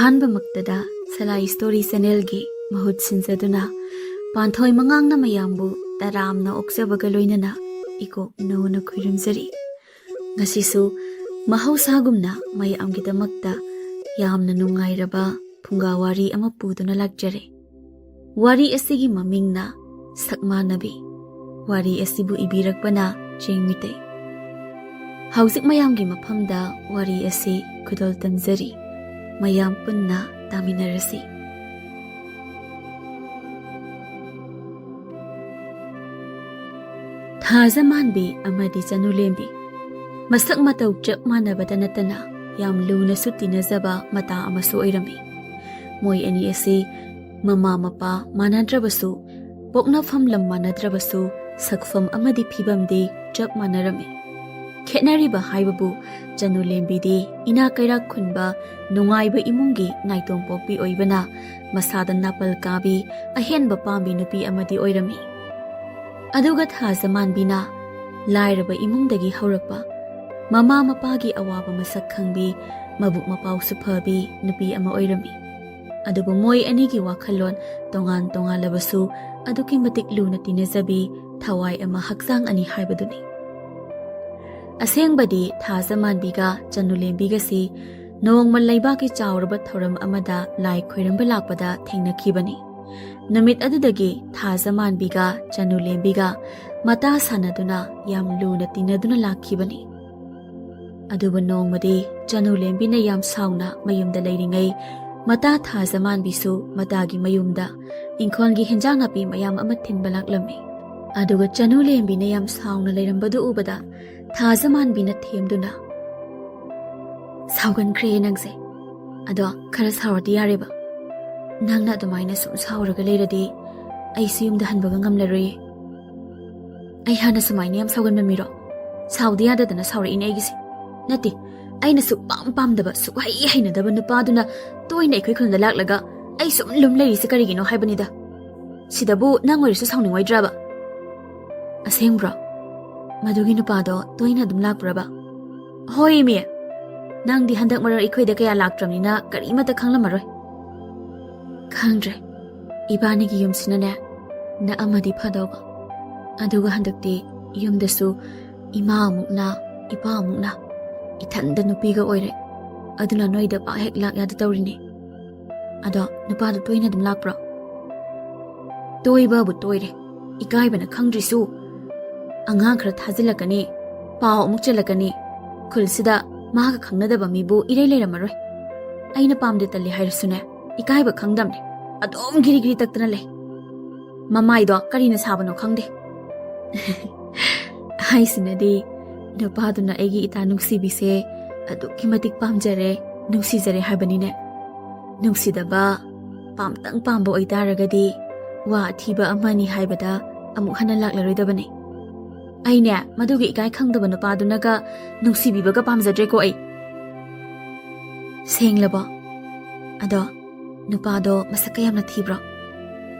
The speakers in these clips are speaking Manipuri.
ꯑꯍꯥꯟꯕꯃꯛꯇꯗ ꯁꯂꯥꯏ ꯁ꯭ꯇꯣꯔꯤ ꯆꯦꯅꯦꯜꯒꯤ ꯃꯍꯨꯠ ꯁꯤꯟꯖꯗꯨꯅ ꯄꯥꯟꯊꯣꯏ ꯃꯉꯥꯡꯅ ꯃꯌꯥꯝꯕꯨ ꯇꯔꯥꯝꯅ ꯑꯣꯛꯆꯕꯒ ꯂꯣꯏꯅꯅ ꯏꯀꯣꯛ ꯅꯧꯅ ꯈꯨꯔꯨꯝꯖꯔꯤ꯫ ꯉꯁꯤꯁꯨ ꯃꯍꯧꯁꯥꯒꯨꯝꯅ ꯃꯌꯥꯝꯒꯤꯗꯃꯛꯇ ꯌꯥꯝꯅ ꯅꯨꯡꯉꯥꯏꯔꯕ ꯐꯨꯡꯒꯥꯋꯥꯔꯤ ꯑꯃ ꯄꯨꯗꯨꯅ ꯂꯥꯛꯆꯔꯦ꯫ ꯋꯥꯔꯤ ꯑꯁꯤꯒꯤ ꯃꯃꯤꯡꯅ ꯁꯛꯃꯥꯟꯅꯕꯤ꯫ ꯋꯥꯔꯤ ꯑꯁꯤꯕꯨ ꯏꯕꯤꯔꯛꯄꯅ ꯆꯦꯡꯃꯤꯇꯩ꯫ ꯍꯧꯖꯤꯛ ꯃꯌꯥꯝꯒꯤ ꯃꯐꯝꯗ ꯋꯥꯔꯤ ꯑꯁꯤ ꯈꯨꯗꯣꯜ ꯇꯝꯖꯔꯤ꯫ ꯃꯌꯥꯝ ꯄꯨꯟꯅ ꯇꯥꯃꯤꯟꯅꯔꯁꯤ꯫ ꯊꯥꯖꯃꯥꯟꯕꯤ ꯑꯃꯗꯤ ꯆꯅꯨꯂꯦꯝꯕꯤ ꯃꯁꯛ ꯃꯇꯧ ꯆꯞ ꯃꯥꯟꯅꯕꯇ ꯅꯠꯇꯅ ꯌꯥꯝ ꯂꯨꯅꯁꯨ ꯇꯤꯟꯅꯖꯕ ꯃꯇꯥ ꯑꯃꯁꯨ ꯑꯣꯏꯔꯝꯃꯤ꯫ ꯃꯣꯏ ꯑꯅꯤ ꯑꯁꯤ ꯃꯃꯥ ꯃꯄꯥ ꯃꯥꯟꯅꯗ꯭ꯔꯕꯁꯨ, ꯄꯣꯛꯅꯐꯝ ꯂꯝ ꯃꯥꯟꯅꯗ꯭ꯔꯕꯁꯨ ꯁꯛꯐꯝ ꯑꯃꯗꯤ ꯐꯤꯕꯝꯗꯤ ꯆꯞ ꯃꯥꯟꯅꯔꯝꯃꯤ꯫ ꯈꯦꯠꯅꯔꯤꯕ ꯍꯥꯏꯕꯕꯨ ꯆꯅꯨꯂꯦꯝꯕꯤꯗꯤ ꯏꯅꯥꯛ ꯀꯩꯔꯥꯛ ꯈꯨꯟꯕ ꯅꯨꯡꯉꯥꯏꯕ ꯏꯃꯨꯡꯒꯤ ꯅꯥꯏꯇꯣꯝꯄꯣꯛꯄꯤ ꯑꯣꯏꯕꯅ ꯃꯁꯥꯗ ꯅꯥꯄꯜ ꯀꯥꯕꯤ ꯑꯍꯦꯟꯕ ꯄꯥꯝꯕꯤ ꯅꯨꯄꯤ ꯑꯃꯗꯤ ꯑꯣꯏꯔꯝꯃꯤ꯫ ꯑꯗꯨꯒ ꯊꯥꯖꯃꯥꯟꯕꯤꯅ ꯂꯥꯏꯔꯕ ꯏꯃꯨꯡꯗꯒꯤ ꯍꯧꯔꯛꯄ, ꯃꯃꯥ ꯃꯄꯥꯒꯤ ꯑꯋꯥꯕ ꯃꯁꯛ ꯈꯪꯕꯤ, ꯃꯕꯨꯛ ꯃꯄꯥꯎꯁꯨ ꯐꯕꯤ ꯅꯨꯄꯤ ꯑꯃ ꯑꯣꯏꯔꯝꯃꯤ꯫ ꯑꯗꯨꯕꯨ ꯃꯣꯏ ꯑꯅꯤꯒꯤ ꯋꯥꯈꯜꯂꯣꯟ ꯇꯣꯉꯥꯟ ꯇꯣꯉꯥꯟꯂꯕꯁꯨ ꯑꯗꯨꯛꯀꯤ ꯃꯇꯤꯛ ꯂꯨꯅ ꯇꯤꯟꯅꯖꯕꯤ, ꯊꯋꯥꯏ ꯑꯃ ꯍꯛꯆꯥꯡ ꯑꯅꯤ ꯍꯥꯏꯕꯗꯨꯅꯤ꯫ ꯑꯁꯦꯡꯕꯗꯤ ꯊꯥꯖꯃꯥꯟꯕꯤꯒ ꯆꯅꯨꯂꯦꯝꯕꯤꯒꯁꯤ ꯅꯣꯡꯃ ꯂꯩꯕꯥꯛꯀꯤ ꯆꯥꯎꯔꯕ ꯊꯧꯔꯝ ꯑꯃꯗ ꯂꯥꯏ ꯈꯣꯏꯔꯝꯕ ꯂꯥꯛꯄꯗ ꯊꯦꯡꯅꯈꯤꯕꯅꯤ꯫ ꯅꯨꯃꯤꯠ ꯑꯗꯨꯗꯒꯤ ꯊꯥꯖꯃꯥꯟꯕꯤꯒ ꯆꯅꯨꯂꯦꯝꯕꯤꯒ ꯃꯇꯥ ꯁꯥꯟꯅꯗꯨꯅ ꯌꯥꯝ ꯂꯨꯅ ꯇꯤꯟꯅꯗꯨꯅ ꯂꯥꯛꯈꯤꯕꯅꯤ꯫ ꯑꯗꯨꯕꯨ ꯅꯣꯡꯃꯗꯤ ꯆꯅꯨꯂꯦꯝꯕꯤꯅ ꯌꯥꯝ ꯁꯥꯎꯅ ꯃꯌꯨꯝꯗ ꯂꯩꯔꯤꯉꯩ ꯃꯇꯥ ꯊꯥꯖꯃꯥꯟꯕꯤꯁꯨ ꯃꯇꯥꯒꯤ ꯃꯌꯨꯝꯗ ꯏꯪꯈꯣꯜꯒꯤ ꯍꯦꯟꯖꯥꯡ ꯅꯥꯄꯤ ꯃꯌꯥꯝ ꯑꯃ ꯊꯤꯟꯕ ꯂꯥꯛꯂꯝꯃꯤ꯫ ꯑꯗꯨꯒ ꯆꯅꯨꯂꯦꯝꯕꯤꯅ ꯌꯥꯝ ꯁꯥꯎꯅ ꯂꯩꯔꯝꯕꯗꯨ ꯎꯕꯗ ꯊꯥꯖꯃꯥꯟꯕꯤꯅ ꯊꯦꯝꯗꯨꯅ, "ꯁꯥꯎꯒꯟꯈ꯭ꯔꯦ ꯅꯪꯁꯦ, ꯑꯗꯣ ꯈꯔ ꯁꯥꯎꯔꯗꯤ ꯌꯥꯔꯦꯕ. ꯅꯪꯅ ꯑꯗꯨꯃꯥꯏꯅ ꯁꯨꯝ ꯁꯥꯎꯔꯒ ꯂꯩꯔꯗꯤ ꯑꯩꯁꯨ ꯌꯨꯝꯗ ꯍꯟꯕꯒ ꯉꯝꯂꯔꯣꯏꯌꯦ. ꯑꯩ ꯍꯥꯟꯅ ꯁꯨꯃꯥꯏꯅ ꯌꯥꯝ ꯁꯥꯎꯒꯟꯕ ꯃꯤꯔꯣ? ꯁꯥꯎꯗ ꯌꯥꯗꯗꯅ ꯁꯥꯎꯔꯛꯏꯅꯦ ꯑꯩꯒꯤꯁꯦ. ꯅꯠꯇꯦ, ꯑꯩꯅ ꯁꯨꯛꯄꯥꯝ ꯄꯥꯝꯗꯕ, ꯁꯨꯛꯍꯩ ꯍꯩꯅꯗꯕ ꯅꯨꯄꯥꯗꯨꯅ ꯇꯣꯏꯅ ꯑꯩꯈꯣꯏ ꯈꯨꯜꯗ ꯂꯥꯛꯂꯒ ꯑꯩ ꯁꯨꯝ ꯂꯨꯝ ꯂꯩꯔꯤꯁꯦ ꯀꯔꯤꯒꯤꯅꯣ ꯍꯥꯏꯕꯅꯤꯗ. ꯁꯤꯗꯕꯨ ꯅꯪ ꯑꯣꯏꯔꯁꯨ ꯁꯥꯎꯅꯤꯡꯉꯣꯏꯗ꯭ꯔꯕ?" "ꯑꯁꯦꯡꯕ꯭ꯔꯣ? ꯃꯗꯨꯒꯤ ꯅꯨꯄꯥꯗꯣ ꯇꯣꯏꯅ ꯑꯗꯨꯝ ꯂꯥꯛꯄ꯭ꯔꯕ?" "ꯍꯣꯏ ꯃꯤ. ꯅꯪꯗꯤ ꯍꯟꯗꯛ ꯃꯔꯛ ꯑꯩꯈꯣꯏꯗ ꯀꯌꯥ ꯂꯥꯛꯇ꯭ꯔꯕꯅꯤꯅ ꯀꯔꯤꯃꯠꯇ ꯈꯪꯂꯝꯃꯔꯣꯏ." "ꯈꯪꯗ꯭ꯔꯦ. ꯏꯕꯥꯅꯤꯒꯤ ꯌꯨꯝꯁꯤꯅꯅꯦ ꯅꯛꯑꯝꯃꯗꯤ ꯐꯗꯧꯕ. ꯑꯗꯨꯒ ꯍꯟꯗꯛꯇꯤ ꯌꯨꯝꯗꯁꯨ ꯏꯃꯥ ꯑꯃꯨꯛꯅ, ꯏꯄꯥ ꯑꯃꯨꯛꯅ, ꯏꯊꯟꯗ ꯅꯨꯄꯤꯒ ꯑꯣꯏꯔꯦ. ꯑꯗꯨꯅ ꯅꯣꯏꯗ ꯄꯥꯛ ꯍꯦꯛ ꯂꯥꯛ ꯌꯥꯗ ꯇꯧꯔꯤꯅꯦ. ꯑꯗꯣ ꯅꯨꯄꯥꯗꯣ ꯇꯣꯏꯅ ꯑꯗꯨꯝ ꯂꯥꯛꯄ꯭ꯔꯣ?" "ꯇꯣꯏꯕꯕꯨ ꯇꯣꯏꯔꯦ. ꯏꯀꯥꯏꯕꯅ ꯈꯪꯗ꯭ꯔꯤꯁꯨ. ꯑꯉꯥꯡ ꯈꯔ ꯊꯥꯖꯤꯜꯂꯛꯀꯅꯤ, ꯄꯥꯎ ꯑꯃꯨꯛ ꯆꯦꯜꯂꯛꯀꯅꯤ. ꯈꯨꯜꯁꯤꯗ ꯃꯥꯒ ꯈꯪꯅꯗꯕ ꯃꯤꯕꯨ ꯏꯔꯩ ꯂꯩꯔꯝꯃꯔꯣꯏ. ꯑꯩꯅ ꯄꯥꯝꯗꯦ ꯇꯜꯂꯦ ꯍꯥꯏꯔꯁꯨꯅꯦ ꯏꯀꯥꯏꯕ ꯈꯪꯗꯝꯅꯦ. ꯑꯗꯨꯝ ꯒꯤꯔꯤ ꯒꯤꯔꯤ ꯇꯛꯇꯅ ꯂꯩ. ꯃꯃꯥꯏꯗꯣ ꯀꯔꯤꯅ ꯁꯥꯕꯅꯣ ꯈꯪꯗꯦ." ꯍꯥꯏꯁꯤꯅꯗꯤ ꯅꯨꯄꯥꯗꯨꯅ ꯑꯩꯒꯤ ꯏꯇꯥ ꯅꯨꯡꯁꯤꯕꯤꯁꯦ ꯑꯗꯨꯛꯀꯤ ꯃꯇꯤꯛ ꯄꯥꯝꯖꯔꯦ, ꯅꯨꯡꯁꯤꯖꯔꯦ ꯍꯥꯏꯕꯅꯤꯅꯦ. ꯅꯨꯡꯁꯤꯗꯕ, ꯄꯥꯝꯇꯪ ꯄꯥꯝꯕ ꯑꯣꯏꯇꯥꯔꯒꯗꯤ ꯋꯥ ꯑꯊꯤꯕ ꯑꯃꯅꯤ ꯍꯥꯏꯕꯗ ꯑꯃꯨꯛ ꯍꯟꯅ ꯂꯥꯛꯂꯔꯣꯏꯗꯕꯅꯤ. ꯑꯩꯅꯦ ꯃꯗꯨꯒꯤ ꯏꯀꯥꯏ ꯈꯪꯗꯕ ꯅꯨꯄꯥꯗꯨꯅꯒ ꯅꯨꯡꯁꯤꯕꯤꯕꯒ ꯄꯥꯝꯖꯗ꯭ꯔꯦꯀꯣ ꯑꯩ." "ꯁꯦꯡꯂꯕꯣ? ꯑꯗꯣ ꯅꯨꯄꯥꯗꯣ ꯃꯁꯛꯀ ꯌꯥꯝꯅ ꯊꯤꯕ꯭ꯔꯣ?"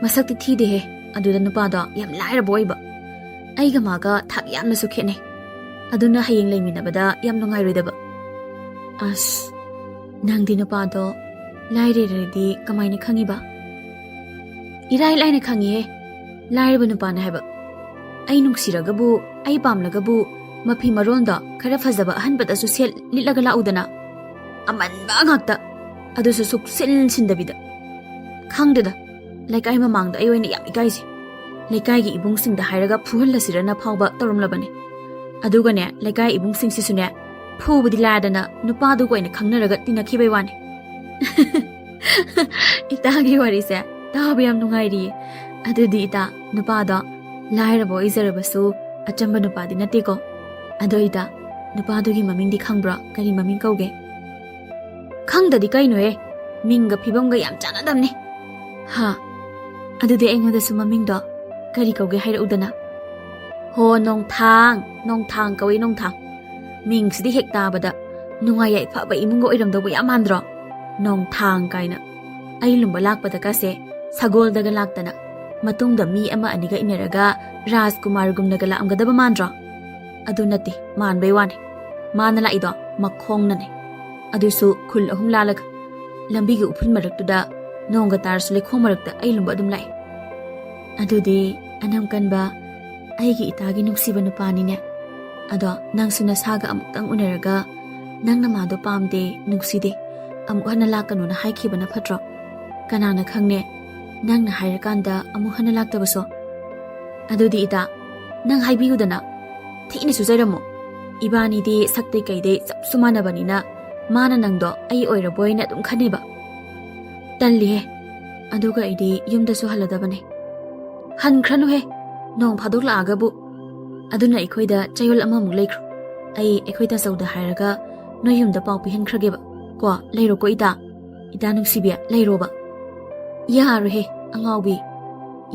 "ꯃꯁꯛꯇꯤ ꯊꯤꯗꯦꯍꯦ. ꯑꯗꯨꯗ ꯅꯨꯄꯥꯗꯣ ꯌꯥꯝ ꯂꯥꯏꯔꯕ ꯑꯣꯏꯕ. ꯑꯩꯒ ꯃꯥꯒ ꯊꯥꯛ ꯌꯥꯝꯅꯁꯨ ꯈꯦꯠꯅꯩ. ꯑꯗꯨꯅ ꯍꯌꯦꯡ ꯂꯩꯃꯤꯟꯅꯕꯗ ꯌꯥꯝ ꯅꯨꯡꯉꯥꯏꯔꯣꯏꯗꯕ." "ꯑꯁ, ꯅꯪꯗꯤ ꯅꯨꯄꯥꯗꯣ ꯂꯥꯏꯔꯔꯗꯤ ꯀꯃꯥꯏꯅ ꯈꯪꯉꯤꯕ?" "ꯏꯔꯥꯏ ꯂꯥꯏꯅ ꯈꯪꯉꯤꯍꯦ. ꯂꯥꯏꯔꯕ ꯅꯨꯄꯥꯅ ꯍꯥꯏꯕ. ꯑꯩ ꯅꯨꯡꯁꯤꯔꯒꯕꯨ, ꯑꯩ ꯄꯥꯝꯂꯒꯕꯨ ꯃꯐꯤ ꯃꯔꯣꯟꯗꯣ ꯈꯔ ꯐꯖꯕ ꯑꯍꯟꯕꯗꯁꯨ ꯁꯦꯠ ꯂꯤꯠꯂꯒ ꯂꯥꯛꯎꯗꯅ. ꯑꯃꯟꯕ ꯉꯥꯛꯇ, ꯑꯗꯨꯁꯨ ꯁꯨꯛꯁꯤꯟ ꯁꯤꯟꯗꯕꯤꯗ. ꯈꯪꯗꯦꯗ, ꯂꯩꯀꯥꯏ ꯃꯃꯥꯡꯗ ꯑꯩ ꯑꯣꯏꯅ ꯌꯥꯝ ꯏꯀꯥꯏꯖꯩ. ꯂꯩꯀꯥꯏꯒꯤ ꯏꯕꯨꯡꯁꯤꯡꯗ ꯍꯥꯏꯔꯒ ꯐꯨꯍꯜꯂꯁꯤꯔꯅ ꯐꯥꯎꯕ ꯇꯧꯔꯝꯂꯕꯅꯦ. ꯑꯗꯨꯒꯅꯦ ꯂꯩꯀꯥꯏ ꯏꯕꯨꯡꯁꯤꯡꯁꯤꯁꯨꯅꯦ ꯐꯨꯕꯗꯤ ꯂꯥꯏꯔꯗꯅ ꯅꯨꯄꯥꯗꯨꯒ ꯑꯣꯏꯅ ꯈꯪꯅꯔꯒ ꯇꯤꯟꯅꯈꯤꯕꯩ ꯋꯥꯅꯤ." "ꯏꯇꯥꯒꯤ ꯋꯥꯔꯤꯁꯦ ꯇꯥꯕ ꯌꯥꯝ ꯅꯨꯡꯉꯥꯏꯔꯤꯌꯦ. ꯑꯗꯨꯗꯤ ꯏꯇꯥ, ꯅꯨꯄꯥꯗꯣ ꯂꯥꯏꯔꯕ ꯑꯣꯏꯖꯔꯕꯁꯨ ꯑꯆꯝꯕ ꯅꯨꯄꯥꯗꯤ ꯅꯠꯇꯦꯀꯣ? ꯑꯗꯣ ꯏꯇꯥ, ꯅꯨꯄꯥꯗꯨꯒꯤ ꯃꯃꯤꯡꯗꯤ ꯈꯪꯕ꯭ꯔꯣ? ꯀꯔꯤ ꯃꯃꯤꯡ ꯀꯧꯒꯦ?" "ꯈꯪꯗꯗꯤ ꯀꯩꯅꯣꯍꯦ. ꯃꯤꯡꯒ ꯐꯤꯕꯝꯒ ꯌꯥꯝ ꯆꯥꯟꯅꯗꯕꯅꯤ." "ꯍꯥ? ꯑꯗꯨꯗꯤ ꯑꯩꯉꯣꯟꯗꯁꯨ ꯃꯃꯤꯡꯗꯣ ꯀꯔꯤ ꯀꯧꯒꯦ ꯍꯥꯏꯔꯛꯎꯗꯅ." "ꯍꯣ, ꯅꯣꯡꯊꯥꯡ. ꯅꯣꯡꯊꯥꯡ ꯀꯧꯏ, ꯅꯣꯡꯊꯥꯡ. ꯃꯤꯡꯁꯤꯗꯤ ꯍꯦꯛ ꯇꯥꯕꯗ ꯅꯨꯡꯉꯥꯏ ꯌꯥꯏꯐꯕ ꯏꯃꯨꯡꯒ ꯑꯣꯏꯔꯝꯗꯧꯕ ꯌꯥꯝ ꯃꯥꯟꯗ꯭ꯔꯣ? ꯅꯣꯡꯊꯥꯡ ꯀꯥꯏꯅ. ꯑꯩ ꯂꯨꯝꯕ ꯂꯥꯛꯄꯗꯀꯁꯦ ꯁꯒꯣꯜꯗꯒ ꯂꯥꯛꯇꯅ ꯃꯇꯨꯡꯗ ꯃꯤ ꯑꯃ ꯑꯅꯤꯒ ꯏꯟꯅꯔꯒ ꯔꯥꯖꯀꯨꯃꯥꯔꯒꯨꯝꯅꯒ ꯂꯥꯛꯑꯝꯒꯗꯕ ꯃꯥꯟꯗ꯭ꯔꯣ? ꯑꯗꯨ ꯅꯠꯇꯦ, ꯃꯥꯟꯕꯩ ꯋꯥꯅꯤ. ꯃꯥꯅ ꯂꯥꯛꯏꯗꯣ ꯃꯈꯣꯡꯅꯅꯦ. ꯑꯗꯨꯁꯨ ꯈꯨꯜ 3 ꯂꯥꯜꯂꯒ. ꯂꯝꯕꯤꯒꯤ ꯎꯐꯨꯜ ꯃꯔꯛꯇꯨꯗ ꯅꯣꯡꯒ ꯇꯥꯔꯁꯨ ꯂꯩꯈꯣꯝ ꯃꯔꯛꯇ ꯑꯩ ꯂꯨꯝꯕ ꯑꯗꯨꯝ ꯂꯥꯛꯑꯦ꯫ ꯑꯗꯨꯗꯤ ꯑꯅꯝ ꯀꯟꯕ ꯑꯩꯒꯤ ꯏꯇꯥꯒꯤ ꯅꯨꯡꯁꯤꯕ ꯅꯨꯄꯥꯅꯤꯅꯦ꯫ ꯑꯗꯣ ꯅꯪꯁꯨ ꯅꯁꯥꯒ ꯑꯃꯨꯛꯇꯪ ꯎꯅꯔꯒ ꯅꯪꯅ ꯃꯥꯗꯣ ꯄꯥꯝꯗꯦ, ꯅꯨꯡꯁꯤꯗꯦ, ꯑꯃꯨꯛ ꯍꯟꯅ ꯂꯥꯛꯀꯅꯣꯅ ꯍꯥꯏꯈꯤꯕꯅ ꯐꯠꯇ꯭ꯔꯣ? ꯀꯅꯥꯅ ꯈꯪꯅꯦ ꯅꯪꯅ ꯍꯥꯏꯔꯀꯥꯟꯗ ꯑꯃꯨꯛ ꯍꯟꯅ ꯂꯥꯛꯇꯕꯁꯨ? ꯑꯗꯨꯗꯤ ꯏꯇꯥ, ꯅꯪ ꯍꯥꯏꯕꯤꯌꯨꯗꯅ, ꯊꯤꯅꯁꯨ ꯆꯩꯔꯝꯃꯣ꯫ ꯏꯕꯥꯅꯤꯗꯤ ꯁꯛꯇꯩ ꯀꯩꯗꯩ ꯆꯞꯁꯨ ꯃꯥꯟꯅꯕꯅꯤꯅ ꯃꯥꯅ ꯅꯪꯗꯣ ꯑꯩ ꯑꯣꯏꯔꯕꯣꯏꯅ ꯑꯗꯨꯝ ꯈꯟꯅꯦꯕ꯫ ꯇꯜꯂꯤꯍꯦ, ꯑꯗꯨꯒ ꯑꯩꯗꯤ ꯌꯨꯝꯗꯁꯨ ꯍꯜꯂꯗꯕꯅꯦ꯫ ꯍꯟꯈ꯭ꯔꯅꯨꯍꯦ, ꯅꯣꯡ ꯐꯥꯗꯣꯛ ꯂꯥꯛꯑꯒꯕꯨ꯫ ꯑꯗꯨꯅ ꯑꯩꯈꯣꯏꯗ ꯆꯌꯣꯜ ꯑꯃꯃꯨꯛ ꯂꯩꯈ꯭ꯔꯣ꯫ ꯑꯩꯈꯣꯏ ꯇꯥꯆꯧꯗ ꯍꯥꯏꯔꯒ ꯅꯣꯏ ꯌꯨꯝꯗ ꯄꯥꯎ ꯄꯤꯍꯟꯈ꯭ꯔꯒꯦꯕ ꯀꯣ꯫ ꯂꯩꯔꯣꯀꯣ ꯏꯇꯥ, ꯏꯇꯥ ꯅꯨꯡꯁꯤꯕꯤ, ꯂꯩꯔꯣꯕ꯫ ꯌꯥꯔꯣꯏꯍꯦ ꯑꯉꯥꯎꯕꯤ,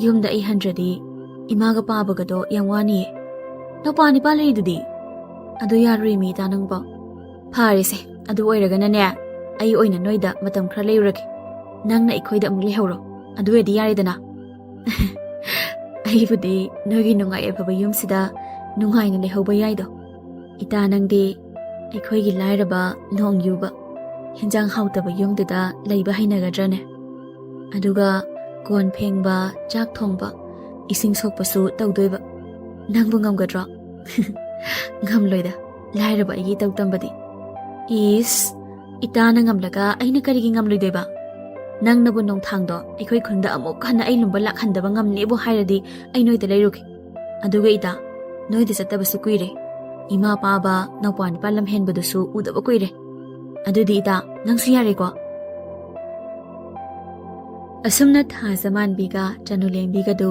ꯌꯨꯝꯗ ꯑꯩ ꯍꯟꯗ꯭ꯔꯗꯤ ꯏꯃꯥꯒ ꯄꯥꯕꯒꯗꯣ ꯌꯥꯝ ꯋꯥꯅꯤꯌꯦ꯫ ꯅꯨꯄꯥ ꯅꯤꯄꯥ ꯂꯩꯔꯤꯗꯨꯗꯤ꯫ ꯑꯗꯨ ꯌꯥꯔꯣꯏ ꯃꯤ ꯏꯇꯥ ꯅꯪꯕꯣ꯫ ꯐꯔꯦꯁꯦ, ꯑꯗꯨ ꯑꯣꯏꯔꯒꯅꯅꯦ ꯑꯩ ꯑꯣꯏꯅ ꯅꯣꯏꯗ ꯃꯇꯝ ꯈꯔ ꯂꯩꯔꯨꯔꯒꯦ, ꯅꯪꯅ ꯑꯩꯈꯣꯏꯗ ꯑꯃꯨꯛ ꯂꯩꯍꯧꯔꯣ꯫ ꯑꯗꯨ ꯑꯣꯏꯔꯗꯤ ꯌꯥꯔꯦꯗꯅ꯫ ꯑꯩꯕꯨꯗꯤ ꯅꯣꯏꯒꯤ ꯅꯨꯡꯉꯥꯏ ꯌꯥꯏꯐꯕ ꯌꯨꯝꯁꯤꯗ ꯅꯨꯡꯉꯥꯏꯅ ꯂꯩꯍꯧꯕ ꯌꯥꯏꯗꯣ꯫ ꯏꯇꯥ ꯅꯪꯗꯤ ꯑꯩꯈꯣꯏꯒꯤ ꯂꯥꯏꯔꯕ, ꯅꯣꯡ ꯌꯨꯕ, ꯍꯦꯟꯖꯥꯡ ꯍꯥꯎꯇꯕ ꯌꯨꯝꯗꯨꯗ ꯂꯩꯕ ꯍꯩꯅꯒꯗ꯭ꯔꯅꯦ? ꯑꯗꯨꯒ ꯀꯣꯟ ꯐꯦꯡꯕ, ꯆꯥꯛ ꯊꯣꯡꯕ, ꯏꯁꯤꯡ ꯁꯣꯛꯄꯁꯨ ꯇꯧꯗꯣꯏꯕ꯫ ꯅꯪꯕꯨ ꯉꯝꯒꯗ꯭ꯔꯣ? ꯉꯝꯂꯣꯏꯗ, ꯂꯥꯏꯔꯕ ꯑꯩꯒꯤ ꯏꯇꯧ ꯇꯝꯕꯗꯤ꯫ ꯏꯁ, ꯏꯇꯥꯅ ꯉꯝꯂꯒ ꯑꯩꯅ ꯀꯔꯤꯒꯤ ꯉꯝꯂꯣꯏꯗꯣꯏꯕ? ꯅꯪꯅꯕꯨ ꯅꯣꯡꯊꯥꯡꯗꯣ ꯑꯩꯈꯣꯏ ꯈꯨꯟꯗ ꯑꯃꯨꯛ ꯍꯟꯅ ꯑꯩ ꯂꯨꯝꯕ ꯂꯥꯛꯍꯟꯗꯕ ꯉꯝꯅꯦꯕꯨ ꯍꯥꯏꯔꯗꯤ ꯑꯩ ꯅꯣꯏꯗ ꯂꯩꯔꯨꯒꯦ꯫ ꯑꯗꯨꯒ ꯏꯇꯥ, ꯅꯣꯏꯗ ꯆꯠꯇꯕꯁꯨ ꯀꯨꯏꯔꯦ, ꯏꯃꯥ ꯄꯥꯕ, ꯅꯧꯄꯥ ꯅꯤꯄꯥ ꯂꯝꯍꯦꯟꯕꯗꯨꯁꯨ ꯎꯗꯕ ꯀꯨꯏꯔꯦ꯫ ꯑꯗꯨꯗꯤ ꯏꯇꯥ ꯅꯪꯁꯨ ꯌꯥꯔꯦꯀꯣ? ꯑꯁꯨꯝꯅ ꯊꯥꯖꯃꯥꯟꯕꯤꯒ ꯆꯅꯨꯂꯦꯝꯕꯤꯒꯗꯨ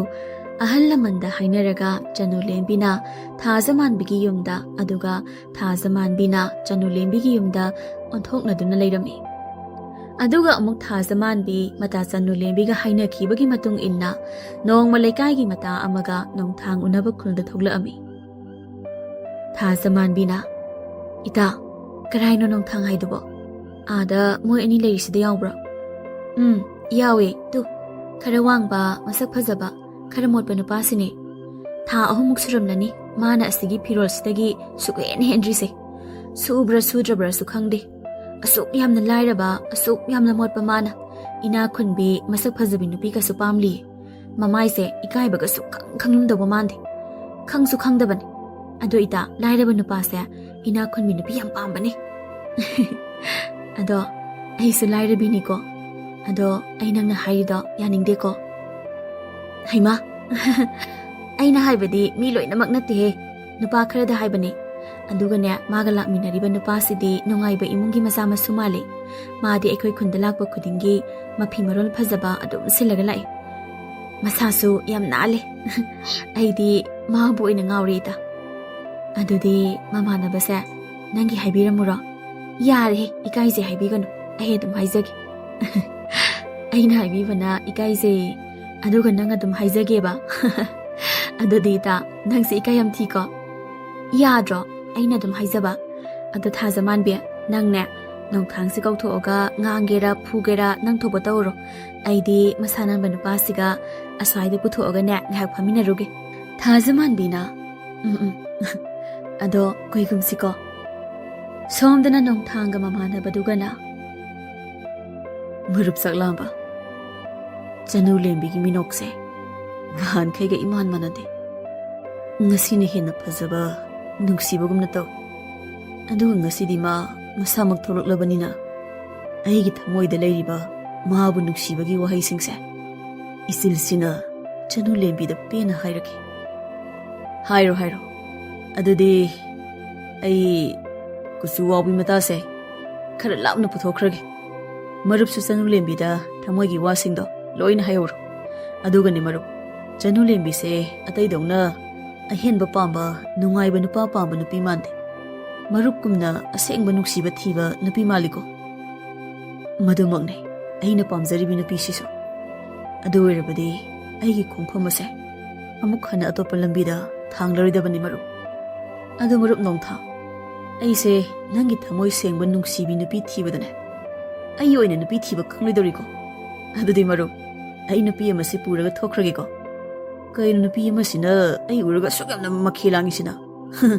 ꯑꯍꯜ ꯂꯃꯟꯗ ꯍꯥꯏꯅꯔꯒ ꯆꯅꯨꯂꯦꯝꯕꯤꯅ ꯊꯥꯖꯃꯥꯟꯕꯤꯒꯤ ꯌꯨꯝꯗ, ꯑꯗꯨꯒ ꯊꯥꯖꯃꯥꯟꯕꯤꯅ ꯆꯅꯨꯂꯦꯝꯕꯤꯒꯤ ꯌꯨꯝꯗ ꯑꯣꯟꯊꯣꯛꯅꯗꯨꯅ ꯂꯩꯔꯝꯃꯤ꯫ ꯑꯗꯨꯒ ꯑꯃꯨꯛ ꯊꯥꯖꯃꯥꯟꯕꯤ ꯃꯇꯥ ꯆꯅꯨꯂꯦꯝꯕꯤꯒ ꯍꯥꯏꯅꯈꯤꯕꯒꯤ ꯃꯇꯨꯡ ꯏꯟꯅ ꯅꯣꯡꯃ ꯂꯩꯀꯥꯏꯒꯤ ꯃꯇꯥ ꯑꯃꯒ ꯅꯣꯡꯊꯥꯡ ꯎꯅꯕ ꯈꯨꯜꯗ ꯊꯣꯛꯂꯛꯑꯝꯃꯤ꯫ ꯊꯥꯖꯃꯥꯟꯕꯤꯅ, ꯏꯇꯥ, ꯀꯔꯥꯏꯅꯣ ꯅꯣꯡꯊꯥꯡ ꯍꯥꯏꯗꯨꯕꯣ? ꯑꯥꯗ ꯃꯣꯏ ꯑꯅꯤ ꯂꯩꯔꯤꯁꯤꯗ ꯌꯥꯎꯕ꯭ꯔꯣ? ꯌꯥꯎꯋꯦ, ꯇꯨ ꯈꯔ ꯋꯥꯡꯕ, ꯃꯁꯛ ꯐꯖꯕ, ꯈꯔ ꯃꯣꯠꯄ ꯅꯨꯄꯥꯁꯤꯅꯦ꯫ ꯊꯥ 3ꯃꯨꯛ ꯁꯨꯔꯝꯂꯅꯤ ꯃꯥꯅ ꯑꯁꯤꯒꯤ ꯐꯤꯔꯣꯜꯁꯤꯗꯒꯤ ꯁꯨꯛꯍꯦꯟ ꯍꯦꯟꯗ꯭ꯔꯤꯁꯦ꯫ ꯁꯨꯕ꯭ꯔꯥ ꯁꯨꯗ꯭ꯔꯕ꯭ꯔꯥꯁꯨ ꯈꯪꯗꯦ, ꯑꯁꯨꯛ ꯌꯥꯝꯅ ꯂꯥꯏꯔꯕ, ꯑꯁꯨꯛ ꯌꯥꯝꯅ ꯃꯣꯠꯄ ꯃꯥꯅ ꯏꯅꯥꯛ ꯈꯨꯟꯕꯤ, ꯃꯁꯛ ꯐꯖꯕꯤ ꯅꯨꯄꯤꯒꯁꯨ ꯄꯥꯝꯂꯤꯌꯦ꯫ ꯃꯃꯥꯏꯁꯦ ꯏꯀꯥꯏꯕꯒ ꯁꯨꯛꯈꯪ ꯈꯪꯂꯝꯗꯧꯕ ꯃꯥꯟꯗꯦ, ꯈꯪꯁꯨ ꯈꯪꯗꯕꯅꯤ꯫ ꯑꯗꯣ ꯏꯇꯥ, ꯂꯥꯏꯔꯕ ꯅꯨꯄꯥꯁꯦ ꯏꯅꯥꯛ ꯈꯨꯟꯕꯤ ꯅꯨꯄꯤ ꯌꯥꯝ ꯄꯥꯝꯕꯅꯤ꯫ ꯑꯗꯣ ꯑꯩꯁꯨ ꯂꯥꯏꯔꯕꯤꯅꯤꯀꯣ, ꯑꯗꯣ ꯑꯩ ꯅꯪꯅ ꯍꯥꯏꯔꯤꯗꯣ ꯌꯥꯅꯤꯡꯗꯦꯀꯣ? ꯍꯩꯃꯥ, ꯑꯩꯅ ꯍꯥꯏꯕꯗꯤ ꯃꯤ ꯂꯣꯏꯅꯃꯛ ꯅꯠꯇꯦꯍꯦ, ꯅꯨꯄꯥ ꯈꯔꯗ ꯍꯥꯏꯕꯅꯦ꯫ ꯑꯗꯨꯒꯅꯦ, ꯃꯥꯒ ꯂꯥꯛꯃꯤꯟꯅꯔꯤꯕ ꯅꯨꯄꯥꯁꯤꯗꯤ ꯅꯨꯡꯉꯥꯏꯕ ꯏꯃꯨꯡꯒꯤ ꯃꯆꯥ ꯃꯁꯨ ꯃꯥꯜꯂꯤ꯫ ꯃꯥꯗꯤ ꯑꯩꯈꯣꯏ ꯈꯨꯟꯗ ꯂꯥꯛꯄ ꯈꯨꯗꯤꯡꯒꯤ ꯃꯐꯤ ꯃꯔꯣꯜ ꯐꯖꯕ ꯑꯗꯨꯝ ꯁꯤꯜꯂꯒ ꯂꯥꯛꯏ, ꯃꯁꯥꯁꯨ ꯌꯥꯝ ꯅꯥꯜꯂꯦ꯫ ꯑꯩꯗꯤ ꯃꯥꯕꯨ ꯑꯣꯏꯅ ꯉꯥꯎꯔꯦ ꯏꯇꯥ꯫ ꯑꯗꯨꯗꯤ ꯃꯃꯥꯟꯅꯕꯁꯦ ꯅꯪꯒꯤ ꯍꯥꯏꯕꯤꯔꯝꯃꯨꯔꯣ? ꯌꯥꯔꯦꯍꯦ, ꯏꯀꯥꯏꯖꯩ ꯍꯥꯏꯕꯤꯒꯅꯨ, ꯑꯩ ꯑꯗꯨꯝ ꯍꯥꯏꯖꯒꯦ꯫ ꯑꯩꯅ ꯍꯥꯏꯕꯤꯕꯅ ꯏꯀꯥꯏꯖꯩ, ꯑꯗꯨꯒ ꯅꯪ ꯑꯗꯨꯝ ꯍꯥꯏꯖꯒꯦꯕ? ꯑꯗꯨꯗꯤ ꯏꯇꯥ, ꯅꯪꯁꯦ ꯏꯀꯥꯏ ꯌꯥꯝ ꯊꯤꯀꯣ? ꯌꯥꯗ꯭ꯔꯣ ꯑꯩꯅ ꯑꯗꯨꯝ ꯍꯥꯏꯖꯕ? ꯑꯗꯣ ꯊꯥꯖꯃꯥꯟꯕꯤ, ꯅꯪꯅꯦ ꯅꯣꯡꯊꯥꯡꯁꯦ ꯀꯧꯊꯣꯛꯑꯒ ꯉꯥꯡꯒꯦꯔꯥ ꯐꯨꯒꯦꯔꯥ ꯅꯪ ꯊꯣꯛꯄ ꯇꯧꯔꯣ꯫ ꯑꯩꯗꯤ ꯃꯁꯥ ꯅꯥꯟꯕ ꯅꯨꯄꯥꯁꯤꯒ ꯑꯁ꯭ꯋꯥꯏꯗ ꯄꯨꯊꯣꯛꯑꯒꯅꯦ ꯉꯥꯏꯍꯥꯛ ꯐꯝꯃꯤꯟꯅꯔꯨꯒꯦ꯫ ꯊꯥꯖꯃꯥꯟꯕꯤꯅ, ꯑꯗꯣ ꯀꯨꯏꯒꯨꯝꯁꯤꯀꯣ꯫ ꯁꯣꯝꯗꯅ ꯅꯣꯡꯊꯥꯡꯒ ꯃꯃꯥꯟꯅꯕꯗꯨꯒꯅ, ꯃꯔꯨꯞ ꯁꯛꯂꯥꯝꯕ, ꯆꯅꯨꯂꯦꯝꯕꯤꯒꯤ ꯃꯤꯅꯣꯛꯁꯦ ꯅꯍꯥꯟꯈꯩꯒ ꯏꯃꯥꯟ ꯃꯥꯟꯅꯗꯦ꯫ ꯉꯁꯤꯅ ꯍꯦꯟꯅ ꯐꯖꯕ, ꯅꯨꯡꯁꯤꯕꯒꯨꯝꯅ ꯇꯧ꯫ ꯑꯗꯨꯒ ꯉꯁꯤꯗꯤ ꯃꯥ ꯃꯁꯥꯃꯛ ꯊꯣꯛꯂꯛꯂꯕꯅꯤꯅ ꯑꯩꯒꯤ ꯊꯃꯣꯏꯗ ꯂꯩꯔꯤꯕ ꯃꯥꯕꯨ ꯅꯨꯡꯁꯤꯕꯒꯤ ꯋꯥꯍꯩꯁꯤꯡꯁꯦ ꯏꯆꯤꯜꯁꯤꯅ ꯆꯅꯨꯂꯦꯝꯕꯤꯗ ꯄꯦꯟꯅ ꯍꯥꯏꯔꯒꯦ꯫ ꯍꯥꯏꯔꯣ ꯍꯥꯏꯔꯣ, ꯑꯗꯨꯗꯤ ꯑꯩ ꯀꯨꯆꯨ ꯋꯥꯎꯕꯤ ꯃꯇꯥꯁꯦ ꯈꯔ ꯂꯥꯞꯅ ꯄꯨꯊꯣꯛꯈ꯭ꯔꯒꯦ꯫ ꯃꯔꯨꯞꯁꯨ ꯆꯅꯨꯂꯦꯝꯕꯤꯗ ꯊꯃꯣꯏꯒꯤ ꯋꯥꯁꯤꯡꯗꯣ ꯂꯣꯏꯅ ꯍꯥꯏꯍꯧꯔꯣ꯫ ꯑꯗꯨꯒꯅꯤ ꯃꯔꯨꯞ, ꯆꯅꯨꯂꯦꯝꯕꯤꯁꯦ ꯑꯇꯩꯗꯧꯅ ꯑꯍꯦꯟꯕ ꯄꯥꯝꯕ, ꯅꯨꯡꯉꯥꯏꯕ ꯅꯨꯄꯥ ꯄꯥꯝꯕ ꯅꯨꯄꯤ ꯃꯥꯟꯗꯦ꯫ ꯃꯔꯨꯞꯀꯨꯝꯅ ꯑꯁꯦꯡꯕ ꯅꯨꯡꯁꯤꯕ ꯊꯤꯕ ꯅꯨꯄꯤ ꯃꯥꯜꯂꯤꯀꯣ? ꯃꯗꯨꯃꯛꯅꯦ ꯑꯩꯅ ꯄꯥꯝꯖꯔꯤꯕ ꯅꯨꯄꯤꯁꯤꯁꯨ꯫ ꯑꯗꯨ ꯑꯣꯏꯔꯕꯗꯤ ꯑꯩꯒꯤ ꯈꯣꯡꯐꯝ ꯑꯁꯦ ꯑꯃꯨꯛ ꯍꯟꯅ ꯑꯇꯣꯞꯄ ꯂꯝꯕꯤꯗ ꯊꯥꯡꯂꯔꯣꯏꯗꯕꯅꯤ ꯃꯔꯨꯞ꯫ ꯑꯗꯨ ꯃꯔꯨꯞ ꯅꯣꯡꯊꯥꯡ, ꯑꯩꯁꯦ ꯅꯪꯒꯤ ꯊꯃꯣꯏ ꯁꯦꯡꯕ ꯅꯨꯡꯁꯤꯕꯤ ꯅꯨꯄꯤ ꯊꯤꯕꯗꯅꯦ ꯑꯩ ꯑꯣꯏꯅ ꯅꯨꯄꯤ ꯊꯤꯕ ꯈꯪꯂꯣꯏꯗꯧꯔꯤꯀꯣ? ꯑꯗꯨꯗꯤ ꯃꯔꯨꯞ, ꯑꯩ ꯅꯨꯄꯤ ꯑꯃꯁꯤ ꯄꯨꯔꯒ ꯊꯣꯛꯈ꯭ꯔꯒꯦꯀꯣ? ꯀꯩꯅꯣ ꯅꯨꯄꯤ ꯑꯃꯁꯤꯅ ꯑꯩ ꯎꯔꯒ ꯑꯁꯨꯛ ꯌꯥꯝꯅ ꯃꯈꯦ ꯂꯥꯡꯉꯤꯁꯤꯅ?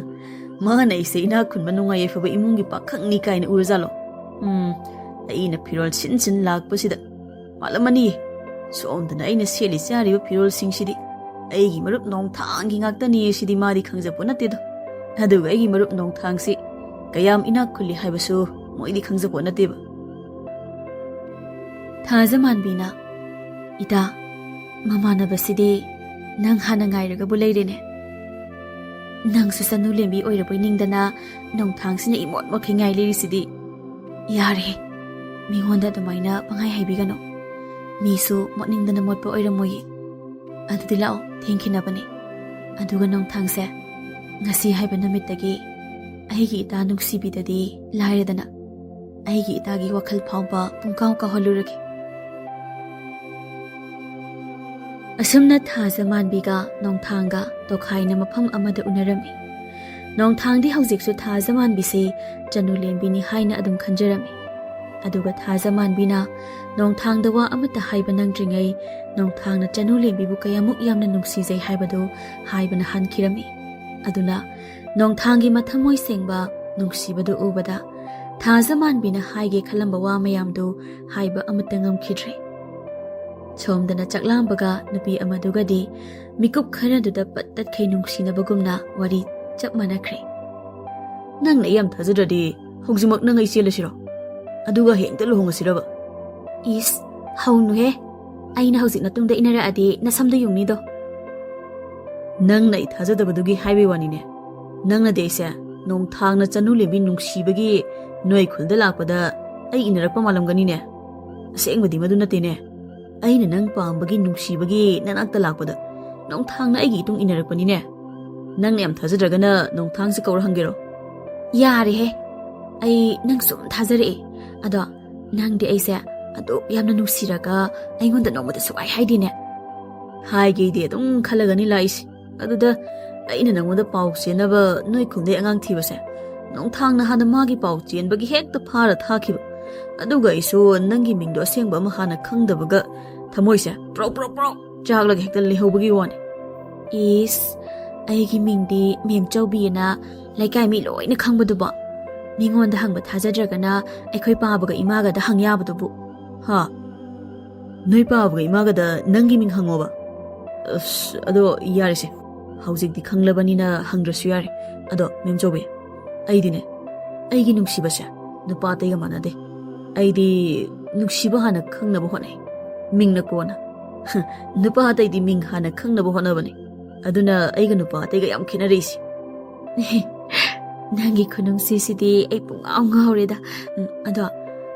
ꯃꯥꯅ ꯑꯩꯁꯦ ꯏꯅꯥꯛ ꯈꯨꯟꯕ ꯅꯨꯡꯉꯥꯏ ꯌꯥꯏꯐꯕ ꯏꯃꯨꯡꯒꯤ ꯄꯥꯈꯪꯅꯤ ꯀꯥꯏꯅ ꯎꯔꯖꯥꯠꯂꯣ? ꯑꯩꯅ ꯐꯤꯔꯣꯜ ꯁꯤꯟ ꯂꯥꯛꯄꯁꯤꯗ ꯃꯥꯜꯂꯝꯃꯅꯤ. ꯁꯣꯝꯗꯅ ꯑꯩꯅ ꯁꯦꯠꯂꯤ ꯆꯥꯔꯤꯕ ꯐꯤꯔꯣꯜꯁꯤꯡꯁꯤꯗꯤ ꯑꯩꯒꯤ ꯃꯔꯨꯞ ꯅꯣꯡꯊꯥꯡꯒꯤ ꯉꯥꯛꯇꯅꯤ ꯁꯤꯗꯤ ꯃꯥꯗꯤ ꯈꯪꯖꯄꯣ ꯅꯠꯇꯦꯗꯣ. ꯑꯗꯨꯒ ꯑꯩꯒꯤ ꯃꯔꯨꯞ ꯅꯣꯡꯊꯥꯡꯁꯤ ꯀꯌꯥꯝ ꯏꯅꯥꯛ ꯈꯨꯜꯂꯤ ꯍꯥꯏꯕꯁꯨ ꯃꯣꯏꯗꯤ ꯈꯪꯖꯄꯣ ꯅꯠꯇꯦꯕ. ꯊꯥꯖꯃꯥꯟꯕꯤꯅ, ꯏꯇꯥ, ꯃꯃꯥꯟꯅꯕꯁꯤꯗꯤ ꯅꯪ ꯍꯥꯟꯅ ꯉꯥꯏꯔꯒꯕꯨ ꯂꯩꯔꯦꯅꯦ. ꯅꯪꯁꯨ ꯆꯅꯨ ꯂꯦꯝꯕꯤ ꯑꯣꯏꯔꯕꯣꯏ ꯅꯤꯡꯗꯅ ꯅꯣꯡꯊꯥꯡꯁꯤꯅ ꯏꯃꯣꯠ ꯃꯣꯠꯈꯩ ꯉꯥꯏ ꯂꯩꯔꯤꯁꯤꯗꯤ. ꯌꯥꯔꯦ, ꯃꯤꯉꯣꯟꯗ ꯑꯗꯨꯃꯥꯏꯅ ꯄꯪꯍꯥꯏ ꯍꯥꯏꯕꯤꯒꯅꯨ. ꯃꯤꯁꯨ ꯃꯣꯠꯅꯤꯡꯗꯅ ꯃꯣꯠꯄ ꯑꯣꯏꯔꯝꯃꯣꯏꯌꯦ. ꯑꯗꯨꯗꯤ ꯂꯥꯛꯑꯣ, ꯊꯦꯡꯈꯤꯅꯕꯅꯦ. ꯑꯗꯨꯒ ꯅꯣꯡꯊꯥꯡꯁꯦ, ꯉꯁꯤ ꯍꯥꯏꯕ ꯅꯨꯃꯤꯠꯇꯒꯤ ꯑꯩꯒꯤ ꯏꯇꯥ ꯅꯨꯡꯁꯤꯕꯤꯗꯗꯤ ꯂꯥꯏꯔꯗꯅ ꯑꯩꯒꯤ ꯏꯇꯥꯒꯤ ꯋꯥꯈꯜ ꯐꯥꯎꯕ ꯄꯨꯡꯀꯥꯎ ꯀꯥꯎꯍꯜꯂꯨꯔꯒꯦ. ꯑꯁꯨꯝꯅ ꯊꯥꯖꯃꯥꯟꯕꯤꯒ ꯅꯣꯡꯊꯥꯡꯒ ꯇꯣꯈꯥꯏꯅ ꯃꯐꯝ ꯑꯃꯗ ꯎꯅꯔꯝꯃꯤ. ꯅꯣꯡꯊꯥꯡꯗꯤ ꯍꯧꯖꯤꯛꯁꯨ ꯊꯥꯖꯃꯥꯟꯕꯤꯁꯦ ꯆꯅꯨ ꯂꯦꯝꯕꯤꯅꯤ ꯍꯥꯏꯅ ꯑꯗꯨꯝ ꯈꯟꯖꯔꯝꯃꯤ. ꯑꯗꯨꯒ ꯊꯥꯖꯃꯥꯟꯕꯤꯅ ꯅꯣꯡꯊꯥꯡꯗ ꯋꯥ ꯑꯃꯠꯇ ꯍꯥꯏꯕ ꯅꯪꯗ꯭ꯔꯤꯉꯩ ꯅꯣꯡꯊꯥꯡꯅ ꯆꯅꯨ ꯂꯦꯝꯕꯤꯕꯨ ꯀꯌꯥꯃꯨꯛ ꯌꯥꯝꯅ ꯅꯨꯡꯁꯤꯖꯩ ꯍꯥꯏꯕꯗꯨ ꯍꯥꯏꯕꯅ ꯍꯟꯈꯤꯔꯝꯃꯤ. ꯑꯗꯨꯅ ꯅꯣꯡꯊꯥꯡꯒꯤ ꯃꯊꯃꯣꯏ ꯁꯦꯡꯕ ꯅꯨꯡꯁꯤꯕꯗꯨ ꯎꯕꯗ ꯊꯥꯖꯃꯥꯟꯕꯤꯅ ꯍꯥꯏꯒꯦ ꯈꯜꯂꯝꯕ ꯋꯥ ꯃꯌꯥꯝꯗꯨ ꯍꯥꯏꯕ ꯑꯃꯠꯇ ꯉꯝꯈꯤꯗ꯭ꯔꯦ. ꯁꯣꯝꯗꯅ ꯆꯥꯛꯂꯥꯝꯕꯒ ꯅꯨꯄꯤ ꯑꯃꯗꯨꯒꯗꯤ ꯃꯤꯀꯨꯞ ꯈꯔꯗꯨꯗ ꯄꯠ ꯇꯠꯈꯩ ꯅꯨꯡꯁꯤꯅꯕꯒꯨꯝꯅ ꯋꯥꯔꯤ ꯆꯞ ꯃꯥꯟꯅꯈ꯭ꯔꯦ. ꯅꯪꯅ ꯑꯩ ꯌꯥꯝ ꯊꯥꯖꯗ꯭ꯔꯗꯤ ꯍꯧꯖꯤꯛꯃꯛ ꯅꯪ ꯑꯩ ꯆꯦꯜꯂꯁꯤꯔꯣ? ꯑꯗꯨꯒ ꯍꯦꯛꯇ ꯂꯨꯍꯣꯡꯉꯁꯤꯔꯕ? ꯏꯁ, ꯍꯧꯅꯨꯍꯦ. ꯑꯩꯅ ꯍꯧꯖꯤꯛ ꯃꯇꯨꯡꯗ ꯏꯟꯅꯔꯛꯑꯗꯤ ꯅꯁꯝꯗ ꯌꯨꯡꯅꯤꯗꯣ. ꯅꯪꯅ ꯑꯩ ꯊꯥꯖꯗꯕꯗꯨꯒꯤ ꯍꯥꯏꯕꯩ ꯋꯥꯅꯤꯅꯦ. ꯅꯪꯅꯗꯤ ꯑꯩꯁꯦ ꯅꯣꯡꯊꯥꯡꯅ ꯆꯅꯨ ꯂꯦꯝꯕꯤ ꯅꯨꯡꯁꯤꯕꯒꯤ ꯅꯣꯏ ꯈꯨꯜꯗ ꯂꯥꯛꯄꯗ ꯑꯩ ꯏꯟꯅꯔꯛꯄ ꯃꯥꯜꯂꯝꯒꯅꯤꯅꯦ. ꯑꯁꯦꯡꯕꯗꯤ ꯃꯗꯨ ꯅꯠꯇꯦꯅꯦ. ꯑꯩꯅ ꯅꯪ ꯄꯥꯝꯕꯒꯤ ꯅꯨꯡꯁꯤꯕꯒꯤ ꯅꯅꯥꯛꯇ ꯂꯥꯛꯄꯗ ꯅꯣꯡꯊꯥꯡꯅ ꯑꯩꯒꯤ ꯏꯇꯨꯡ ꯏꯟꯅꯔꯛꯄꯅꯤꯅꯦ. ꯅꯪꯅ ꯌꯥꯝ ꯊꯥꯖꯗ꯭ꯔꯒꯅ ꯅꯣꯡꯊꯥꯡꯁꯦ ꯀꯧꯔ ꯍꯪꯒꯦꯔꯣ? ꯌꯥꯔꯦꯍꯦ. ꯑꯩ ꯅꯪ ꯁꯨꯝ ꯊꯥꯖꯔꯛꯑꯦ. ꯑꯗꯣ ꯅꯪꯗꯤ ꯑꯩꯁꯦ ꯑꯗꯨꯛ ꯌꯥꯝꯅ ꯅꯨꯡꯁꯤꯔꯒ ꯑꯩꯉꯣꯟꯗ ꯅꯣꯡꯃꯗ ꯁꯨꯛꯍꯥꯏ ꯍꯥꯏꯗꯦꯅꯦ. ꯍꯥꯏꯒꯦꯗꯤ ꯑꯗꯨꯝ ꯈꯜꯂꯒꯅꯤ ꯂꯥꯛꯏꯁꯤ. ꯑꯗꯨꯗ ꯑꯩꯅ ꯅꯪꯉꯣꯟꯗ ꯄꯥꯎ ꯆꯦꯟꯅꯕ ꯅꯣꯏ ꯈꯨꯜꯗꯩ ꯑꯉꯥꯡ ꯊꯤꯕꯁꯦ ꯅꯣꯡꯊꯥꯡꯅ ꯍꯥꯟꯅ ꯃꯥꯒꯤ ꯄꯥꯎ ꯆꯦꯟꯕꯒꯤ ꯍꯦꯛꯇ ꯐꯥꯔ ꯊꯥꯈꯤꯕ. ꯑꯗꯨꯒ ꯑꯩꯁꯨ ꯅꯪꯒꯤ ꯃꯤꯡꯗꯣ ꯑꯁꯦꯡꯕ ꯑꯃ ꯍꯥꯟꯅ ꯈꯪꯗꯕꯒ ꯊꯃꯣꯏꯁꯦ ꯄ꯭ꯔꯣꯛ ꯄ꯭ꯔꯣꯛ ꯄ꯭ꯔꯣꯛ ꯆꯥꯛꯂꯒ ꯍꯦꯛꯇ ꯂꯩꯍꯧꯕꯒꯤ ꯋꯥꯅꯤ. ꯏꯁ, ꯑꯩꯒꯤ ꯃꯤꯡꯗꯤ ꯃꯦꯝꯆꯧꯕꯤꯑꯅ ꯂꯩꯀꯥꯏ ꯃꯤ ꯂꯣꯏꯅ ꯈꯪꯕꯗꯨꯕꯣ. ꯃꯤꯉꯣꯟꯗ ꯍꯪꯕ ꯊꯥꯖꯗ꯭ꯔꯒꯅ ꯑꯩꯈꯣꯏ ꯄꯥꯕꯒ ꯏꯃꯥꯒꯗ ꯍꯪ ꯌꯥꯕꯗꯨꯕꯨ. ꯍꯥ? ꯅꯣꯏ ꯄꯥꯕꯒ ꯏꯃꯥꯒꯗ ꯅꯪꯒꯤ ꯃꯤꯡ ꯍꯪꯉꯣꯕ? ꯑꯁ, ꯑꯗꯣ ꯌꯥꯔꯦꯁꯦ. ꯍꯧꯖꯤꯛꯇꯤ ꯈꯪꯂꯕꯅꯤꯅ ꯍꯪꯗ꯭ꯔꯁꯨ ꯌꯥꯔꯦ. ꯑꯗꯣ ꯃꯦꯝꯆꯧꯕꯤ, ꯑꯩꯗꯤꯅꯦ, ꯑꯩꯒꯤ ꯅꯨꯡꯁꯤꯕꯁꯦ ꯅꯨꯄꯥ ꯑꯇꯩꯒ ꯃꯥꯟꯅꯗꯦ. ꯑꯩꯗꯤ ꯅꯨꯡꯁꯤꯕ ꯍꯥꯟꯅ ꯈꯪꯅꯕ ꯍꯣꯠꯅꯩ, ꯃꯤꯡꯅ ꯀꯣꯟꯅ. ꯅꯨꯄꯥ ꯑꯇꯩꯗꯤ ꯃꯤꯡ ꯍꯥꯟꯅ ꯈꯪꯅꯕ ꯍꯣꯠꯅꯕꯅꯤ. ꯑꯗꯨꯅ ꯑꯩꯒ ꯅꯨꯄꯥ ꯑꯇꯩꯒ ꯌꯥꯝ ꯈꯦꯠꯅꯔꯛꯏꯁꯤ. ꯅꯪꯒꯤ ꯈꯨꯅꯨꯡꯁꯤꯁꯤꯗꯤ ꯑꯩ ꯄꯨꯡꯉꯥꯎ ꯉꯥꯎꯔꯦꯗ. ꯑꯗꯣ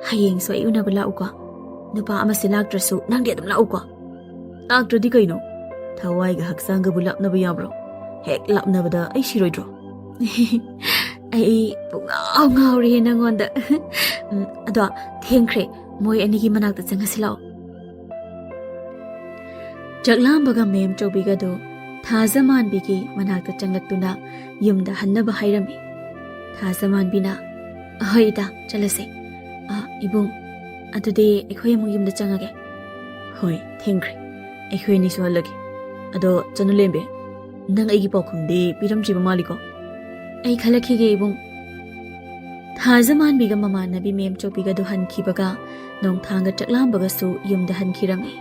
ꯍꯌꯦꯡꯁꯨ ꯑꯩ ꯎꯅꯕ ꯂꯥꯛꯎꯀꯣ. ꯅꯨꯄꯥ ꯑꯃꯁꯦ ꯂꯥꯛꯇ꯭ꯔꯁꯨ ꯅꯪꯗꯤ ꯑꯗꯨꯝ ꯂꯥꯛꯎꯀꯣ. ꯂꯥꯛꯇ꯭ꯔꯗꯤ ꯀꯩꯅꯣ? ꯊꯋꯥꯏꯒ ꯍꯛꯆꯥꯡꯒꯕꯨ ꯂꯥꯞꯅꯕ ꯌꯥꯕ꯭ꯔꯣ? ꯍꯦꯛ ꯂꯥꯞꯅꯕꯗ ꯑꯩ ꯁꯤꯔꯣꯏꯗ꯭ꯔꯣ? ꯑꯩ ꯄꯨꯡꯉꯥꯎ ꯉꯥꯎꯔꯦ ꯅꯪꯉꯣꯟꯗ. ꯑꯗꯣ ꯊꯦꯡꯈ꯭ꯔꯦ. ꯃꯣꯏ ꯑꯅꯤꯒꯤ ꯃꯅꯥꯛꯇ ꯆꯪꯉꯁꯤ ꯂꯥꯛꯑꯣ. ꯆꯥꯛꯂꯥꯝꯕꯒ ꯃꯦꯝꯆꯧꯕꯤꯒꯗꯨ ꯊꯥꯖꯃꯥꯟꯕꯤꯒꯤ ꯃꯅꯥꯛꯇ ꯆꯪꯂꯛꯇꯨꯅ ꯌꯨꯝꯗ ꯍꯟꯅꯕ ꯍꯥꯏꯔꯝꯃꯤ. ꯊꯥꯖꯃꯥꯟꯕꯤꯅ, ꯑꯍꯣꯏ ꯏꯇꯥ, ꯆꯠꯂꯁꯦ. ꯏꯕꯨꯡ, ꯑꯗꯨꯗꯤ ꯑꯩꯈꯣꯏ ꯑꯃꯨꯛ ꯌꯨꯝꯗ ꯆꯪꯉꯒꯦ. ꯍꯣꯏ, ꯊꯦꯡꯈ꯭ꯔꯦ. ꯑꯩꯈꯣꯏ ꯑꯅꯤꯁꯨ ꯍꯜꯂꯒꯦ. ꯑꯗꯣ ꯆꯅꯨ ꯂꯦꯝꯕꯤ, ꯅꯪ ꯑꯩꯒꯤ ꯄꯥꯎꯈꯨꯝꯗꯤ ꯄꯤꯔꯝꯗ꯭ꯔꯤꯕ ꯃꯥꯜꯂꯤꯀꯣ? ꯑꯩ ꯈꯜꯂꯛꯈꯤꯒꯦ ꯏꯕꯨꯡ. ꯊꯥꯖꯃꯥꯟꯕꯤꯒ ꯃꯃꯥꯟꯅꯕꯤ ꯃꯦꯝꯆꯧꯕꯤꯒꯗꯨ ꯍꯟꯈꯤꯕꯒ ꯅꯣꯡꯊꯥꯡꯒ ꯆꯥꯛꯂꯥꯝꯕꯒꯁꯨ ꯌꯨꯝꯗ ꯍꯟꯈꯤꯔꯝꯃꯤ.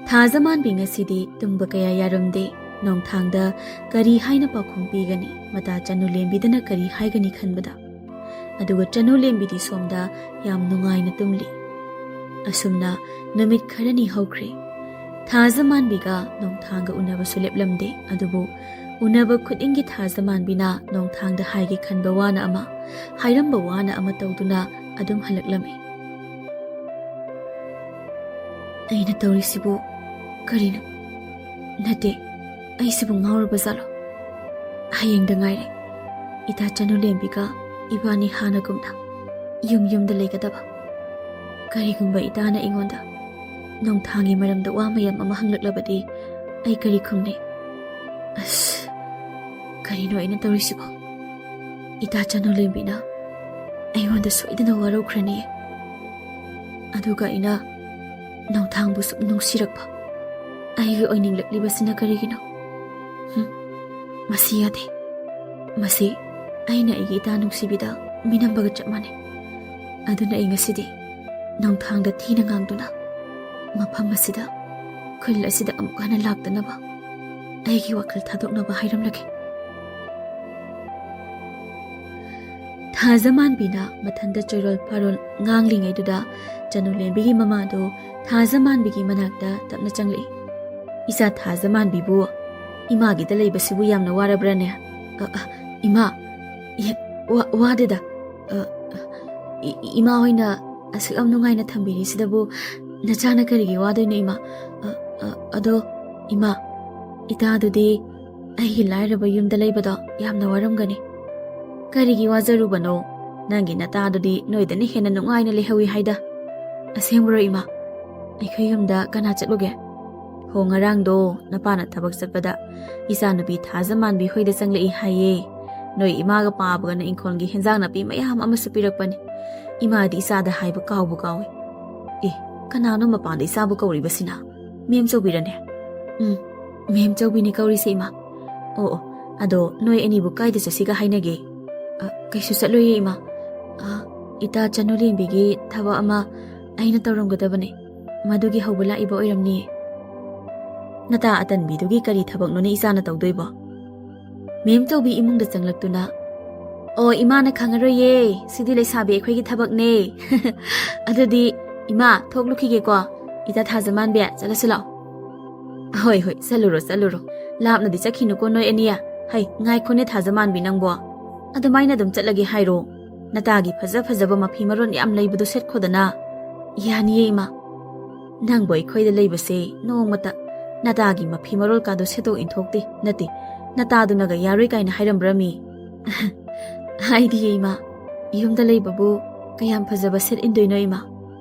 ꯊꯥꯖꯃꯥꯟꯕꯤ ꯉꯁꯤꯗꯤ ꯇꯨꯝꯕ ꯀꯌꯥ ꯌꯥꯔꯝꯗꯦ. ꯅꯣꯡꯊꯥꯡꯗ ꯀꯔꯤ ꯍꯥꯏꯅ ꯄꯥꯎꯈꯨꯝ ꯄꯤꯒꯅꯤ, ꯃꯇꯥ ꯆꯅꯨ ꯂꯦꯝꯕꯤꯗꯅ ꯀꯔꯤ ꯍꯥꯏꯒꯅꯤ ꯈꯟꯕꯗ. ꯑꯗꯨꯒ ꯆꯅꯨ ꯂꯦꯝꯕꯤꯗꯤ ꯁꯣꯝꯗ ꯌꯥꯝ ꯅꯨꯡꯉꯥꯏꯅ ꯇꯨꯝꯂꯤ. ꯑꯁꯨꯝꯅ ꯅꯨꯃꯤꯠ ꯈꯔꯅꯤ ꯍꯧꯈ꯭ꯔꯦ. ꯊꯥꯖꯃꯥꯟꯕꯤꯒ ꯅꯣꯡꯊꯥꯡꯒ ꯎꯅꯕꯁꯨ ꯂꯦꯞꯂꯝꯗꯦ. ꯑꯗꯨꯕꯨ ꯎꯅꯕ ꯈꯨꯗꯤꯡꯒꯤ ꯊꯥꯖꯃꯥꯟꯕꯤꯅ ꯅꯣꯡꯊꯥꯡꯗ ꯍꯥꯏꯒꯦ ꯈꯟꯕ ꯋꯥꯅ ꯑꯃ, ꯍꯥꯏꯔꯝꯕ ꯋꯥꯅ ꯑꯃ ꯇꯧꯗꯨꯅ ꯑꯗꯨꯝ ꯍꯜꯂꯛꯂꯝꯃꯤ. ꯑꯩꯅ ꯇꯧꯔꯤꯁꯤꯕꯨ ꯀꯔꯤꯅꯣ? ꯅꯠꯇꯦ, ꯑꯩꯁꯤꯕꯨ ꯉꯥꯎꯔꯕ ꯖꯥꯠꯂꯣ? ꯍꯌꯦꯡꯗ ꯉꯥꯏꯔꯦ ꯏꯇꯥ ꯆꯅꯨ ꯂꯦꯝꯕꯤꯒ ꯏꯕꯥꯅꯤ ꯍꯥꯟꯅꯒꯨꯝꯅ ꯌꯨꯝꯗ ꯂꯩꯒꯗꯕ. ꯀꯔꯤꯒꯨꯝꯕ ꯏꯇꯥꯅ ꯑꯩꯉꯣꯟꯗ ꯅꯣꯡꯊꯥꯡꯒꯤ ꯃꯔꯝꯗ ꯋꯥ ꯃꯌꯥꯝ ꯑꯃ ꯍꯪꯂꯛꯂꯕꯗꯤ ꯑꯩ ꯀꯔꯤ ꯈꯨꯝꯅꯤ? ꯑꯁ, ꯀꯔꯤꯅꯣ ꯑꯩꯅ ꯇꯧꯔꯤꯁꯤꯕꯣ? ꯏꯇꯥ ꯆꯅꯨ ꯂꯦꯝꯕꯤꯅ ꯑꯩꯉꯣꯟꯗ ꯁꯣꯏꯗꯅ ꯋꯥꯔꯧꯈ꯭ꯔꯅꯤꯌꯦ. ꯑꯗꯨꯒ ꯑꯩꯅ ꯅꯣꯡꯊꯥꯡꯕꯨ ꯁꯨꯝ ꯅꯨꯡꯁꯤꯔꯛꯄ. ꯑꯩꯒꯤ ꯑꯣꯏꯅꯤꯡꯂꯛꯂꯤꯕꯁꯤꯅ ꯀꯔꯤꯒꯤꯅꯣ? ꯃꯁꯤ ꯌꯥꯗꯦ. ꯃꯁꯤ ꯑꯩꯅ ꯑꯩꯒꯤ ꯏꯇꯥ ꯅꯨꯡꯁꯤꯕꯤꯗ ꯃꯤꯅꯝꯕꯒ ꯆꯞ ꯃꯥꯟꯅꯩ. ꯑꯗꯨꯅ ꯑꯩ ꯉꯁꯤꯗꯤ ꯅꯣꯡꯊꯥꯡꯗ ꯊꯤꯅ ꯉꯥꯡꯗꯨꯅ ꯃꯐꯝ ꯑꯁꯤꯗ ꯈꯨꯜ ꯑꯁꯤꯗ ꯑꯃꯨꯛ ꯍꯟꯅ ꯂꯥꯛꯇꯅꯕ ꯑꯩꯒꯤ ꯋꯥꯈꯜ ꯊꯥꯗꯣꯛꯅꯕ ꯍꯥꯏꯔꯝꯂꯒꯦ꯫ ꯊꯥꯖꯃꯥꯟꯕꯤꯅ ꯃꯊꯟꯇ ꯆꯣꯏꯔꯣꯜ ꯄꯥꯔꯣꯜ ꯉꯥꯡꯂꯤꯉꯩꯗꯨꯗ ꯆꯅꯨꯂꯦꯝꯕꯤꯒꯤ ꯃꯃꯥꯗꯣ ꯊꯥꯖꯃꯥꯟꯕꯤꯒꯤ ꯃꯅꯥꯛꯇ ꯇꯞꯅ ꯆꯪꯂꯛꯏ꯫ ꯏꯆꯥ ꯊꯥꯖꯃꯥꯟꯕꯤꯕꯨ ꯏꯃꯥꯒꯤꯗ ꯂꯩꯕꯁꯤꯕꯨ ꯌꯥꯝꯅ ꯋꯥꯔꯕ꯭ꯔꯅꯦ? ꯏꯃꯥ, ꯋꯥꯗꯦꯗ꯫ ꯏꯃꯥ ꯍꯣꯏꯅ ꯑꯁꯨꯛ ꯌꯥꯝ ꯅꯨꯡꯉꯥꯏꯅ ꯊꯝꯕꯤꯔꯤꯁꯤꯗꯕꯨ ꯅꯆꯥꯅ ꯀꯔꯤꯒꯤ ꯋꯥꯗꯣꯏꯅꯣ ꯏꯃꯥ? ꯑꯗꯣ ꯏꯃꯥ, ꯏꯇꯥꯗꯨꯗꯤ ꯑꯩꯒꯤ ꯂꯥꯏꯔꯕ ꯌꯨꯝꯗ ꯂꯩꯕꯗꯣ ꯌꯥꯝꯅ ꯋꯥꯔꯝꯒꯅꯤ꯫ ꯀꯔꯤꯒꯤ ꯋꯥꯖꯔꯨꯕꯅꯣ? ꯅꯪꯒꯤ ꯅꯇꯥꯗꯨꯗꯤ ꯅꯣꯏꯗꯅ ꯍꯦꯟꯅ ꯅꯨꯡꯉꯥꯏꯅ ꯂꯩꯍꯧꯏ ꯍꯥꯏꯗ꯫ ꯑꯁꯦꯡꯕꯔꯣ ꯏꯃꯥ? ꯑꯩꯈꯣꯏ ꯌꯨꯝꯗ ꯀꯅꯥ ꯆꯠꯂꯨꯒꯦ? ꯍꯣ, ꯉꯔꯥꯡꯗꯣ ꯅꯄꯥꯅ ꯊꯕꯛ ꯆꯠꯄꯗ ꯏꯆꯥꯅꯨꯄꯤ ꯊꯥꯖꯃꯥꯟꯕꯤ ꯍꯣꯏꯗ ꯆꯪꯂꯛꯏ ꯍꯥꯏꯌꯦ꯫ ꯅꯣꯏ ꯏꯃꯥꯒ ꯄꯥꯕꯒꯅ ꯏꯪꯈꯣꯜꯒꯤ ꯍꯦꯟꯖꯥꯡ ꯅꯥꯄꯤ ꯃꯌꯥꯝ ꯑꯃꯁꯨ ꯄꯤꯔꯛꯄꯅꯤ꯫ ꯏꯃꯥꯗꯤ ꯏꯆꯥꯗ ꯍꯥꯏꯕ ꯀꯥꯎꯕꯨ ꯀꯥꯎꯏ꯫ ꯀꯅꯥꯅꯣ ꯃꯄꯥꯟꯗ ꯏꯆꯥꯕꯨ ꯀꯧꯔꯤꯕꯁꯤꯅ? ꯃꯦꯝꯆꯧꯕꯤꯔꯅꯦ? ꯃꯦꯝꯆꯧꯕꯤꯅꯤ ꯀꯧꯔꯤꯁꯦ ꯏꯃꯥ꯫ ꯑꯣ, ꯑꯗꯣ ꯅꯣꯏ ꯑꯅꯤꯕꯨ ꯀꯥꯏꯗ ꯆꯠꯁꯤꯒ ꯍꯥꯏꯅꯒꯦ? ꯀꯩꯁꯨ ꯆꯠꯂꯣꯏꯌꯦ ꯏꯃꯥ꯫ ꯏꯇꯥ ꯆꯅꯨꯂꯦꯝꯕꯤꯒꯤ ꯊꯕꯛ ꯑꯃ ꯑꯩꯅ ꯇꯧꯔꯝꯒꯗꯕꯅꯦ, ꯃꯗꯨꯒꯤ ꯍꯧꯕ ꯂꯥꯛꯏꯕ ꯑꯣꯏꯔꯝꯅꯤꯌꯦ꯫ ꯅꯇꯥ ꯑꯇꯟꯕꯤꯗꯨꯒꯤ ꯀꯔꯤ ꯊꯕꯛꯅꯣꯅꯦ ꯏꯆꯥꯅ ꯇꯧꯗꯣꯏꯕꯣ? ꯃꯦꯝꯆꯧꯕꯤ ꯏꯃꯨꯡꯗ ꯆꯪꯂꯛꯇꯨꯅ, ꯑꯣ, ꯏꯃꯥꯅ ꯈꯪꯉꯔꯣꯏꯌꯦ, ꯁꯤꯗꯤ ꯂꯩꯁꯥꯕꯤ ꯑꯩꯈꯣꯏꯒꯤ ꯊꯕꯛꯅꯦ꯫ ꯑꯗꯨꯗꯤ ꯏꯃꯥ ꯊꯣꯛꯂꯨꯈꯤꯒꯦꯀꯣ꯫ ꯏꯇꯥ ꯊꯥꯖꯃꯥꯟꯕꯤ, ꯆꯠꯂꯁꯤ ꯂꯥꯛꯑꯣ꯫ ꯍꯣꯏ, ꯆꯠꯂꯨꯔꯣ꯫ ꯂꯥꯞꯅꯗꯤ ꯆꯠꯈꯤꯅꯨꯀꯣ ꯅꯣꯏ ꯑꯅꯤꯌꯥ꯫ ꯍꯩ, ꯉꯥꯏꯈꯣꯅꯦ ꯊꯥꯖꯃꯥꯟꯕꯤ ꯅꯪꯕꯣ꯫ ꯑꯗꯨꯃꯥꯏꯅ ꯑꯗꯨꯝ ꯆꯠꯂꯒꯦ ꯍꯥꯏꯔꯣ? ꯅꯇꯥꯒꯤ ꯐꯖꯕ ꯃꯐꯤ ꯃꯔꯣꯟ ꯌꯥꯝ ꯂꯩꯕꯗꯣ ꯁꯦꯠꯈꯣꯗꯅ꯫ ꯌꯥꯅꯤꯌꯦ ꯏꯃꯥ꯫ ꯅꯪꯕꯨ ꯑꯩꯈꯣꯏꯗ ꯂꯩꯕꯁꯦ ꯅꯣꯡꯃꯇ ꯅꯇꯥꯒꯤ ꯃꯐꯤ ꯃꯔꯣꯜ ꯀꯥꯗꯣ ꯁꯦꯠꯇꯣꯛ ꯏꯟꯊꯣꯛꯇꯦ, ꯅꯠꯇꯦ ꯅꯇꯥꯗꯨꯅꯒ ꯌꯥꯔꯣꯏ ꯀꯥꯏꯅ ꯍꯥꯏꯔꯝꯕ꯭ꯔꯃꯤ? ꯍꯥꯏꯗꯤꯌꯦ ꯏꯃꯥ, ꯌꯨꯝꯗ ꯂꯩꯕꯕꯨ ꯀꯌꯥꯝ ꯐꯖꯕ ꯁꯦꯠ ꯏꯟꯗꯣꯏꯅꯣ ꯏꯃꯥ?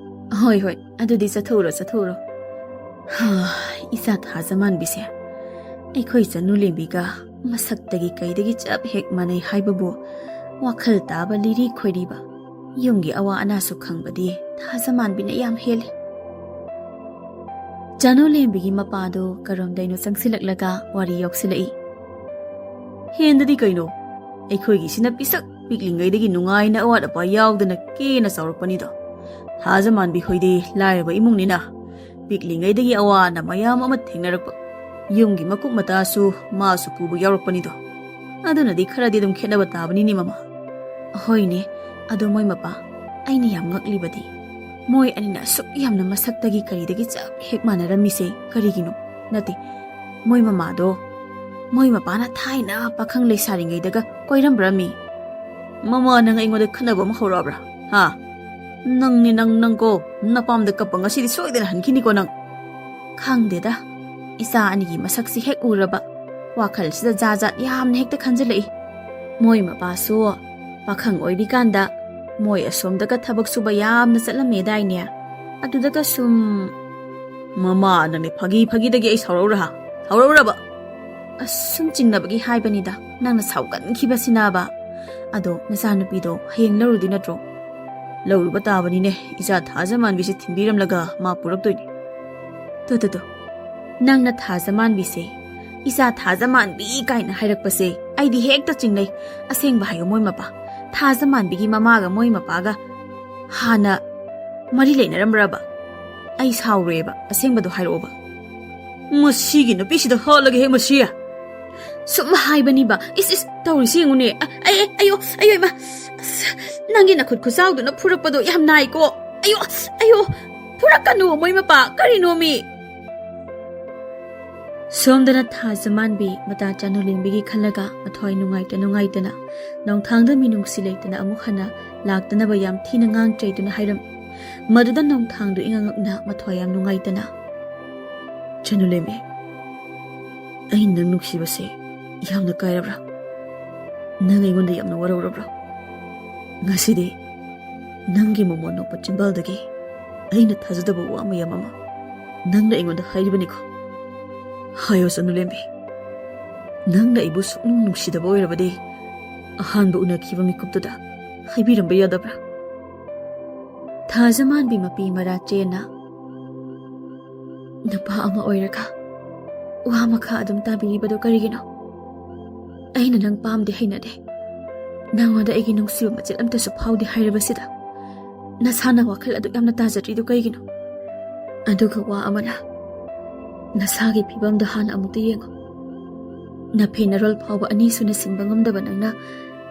ꯍꯣꯏ, ꯑꯗꯨꯗꯤ ꯆꯠꯊꯣꯛꯎꯔꯣ꯫ ꯏꯆꯥ ꯊꯥꯖꯃꯥꯟꯕꯤꯁꯦ ꯑꯩꯈꯣꯏ ꯆꯅꯨꯂꯦꯝꯕꯤꯒ ꯃꯁꯛꯇꯒꯤ ꯀꯩꯗꯒꯤ ꯆꯞ ꯍꯦꯛ ꯃꯥꯟꯅꯩ ꯍꯥꯏꯕꯕꯨ ꯋꯥꯈꯜ ꯇꯥꯕ ꯂꯤꯔꯤ ꯈꯣꯏꯔꯤꯕ, ꯌꯨꯝꯒꯤ ꯑꯋꯥ ꯑꯅꯥꯁꯨ ꯈꯪꯕꯗꯤ ꯊꯥꯖꯃꯥꯟꯕꯤꯅ ꯌꯥꯝ ꯍꯦꯜꯂꯤ꯫ ꯆꯅꯨꯂꯦꯝꯕꯤꯒꯤ ꯃꯄꯥꯗꯣ ꯀꯔꯣꯝꯗꯩꯅꯣ ꯆꯪꯁꯤꯜꯂꯛꯂꯒ ꯋꯥꯔꯤ ꯌꯥꯎꯁꯤꯜꯂꯛꯏ꯫ ꯍꯦꯟꯗꯗꯤ ꯀꯩꯅꯣ, ꯑꯩꯈꯣꯏꯒꯤꯁꯤꯅ ꯄꯤꯁꯛ ꯄꯤꯛꯂꯤꯉꯩꯗꯒꯤ ꯅꯨꯡꯉꯥꯏꯅ ꯑꯋꯥꯠ ꯑꯄꯥ ꯌꯥꯎꯗꯅ ꯀꯦꯅ ꯆꯥꯎꯔꯛꯄꯅꯤꯗꯣ꯫ ꯊꯥꯖꯃꯥꯟꯕꯤ ꯍꯣꯏꯗꯤ ꯂꯥꯏꯔꯕ ꯏꯃꯨꯡꯅꯤꯅ ꯄꯤꯛꯂꯤꯉꯩꯗꯒꯤ ꯑꯋꯥ ꯑꯅꯥ ꯃꯌꯥꯝ ꯑꯃ ꯊꯦꯡꯅꯔꯛꯄ, ꯌꯨꯝꯒꯤ ꯃꯀꯨꯞ ꯃꯇꯥꯁꯨ ꯃꯥꯁꯨ ꯄꯨꯕ ꯌꯥꯎꯔꯛꯄꯅꯤꯗꯣ꯫ ꯑꯗꯨꯅꯗꯤ ꯈꯔꯗꯤ ꯑꯗꯨꯝ ꯈꯦꯠꯅꯕ ꯇꯥꯕꯅꯤꯅꯦ ꯃꯃꯥ꯫ ꯍꯣꯏꯅꯦ, ꯑꯗꯣ ꯃꯣꯏ ꯃꯄꯥ, ꯑꯩꯅ ꯌꯥꯝ ꯉꯛꯂꯤꯕꯗꯤ ꯃꯣꯏ ꯑꯅꯤꯅ ꯑꯁꯨꯛ ꯌꯥꯝꯅ ꯃꯁꯛꯇꯒꯤ ꯀꯔꯤꯗꯒꯤ ꯆꯞ ꯍꯦꯛ ꯃꯥꯟꯅꯔꯝꯃꯤꯁꯦ ꯀꯔꯤꯒꯤꯅꯣ? ꯅꯠꯇꯦ, ꯃꯣꯏ ꯃꯃꯥꯗꯣ, ꯃꯣꯏ ꯃꯄꯥꯅ ꯊꯥꯏꯅ パꯈꯪ ꯂꯩꯁꯥꯔꯤꯉꯩꯗꯒ ꯀꯣꯏꯔꯝꯕ꯭ꯔꯃꯤ? ꯃꯃꯥ, ꯅꯪ ꯑꯩꯉꯣꯟꯗ ꯈꯟꯅꯕ ꯑꯃ ꯍꯧꯔꯛꯑꯕ꯭ꯔꯥ? ꯅꯪꯀꯣ ꯅꯄꯥꯝꯗ ꯀꯞꯄ ꯉꯁꯤꯗꯤ ꯁꯣꯏꯗꯅ ꯍꯟꯈꯤꯅꯤꯀꯣ ꯅꯪ꯫ ꯈꯪꯗꯦꯗ, ꯏꯆꯥ ꯑꯅꯤꯒꯤ ꯃꯁꯛꯁꯤ ꯍꯦꯛ ꯎꯔꯕ ꯋꯥꯈꯜꯁꯤꯗ ꯖꯥꯠ ꯌꯥꯝꯅ ꯍꯦꯛꯇ ꯈꯟꯖꯤꯜꯂꯛꯏ꯫ ꯃꯣꯏ ꯃꯄꯥꯁꯨ ꯄꯥꯈꯪ ꯑꯣꯏꯔꯤꯀꯥꯟꯗ ꯃꯣꯏ ꯑꯁꯣꯝꯗꯒ ꯊꯕꯛ ꯁꯨꯕ ꯌꯥꯝꯅ ꯆꯠꯂꯝꯃꯦꯗꯥꯏꯅꯦ? ꯑꯗꯨꯗꯒ ꯁꯨꯝ… ꯃꯃꯥ, ꯅꯪꯅꯦ ꯐꯥꯒꯤꯗꯒꯤ ꯑꯩ ꯁꯥꯎꯔꯛꯎꯔꯕ? ꯁꯨꯝ ꯆꯤꯡꯅꯕꯒꯤ ꯍꯥꯏꯕꯅꯤꯗ, ꯅꯪꯅ ꯁꯥꯎꯒꯟꯈꯤꯕꯁꯤꯅꯕ꯫ ꯑꯗꯣ ꯅꯆꯥꯅꯨꯄꯤꯗꯣ ꯍꯌꯦꯡ ꯂꯧꯔꯨꯗꯣꯏ ꯅꯠꯇ꯭ꯔꯣ? ꯂꯧꯔꯨꯕ ꯇꯥꯕꯅꯤꯅꯦ, ꯏꯆꯥ ꯊꯥꯖꯃꯥꯟꯕꯤꯁꯦ ꯊꯤꯟꯕꯤꯔꯝꯂꯒ ꯃꯥ ꯄꯨꯔꯛꯇꯣꯏꯅꯤ꯫ ꯇꯣ, ꯅꯪꯅ ꯊꯥꯖꯃꯥꯟꯕꯤꯁꯦ ꯏꯆꯥ ꯊꯥꯖꯃꯥꯟꯕꯤ ꯀꯥꯏꯅ ꯍꯥꯏꯔꯛꯄꯁꯦ ꯑꯩꯗꯤ ꯍꯦꯛꯇ ꯆꯤꯡꯅꯩ꯫ ꯑꯁꯦꯡꯕ ꯍꯥꯏꯌꯣ ꯃꯣꯏ ꯃꯄꯥ, ꯊꯥꯖꯃꯥꯟꯕꯤꯒꯤ ꯃꯃꯥꯒ ꯃꯣꯏ ꯃꯄꯥꯒ ꯍꯥꯟꯅ ꯃꯔꯤ ꯂꯩꯅꯔꯝꯕ꯭ꯔꯕ? ꯑꯩ ꯁꯥꯎꯔꯦꯕ, ꯑꯁꯦꯡꯕꯗꯣ ꯍꯥꯏꯔꯛꯑꯣꯕ꯫ ꯃꯁꯤꯒꯤ ꯅꯨꯄꯤꯁꯤꯗ ꯍꯥꯠꯂꯒ ꯍꯦꯛ ꯃꯁꯤ! ꯁꯨꯝ ꯍꯥꯏꯕꯅꯤꯕ꯫ ꯏꯁ ꯇꯧꯔꯤꯁꯤ ꯌꯦꯡꯉꯨꯅꯦ꯫ ꯑꯌꯣ ꯏꯃꯥ, ꯅꯪꯒꯤ ꯅꯈꯨꯠ ꯈꯨꯆꯥꯎꯗꯨꯅ ꯐꯨꯔꯛꯄꯗꯣ ꯌꯥꯝ ꯅꯥꯏꯀꯣ꯫ ꯑꯌꯣ, ꯐꯨꯔꯛꯀꯅꯨ ꯃꯣꯏ ꯃꯄꯥ, ꯀꯔꯤꯅꯣꯃꯤ? ꯁꯣꯝꯗꯅ ꯊꯥꯖꯃꯥꯟꯕꯤ ꯃꯇꯥ ꯆꯅꯨꯂꯦꯝꯕꯤꯒꯤ ꯈꯜꯂꯒ ꯃꯊ꯭ꯋꯥꯏ ꯅꯨꯡꯉꯥꯏꯇꯅ ꯅꯣꯡꯊꯥꯡꯗ ꯃꯤꯅꯨꯡꯁꯤ ꯂꯩꯇꯅ ꯑꯃꯨꯛ ꯍꯟꯅ ꯂꯥꯛꯇꯅꯕ ꯌꯥꯝ ꯊꯤꯅ ꯉꯥꯡ-ꯆꯩꯗꯨꯅ ꯍꯥꯏꯔꯝꯃꯤ꯫ ꯃꯗꯨꯗ ꯅꯣꯡꯊꯥꯡꯗꯨ ꯏꯉꯛꯅ ꯃꯊ꯭ꯋꯥꯏ ꯌꯥꯝ ꯅꯨꯡꯉꯥꯏꯇꯅ, ꯆꯅꯨꯂꯦꯝꯕꯤ, ꯑꯩ ꯅꯪ ꯅꯨꯡꯁꯤꯕꯁꯦ ꯌꯥꯝꯅ ꯀꯥꯏꯔꯕ꯭ꯔꯥ? ꯅꯪ ꯑꯩꯉꯣꯟꯗ ꯌꯥꯝꯅ ꯋꯥꯔꯧꯔꯕ꯭ꯔꯥ? ꯉꯁꯤꯗꯤ ꯅꯪꯒꯤ ꯃꯃꯣꯟ ꯅꯣꯛꯄ ꯆꯤꯟꯕꯥꯜꯗꯒꯤ ꯑꯩꯅ ꯊꯥꯖꯗꯕ ꯋꯥ ꯃꯌꯥꯝ ꯑꯃ ꯅꯪꯅ ꯑꯩꯉꯣꯟꯗ ꯍꯥꯏꯔꯤꯕꯅꯤꯀꯣ꯫ ꯍꯥꯏꯌꯣ ꯆꯅꯨꯂꯦꯝꯕꯤ, ꯅꯪꯅ ꯑꯩꯕꯨ ꯁꯨꯛꯅꯨꯡ ꯅꯨꯡꯁꯤꯗꯕ ꯑꯣꯏꯔꯕꯗꯤ ꯑꯍꯥꯟꯕ ꯎꯅꯈꯤꯕ ꯃꯤꯀꯨꯞꯇꯨꯗ ꯍꯥꯏꯕꯤꯔꯝꯕ ꯌꯥꯗꯕ꯭ꯔꯥ? ꯊꯥꯖꯃꯥꯟꯕꯤ ꯃꯄꯤ ꯃꯔꯥ ꯆꯦꯟꯅ, ꯅꯨꯄꯥ ꯑꯃ ꯑꯣꯏꯔꯒ ꯋꯥ ꯃꯈꯥ ꯑꯗꯨꯝ ꯇꯥꯕꯤꯔꯤꯕꯗꯣ ꯀꯔꯤꯒꯤꯅꯣ? ꯑꯩꯅ ꯅꯪ ꯄꯥꯝꯗꯦ, ꯍꯩꯅꯗꯦ, ꯅꯪꯉꯣꯟꯗ ꯑꯩꯒꯤ ꯅꯨꯡꯁꯤꯕ ꯃꯆꯦꯠ ꯑꯝꯇꯁꯨ ꯐꯥꯎꯗꯦ ꯍꯥꯏꯔꯕꯁꯤꯗ ꯅꯁꯥꯅ ꯋꯥꯈꯜ ꯑꯗꯨ ꯌꯥꯝꯅ ꯇꯥꯖꯗ꯭ꯔꯤꯗꯨ ꯀꯩꯒꯤꯅꯣ? ꯑꯗꯨꯒ ꯋꯥ ꯑꯃꯅ, ꯅꯁꯥꯒꯤ ꯐꯤꯕꯝꯗ ꯍꯥꯟꯅ ꯑꯃꯨꯛꯇ ꯌꯦꯡꯉꯣ. ꯅꯐꯦ ꯅꯔꯣꯜ ꯐꯥꯎꯕ ꯑꯅꯤꯁꯨꯅ ꯁꯤꯟꯕ ꯉꯝꯗꯕ ꯅꯪꯅ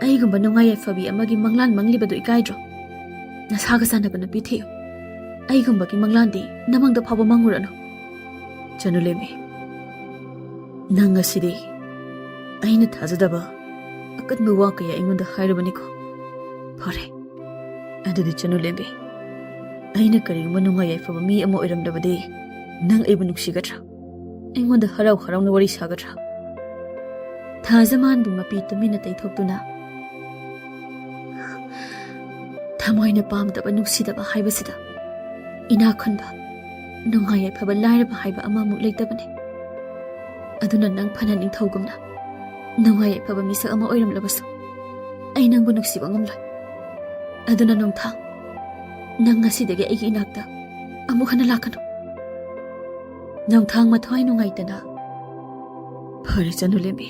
ꯑꯩꯒꯨꯝꯕ ꯅꯨꯡꯉꯥꯏ ꯌꯥꯏꯐꯕꯤ ꯑꯃꯒꯤ ꯃꯪꯂꯥꯟ ꯃꯪꯂꯤꯕꯗꯨ ꯏꯀꯥꯏꯗ꯭ꯔꯣ? ꯅꯁꯥꯒ ꯆꯥꯟꯅꯕ ꯅꯨꯄꯤ ꯊꯤꯌꯨ. ꯑꯩꯒꯨꯝꯕꯒꯤ ꯃꯪꯂꯥꯟꯗꯤ ꯅꯃꯪꯗ ꯐꯥꯎꯕ ꯃꯪꯉꯨꯔꯅꯨ. ꯆꯅꯨꯂꯦꯝꯕꯤ, ꯅꯪ ꯉꯁꯤꯗꯤ ꯑꯩꯅ ꯊꯥꯖꯗꯕ ꯑꯀꯟꯕ ꯋꯥ ꯀꯌꯥ ꯑꯩꯉꯣꯟꯗ ꯍꯥꯏꯔꯕꯅꯤꯀꯣ. ꯐꯔꯦ, ꯑꯗꯨꯗꯤ ꯆꯅꯨꯂꯦꯝꯕꯤ, ꯑꯩꯅ ꯀꯔꯤꯒꯨꯝꯕ ꯅꯨꯡꯉꯥꯏ ꯌꯥꯏꯐꯕ ꯃꯤ ꯑꯃ ꯑꯣꯏꯔꯝꯂꯕꯗꯤ ꯅꯪ ꯑꯩꯕꯨ ꯅꯨꯡꯁꯤꯒꯗ꯭ꯔꯥ? ꯑꯩꯉꯣꯟꯗ ꯍꯔꯥꯎ ꯍꯔꯥꯎꯅ ꯋꯥꯔꯤ ꯁꯥꯒꯗ꯭ꯔꯥ? ꯊꯥꯖꯃꯥꯟꯕꯤ ꯃꯄꯤ ꯇꯨꯃꯤꯟꯅ ꯇꯩꯊꯣꯛꯇꯨꯅ, ꯊꯃꯣꯏꯅ ꯄꯥꯝꯗꯕ ꯅꯨꯡꯁꯤꯗꯕ ꯍꯥꯏꯕꯁꯤꯗ ꯏꯅꯥꯛ ꯈꯨꯟꯕ, ꯅꯨꯡꯉꯥꯏ ꯌꯥꯏꯐꯕ ꯂꯥꯏꯔꯕ ꯍꯥꯏꯕ ꯑꯃꯃꯨꯛ ꯂꯩꯇꯕꯅꯤ. ꯑꯗꯨꯅ ꯅꯪ ꯐꯅ ꯅꯤꯡꯊꯧꯒꯨꯝꯅ ꯅꯨꯡꯉꯥꯏ ꯌꯥꯏꯐꯕ ꯃꯤꯁꯛ ꯑꯃ ꯑꯣꯏꯔꯝꯂꯕꯁꯨ ꯑꯩ ꯅꯪꯕꯨ ꯅꯨꯡꯁꯤꯕ ꯉꯝꯂꯣꯏ. ꯑꯗꯨꯅ ꯅꯣꯡꯊꯥꯡ, ꯅꯪ ꯉꯁꯤꯗꯒꯤ ꯑꯩꯒꯤ ꯏꯅꯥꯛꯇ ꯑꯃꯨꯛ ꯍꯟꯅ ꯂꯥꯛꯀꯅꯨ. ꯅꯣꯡꯊꯥꯡ ꯃꯊ꯭ꯋꯥꯏ ꯅꯨꯡꯉꯥꯏꯇꯅ, ꯐꯔꯦ ꯆꯅꯨꯂꯦꯝꯕꯤ,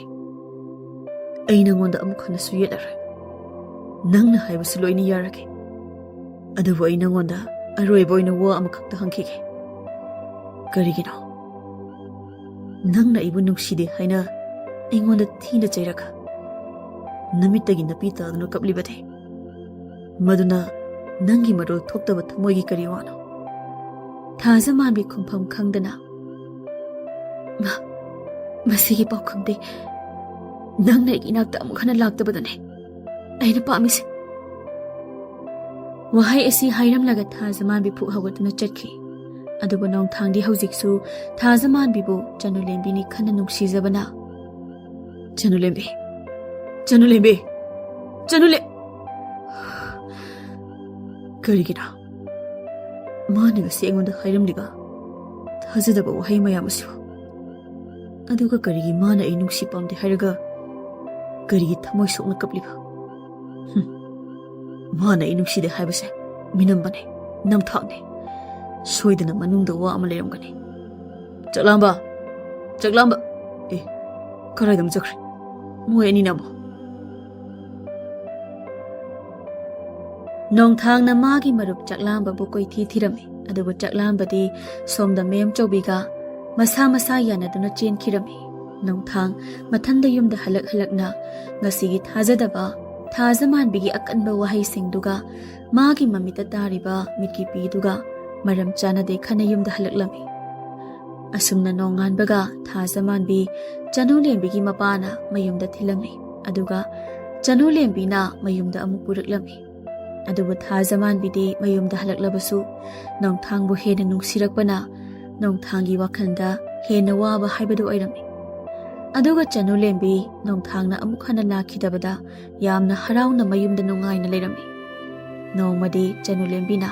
ꯑꯩ ꯅꯪꯉꯣꯟꯗ ꯑꯃꯨꯛ ꯍꯟꯅꯁꯨ ꯌꯦꯠꯂꯔꯣꯏ. ꯅꯪꯅ ꯍꯥꯏꯕꯁꯨ ꯂꯣꯏꯅ ꯌꯥꯔꯒꯦ. ꯑꯗꯨꯕꯨ ꯑꯩ ꯅꯪꯉꯣꯟꯗ ꯑꯔꯣꯏꯕ ꯑꯣꯏꯅ ꯋꯥ ꯑꯃꯈꯛꯇ ꯍꯪꯈꯤꯒꯦ. ꯀꯔꯤꯒꯤꯅꯣ ꯅꯪꯅ ꯑꯩꯕꯨ ꯅꯨꯡꯁꯤꯗꯦ ꯍꯥꯏꯅ ꯑꯩꯉꯣꯟꯗ ꯊꯤꯅ ꯆꯩꯔꯒ ꯅꯃꯤꯠꯇꯒꯤ ꯅꯄꯤ ꯇꯥꯗꯨꯅ ꯀꯞꯂꯤꯕꯗꯤ? ꯃꯗꯨꯅ ꯅꯪꯒꯤ ꯃꯔꯣꯜ ꯊꯣꯛꯇꯕ ꯊꯃꯣꯏꯒꯤ ꯀꯔꯤ ꯋꯥꯅꯣ? ꯊꯥꯖꯃꯥꯟꯕꯤ ꯈꯨꯝꯐꯝ ꯈꯪꯗꯅ, ꯃꯁꯤꯒꯤ ꯄꯥꯎꯈꯨꯝꯗꯤ ꯅꯪꯅ ꯑꯩꯒꯤ ꯏꯅꯥꯛꯇ ꯑꯃꯨꯛ ꯍꯟꯅ ꯂꯥꯛꯇꯕꯗꯨꯅꯦ ꯑꯩꯅ ꯄꯥꯝꯃꯤꯁꯦ. ꯋꯥꯍꯩ ꯑꯁꯤ ꯍꯥꯏꯔꯝꯂꯒ ꯊꯥꯖꯃꯥꯟꯕꯤ ꯄꯨꯛ ꯍꯧꯒꯠꯇꯨꯅ ꯆꯠꯈꯤ. ꯑꯗꯨꯕꯨ ꯅꯣꯡꯊꯥꯡꯗꯤ ꯍꯧꯖꯤꯛꯁꯨ ꯊꯥꯖꯃꯥꯟꯕꯤꯕꯨ ꯆꯅꯨꯂꯦꯝꯕꯤꯅꯤ ꯈꯟꯅ ꯅꯨꯡꯁꯤꯖꯕꯅ, ꯆꯅꯨꯂꯦꯝꯕꯤ, ꯆꯅꯨꯂꯦꯝꯕꯤ, ꯀꯔꯤꯒꯤꯅꯣ ꯃꯥꯅ ꯉꯁꯤ ꯑꯩꯉꯣꯟꯗ ꯍꯥꯏꯔꯝꯂꯤꯕ ꯊꯥꯖꯗꯕ ꯋꯥꯍꯩ ꯃꯌꯥꯝ ꯑꯁꯤꯕꯨ? ꯑꯗꯨꯒ ꯀꯔꯤꯒꯤ ꯃꯥꯅ ꯑꯩ ꯅꯨꯡꯁꯤ ꯄꯥꯝꯗꯦ ꯍꯥꯏꯔꯒ ꯀꯔꯤꯒꯤ ꯊꯃꯣꯏ ꯁꯣꯛꯅ ꯀꯞꯂꯤꯕ? ꯃꯥꯅ ꯑꯩ ꯅꯨꯡꯁꯤꯗꯦ ꯍꯥꯏꯕꯁꯦ ꯃꯤꯅꯝꯕꯅꯦ, ꯅꯝꯊꯥꯛꯅꯦ. ꯁꯣꯏꯗꯅ ꯃꯅꯨꯡꯗ ꯋꯥ ꯑꯃ ꯂꯩꯔꯝꯒꯅꯤ. ꯆꯥꯛꯂꯥꯝꯕ, ꯆꯥꯛꯂꯥꯝꯕ. ꯑꯦ, ꯀꯔꯥꯏꯗ ꯑꯃꯨꯛ ꯆꯠꯈ꯭ꯔꯦ ꯃꯣꯏ ꯑꯅꯤꯅ ꯑꯃꯨꯛ? ꯅꯣꯡꯊꯥꯡꯅ ꯃꯥꯒꯤ ꯃꯔꯨꯞ ꯆꯥꯛꯂꯥꯝꯕꯕꯨ ꯀꯣꯏꯊꯤ ꯊꯤꯔꯝꯃꯤ. ꯑꯗꯨꯕꯨ ꯆꯥꯛꯂꯥꯝꯕꯗꯤ ꯁꯣꯝꯗ ꯃꯦꯝꯆꯧꯕꯤꯒ ꯃꯁꯥ ꯃꯁꯥ ꯌꯥꯅꯗꯨꯅ ꯆꯦꯟꯈꯤꯔꯝꯃꯤ. ꯅꯣꯡꯊꯥꯡ ꯃꯊꯟꯗ ꯌꯨꯝꯗ ꯍꯜꯂꯛꯅ ꯉꯁꯤꯒꯤ ꯊꯥꯖꯗꯕ ꯊꯥꯖꯃꯥꯟꯕꯤꯒꯤ ꯑꯀꯟꯕ ꯋꯥꯍꯩꯁꯤꯡꯗꯨꯒ ꯃꯥꯒꯤ ꯃꯃꯤꯠꯇ ꯇꯥꯔꯤꯕ ꯃꯤꯠꯀꯤꯄꯤꯗꯨꯒ ꯃꯔꯝ ꯆꯥꯅꯗꯦ ꯈꯟꯅ ꯌꯨꯝꯗ ꯍꯜꯂꯛꯂꯝꯃꯤ. ꯑꯁꯨꯝꯅ ꯅꯣꯡꯉꯥꯟꯕꯒ ꯊꯥꯖꯃꯥꯟꯕꯤ ꯆꯅꯨꯂꯦꯝꯕꯤꯒꯤ ꯃꯄꯥꯅ ꯃꯌꯨꯝꯗ ꯊꯤꯜꯂꯝꯃꯤ. ꯑꯗꯨꯒ ꯆꯅꯨꯂꯦꯝꯕꯤꯅ ꯃꯌꯨꯝꯗ ꯑꯃꯨꯛ ꯄꯨꯔꯛꯂꯝꯃꯤ. ꯑꯗꯨꯕꯨ ꯊꯥꯖꯃꯥꯟꯕꯤꯗꯤ ꯃꯌꯨꯝꯗ ꯍꯜꯂꯛꯂꯕꯁꯨ ꯅꯣꯡꯊꯥꯡꯕꯨ ꯍꯦꯟꯅ ꯅꯨꯡꯁꯤꯔꯛꯄꯅ ꯅꯣꯡꯊꯥꯡꯒꯤ ꯋꯥꯈꯜꯗ ꯍꯦꯟꯅ ꯋꯥꯕ ꯍꯥꯏꯕꯗꯨ ꯑꯣꯏꯔꯝꯃꯤ. ꯑꯗꯨꯒ ꯆꯅꯨꯂꯦꯝꯕꯤ ꯅꯣꯡꯊꯥꯡꯅ ꯑꯃꯨꯛ ꯍꯟꯅ ꯂꯥꯛꯈꯤꯗꯕꯗ ꯌꯥꯝꯅ ꯍꯔꯥꯎꯅ ꯃꯌꯨꯝꯗ ꯅꯨꯡꯉꯥꯏꯅ ꯂꯩꯔꯝꯃꯤ. ꯅꯣꯡꯃꯗꯤ ꯆꯅꯨꯂꯦꯝꯕꯤꯅ,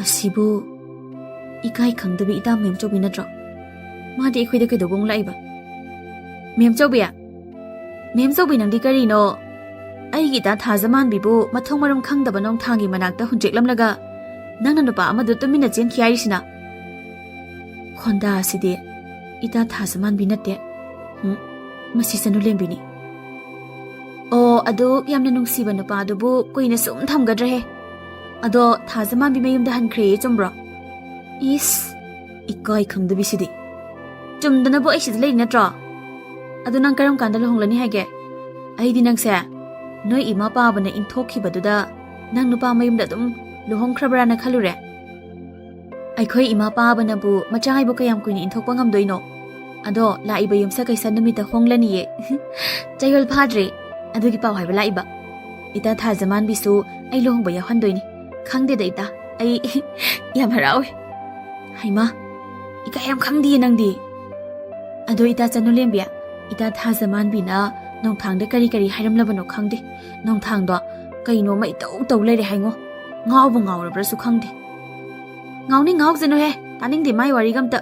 ꯑꯁꯤꯕꯨ ꯏꯀꯥꯏ ꯈꯪꯗꯕꯤ ꯏꯇꯥ ꯃꯦꯝꯆꯧꯕꯤ ꯅꯠꯇ꯭ꯔꯣ? ꯃꯥꯗꯤ ꯑꯩꯈꯣꯏꯗ ꯀꯩꯗꯧꯕ ꯑꯃꯨꯛ ꯂꯥꯛꯏꯕ? ꯃꯦꯝꯆꯧꯕꯤ, ꯃꯦꯝꯆꯧꯕꯤ ꯅꯪꯗꯤ ꯀꯔꯤꯅꯣ ꯑꯩꯒꯤ ꯏꯇꯥ ꯊꯥꯖꯃꯥꯟꯕꯤꯕꯨ ꯃꯊꯣꯡ ꯃꯔꯝ ꯈꯪꯗꯕ ꯅꯣꯡꯊꯥꯡꯒꯤ ꯃꯅꯥꯛꯇ ꯍꯨꯟꯖꯦꯛꯂꯝꯂꯒ ꯅꯪꯅ ꯅꯨꯄꯥ ꯑꯃꯗꯨ ꯇꯨꯃꯤꯟꯅ ꯆꯦꯟꯈꯤ ꯍꯥꯏꯔꯤꯁꯤꯅ? ꯈꯣꯟꯗꯥ ꯑꯁꯤꯗꯤ ꯏꯇꯥ ꯊꯥꯖꯃꯥꯟꯕꯤ ꯅꯠꯇꯦ, ꯃꯁꯤ ꯆꯅꯨꯂꯦꯝꯕꯤꯅꯤ. ꯑꯣ, ꯑꯗꯨ ꯌꯥꯝꯅ ꯅꯨꯡꯁꯤꯕ ꯅꯨꯄꯥꯗꯨꯕꯨ ꯀꯨꯏꯅ ꯁꯨꯝ ꯊꯝꯒꯗ꯭ꯔꯍꯦ? ꯑꯗꯣ ꯊꯥꯖꯃꯥꯟꯕꯤ ꯃꯌꯨꯝꯗ ꯍꯟꯈ꯭ꯔꯦꯌꯦ, ꯆꯨꯝꯕ꯭ꯔꯣ? ꯏꯁ, ꯏꯀꯥꯏ ꯈꯪꯗꯕꯤꯁꯤꯗꯤ. ꯆꯨꯝꯗꯅꯕꯨ ꯑꯩ ꯁꯤꯗ ꯂꯩꯔꯤ ꯅꯠꯇ꯭ꯔꯣ? ꯑꯗꯨ ꯅꯪ ꯀꯔꯝ ꯀꯥꯟꯗ ꯂꯨꯍꯣꯡꯂꯅꯤ ꯍꯥꯏꯒꯦ? ꯑꯩꯗꯤ ꯅꯪꯁꯦ ꯅꯣꯏ ꯏꯃꯥ ꯄꯥꯕꯅ ꯏꯟꯊꯣꯛꯈꯤꯕꯗꯨꯗ ꯅꯪ ꯅꯨꯄꯥ ꯃꯌꯨꯝꯗ ꯑꯗꯨꯝ ꯂꯨꯍꯣꯡꯈ꯭ꯔꯕ꯭ꯔꯥꯅ ꯈꯜꯂꯨꯔꯦ. ꯑꯩꯈꯣꯏ ꯏꯃꯥ ꯄꯥꯕꯅꯕꯨ ꯃꯆꯥ ꯍꯥꯏꯕꯨ ꯀꯌꯥꯝ ꯀꯨꯏꯅ ꯏꯟꯊꯣꯛꯄ ꯉꯝꯗꯣꯏꯅꯣ? ꯑꯗꯣ ꯂꯥꯛꯏꯕ ꯌꯨꯝꯁꯀꯩꯁ ꯅꯨꯃꯤꯠꯇ ꯍꯣꯡꯂꯅꯤꯌꯦ. ꯆꯌꯣꯜ ꯐꯥꯗ꯭ꯔꯤ, ꯑꯗꯨꯒꯤ ꯄꯥꯎ ꯍꯥꯏꯕ ꯂꯥꯛꯏꯕ. ꯏꯇꯥ ꯊꯥꯖꯃꯥꯟꯕꯤꯁꯨ ꯑꯩ ꯂꯨꯍꯣꯡꯕ ꯌꯥꯎꯍꯟꯗꯣꯏꯅꯤ. ꯈꯪꯗꯦꯗ ꯏꯇꯥ, ꯑꯩ ꯌꯥꯝ ꯍꯔꯥꯎꯋꯦ. ꯍꯩꯃꯥ, ꯏꯀꯥꯏ ꯌꯥꯝ ꯈꯪꯗꯤꯌꯦ ꯅꯪꯗꯤ. ꯑꯗꯣ ꯏꯇꯥ ꯆꯅꯨꯂꯦꯝꯕꯤ, ꯏꯇꯥ ꯊꯥꯖꯃꯥꯟꯕꯤꯅ ꯅꯣꯡꯊꯥꯡꯗ ꯀꯔꯤ ꯀꯔꯤ ꯍꯥꯏꯔꯝꯂꯕꯅꯣ ꯈꯪꯗꯦ. ꯅꯣꯡꯊꯥꯡꯗꯣ ꯀꯩꯅꯣꯃ ꯏꯇꯧ ꯇꯧ ꯂꯩꯔꯦ ꯍꯥꯏꯉꯣ. ꯉꯥꯎꯕ ꯉꯥꯎꯔꯕ꯭ꯔꯁꯨ ꯈꯪꯗꯦ. ꯉꯥꯎꯅꯤ ꯉꯥꯎꯖꯅꯨꯍꯦ, ꯇꯥꯅꯤꯡꯗꯦ ꯃꯥꯏ ꯋꯥꯔꯤꯒ ꯑꯝꯇ.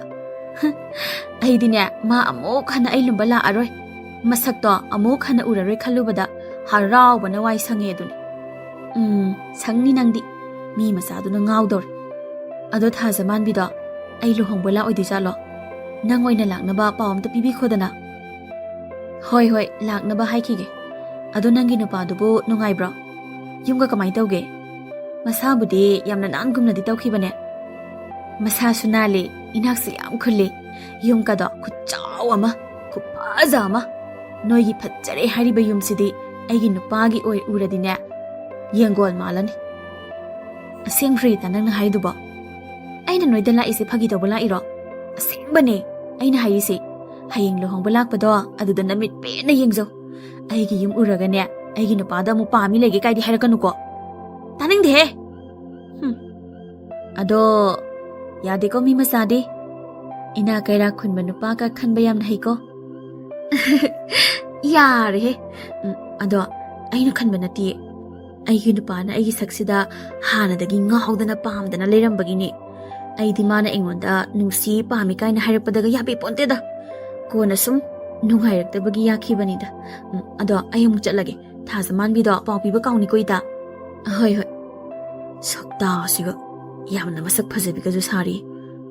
ꯑꯩꯗꯤꯅꯦ ꯃꯥ ꯑꯃꯨꯛ ꯍꯟꯅ ꯑꯩ ꯂꯨꯝꯕ ꯂꯥꯛꯑꯔꯣꯏ. ꯃꯁꯛꯇꯣ ꯑꯃꯨꯛ ꯍꯟꯅ ꯎꯔꯔꯣꯏ ꯈꯜꯂꯨꯕꯗ ꯍꯔꯥꯎꯕꯅ ꯋꯥꯏ ꯁꯪꯉꯦ ꯑꯗꯨꯅꯤ. ꯁꯪꯅꯤ ꯅꯪꯗꯤ, ꯃꯤ ꯃꯆꯥꯗꯨꯅ ꯉꯥꯎꯗꯧꯔꯦ. ꯑꯗꯣ ꯊꯥꯖꯃꯥꯟꯕꯤꯗꯣ ꯑꯩ ꯂꯨꯍꯣꯡꯕ ꯂꯥꯛꯑꯣꯏꯗꯣꯏꯖꯥꯠꯂꯣ? ꯅꯪ ꯑꯣꯏꯅ ꯂꯥꯛꯅꯕ ꯄꯥꯎ ꯑꯝꯇ ꯄꯤꯕꯤꯈꯣꯗꯅ. ꯍꯣꯏ ꯍꯣꯏ, ꯂꯥꯛꯅꯕ ꯍꯥꯏꯈꯤꯒꯦ. ꯑꯗꯣ ꯅꯪꯒꯤ ꯅꯨꯄꯥꯗꯨꯕꯨ ꯅꯨꯡꯉꯥꯏꯕ꯭ꯔꯣ? ꯌꯨꯝꯒ ꯀꯃꯥꯏꯅ ꯇꯧꯒꯦ? ꯃꯁꯥꯕꯨꯗꯤ ꯌꯥꯝꯅ ꯅꯥꯟꯒꯨꯝꯅꯗꯤ ꯇꯧꯈꯤꯕꯅꯦ. ꯃꯁꯥꯁꯨ ꯅꯥꯜꯂꯤ, ꯏꯅꯥꯛꯁꯨ ꯌꯥꯝ ꯈꯨꯜꯂꯤ. ꯌꯨꯝꯀꯗꯣ ꯈꯨꯠꯆꯥꯎ ꯑꯃ, ꯈꯨꯐꯖ ꯑꯃ. ꯅꯣꯏꯒꯤ ꯐꯖꯔꯦ ꯍꯥꯏꯔꯤꯕ ꯌꯨꯝꯁꯤꯗꯤ ꯑꯩꯒꯤ ꯅꯨꯄꯥꯒꯤ ꯑꯣꯏ ꯎꯔꯗꯤꯅꯦ ꯌꯦꯡꯒꯣꯜ ꯃꯥꯜꯂꯅꯤ. ꯑꯁꯦꯡꯕ꯭ꯔꯤꯇ ꯅꯪꯅ ꯍꯥꯏꯗꯨꯕꯣ? ꯑꯩꯅ ꯅꯣꯏꯗ ꯂꯥꯛꯏꯁꯦ ꯐꯥꯒꯤ ꯇꯧꯕ ꯂꯥꯛꯏꯔꯣ? ꯑꯁꯦꯡꯕꯅꯦ ꯑꯩꯅ ꯍꯥꯏꯔꯤꯁꯦ. ꯍꯌꯦꯡ ꯂꯨꯍꯣꯡꯕ ꯂꯥꯛꯄꯗꯣ ꯑꯗꯨꯗ ꯅꯃꯤꯠ ꯄꯦꯟꯅ ꯌꯦꯡꯖꯧ. ꯑꯩꯒꯤ ꯌꯨꯝ ꯎꯔꯒꯅꯦ ꯑꯩꯒꯤ ꯅꯨꯄꯥꯗ ꯑꯃꯨꯛ ꯄꯥꯝꯃꯤ ꯂꯩꯒꯦ ꯀꯥꯏꯗꯤ ꯍꯥꯏꯔꯛꯀꯅꯨꯀꯣ. ꯇꯥꯅꯤꯡꯗꯦꯍꯦ. ꯑꯗꯣ ꯌꯥꯗꯦꯀꯣ ꯃꯤ ꯃꯆꯥꯗꯤ. ꯏꯅꯥ ꯀꯩꯔꯥꯛ ꯈꯨꯟꯕ ꯅꯨꯄꯥꯒ ꯈꯟꯕ ꯌꯥꯝꯅ ꯍꯩꯀꯣ. ꯌꯥꯔꯦꯍꯦ. ꯑꯗꯣ ꯑꯩꯅ ꯈꯟꯕ ꯅꯠꯇꯤꯌꯦ. ꯑꯩꯒꯤ ꯅꯨꯄꯥꯅ ꯑꯩꯒꯤ ꯁꯛꯁꯤꯗ ꯍꯥꯟꯅꯗꯒꯤ ꯉꯥꯎꯗꯅ ꯄꯥꯝꯗꯅ ꯂꯩꯔꯝꯕꯒꯤꯅꯤ. ꯑꯩꯗꯤ ꯃꯥꯅ ꯑꯩꯉꯣꯟꯗ ꯅꯨꯡꯁꯤ ꯄꯥꯝꯃꯤ ꯀꯥꯏꯅ ꯍꯥꯏꯔꯛꯄꯗꯒ ꯌꯥꯕꯤ ꯄꯣꯟꯇꯦꯗ. ꯀꯣꯟꯅ ꯁꯨꯝ ꯅꯨꯡꯉꯥꯏꯔꯛꯇꯕꯒꯤ ꯌꯥꯈꯤꯕꯅꯤꯗ. ꯑꯗꯣ ꯑꯩ ꯑꯃꯨꯛ ꯆꯠꯂꯒꯦ. ꯊꯥꯖ ꯃꯥꯟꯕꯤꯗꯣ ꯄꯥꯎ ꯄꯤꯕ ꯀꯥꯎꯅꯤꯀꯣ ꯏꯇꯥ. ꯍꯣꯏ ꯍꯣꯏ. ꯁꯛꯇꯥꯁꯤꯒ ꯌꯥꯝꯅ ꯃꯁꯛ ꯐꯖꯕꯤꯒꯁꯨ ꯁꯥꯔꯤ.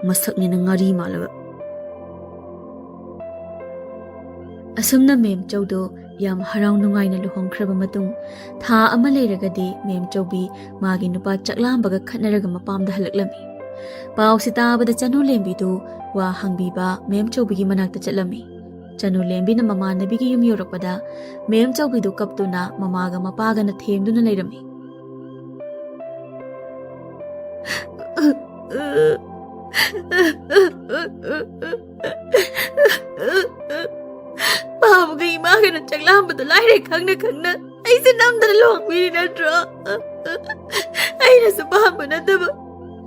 ꯃꯁꯛꯅꯤꯅ ꯉꯥꯔꯤ ꯃꯥꯜꯂꯒ. ꯑꯁꯨꯝꯅ ꯃꯦꯝꯆꯧꯗꯣ ꯌꯥꯝ ꯍꯔꯥꯎ ꯅꯨꯡꯉꯥꯏꯅ ꯂꯨꯍꯣꯡꯈ꯭ꯔꯕ ꯃꯇꯨꯡ ꯊꯥ ꯑꯃ ꯂꯩꯔꯒꯗꯤ ꯃꯦꯝꯆꯧꯕꯤ ꯃꯥꯒꯤ ꯅꯨꯄꯥ ꯆꯛꯂꯥꯝꯕꯒ ꯈꯠꯅꯔꯒ ꯃꯄꯥꯝꯗ ꯍꯜꯂꯛꯂꯝꯃꯤ. ꯄꯥꯎꯁꯤ ꯇꯥꯕꯗ ꯆꯅꯨꯂꯦꯝꯕꯤꯗꯨ ꯋꯥ ꯍꯪꯕꯤꯕ ꯃꯦꯝꯆꯧꯕꯤꯒꯤ ꯃꯅꯥꯛꯇ ꯆꯠꯂꯝꯃꯤ. ꯆꯅꯨꯂꯦꯝꯕꯤꯅ ꯃꯃꯥꯟꯅꯕꯤꯒꯤ ꯌꯨꯝ ꯌꯧꯔꯛꯄꯗ ꯃꯦꯝꯆꯧꯕꯤꯗꯨ ꯀꯞꯇꯨꯅ ꯃꯃꯥꯒ ꯃꯄꯥꯒꯅ ꯊꯦꯝꯗꯨꯅ ꯂꯩꯔꯝꯃꯤ. ꯄꯥꯕꯒ ꯏꯃꯥꯒꯅ ꯆꯛꯂꯥꯝꯕꯗꯣ ꯂꯥꯏꯔꯦ ꯈꯪꯅ ꯈꯪꯅ ꯑꯩꯁꯦ ꯅꯝꯗꯅ ꯂꯨꯍꯣꯡꯕꯤꯔꯤ ꯅꯠꯇ꯭ꯔꯣ? ꯑꯩꯅꯁꯨ ꯄꯥꯝꯕ ꯅꯠꯇꯕ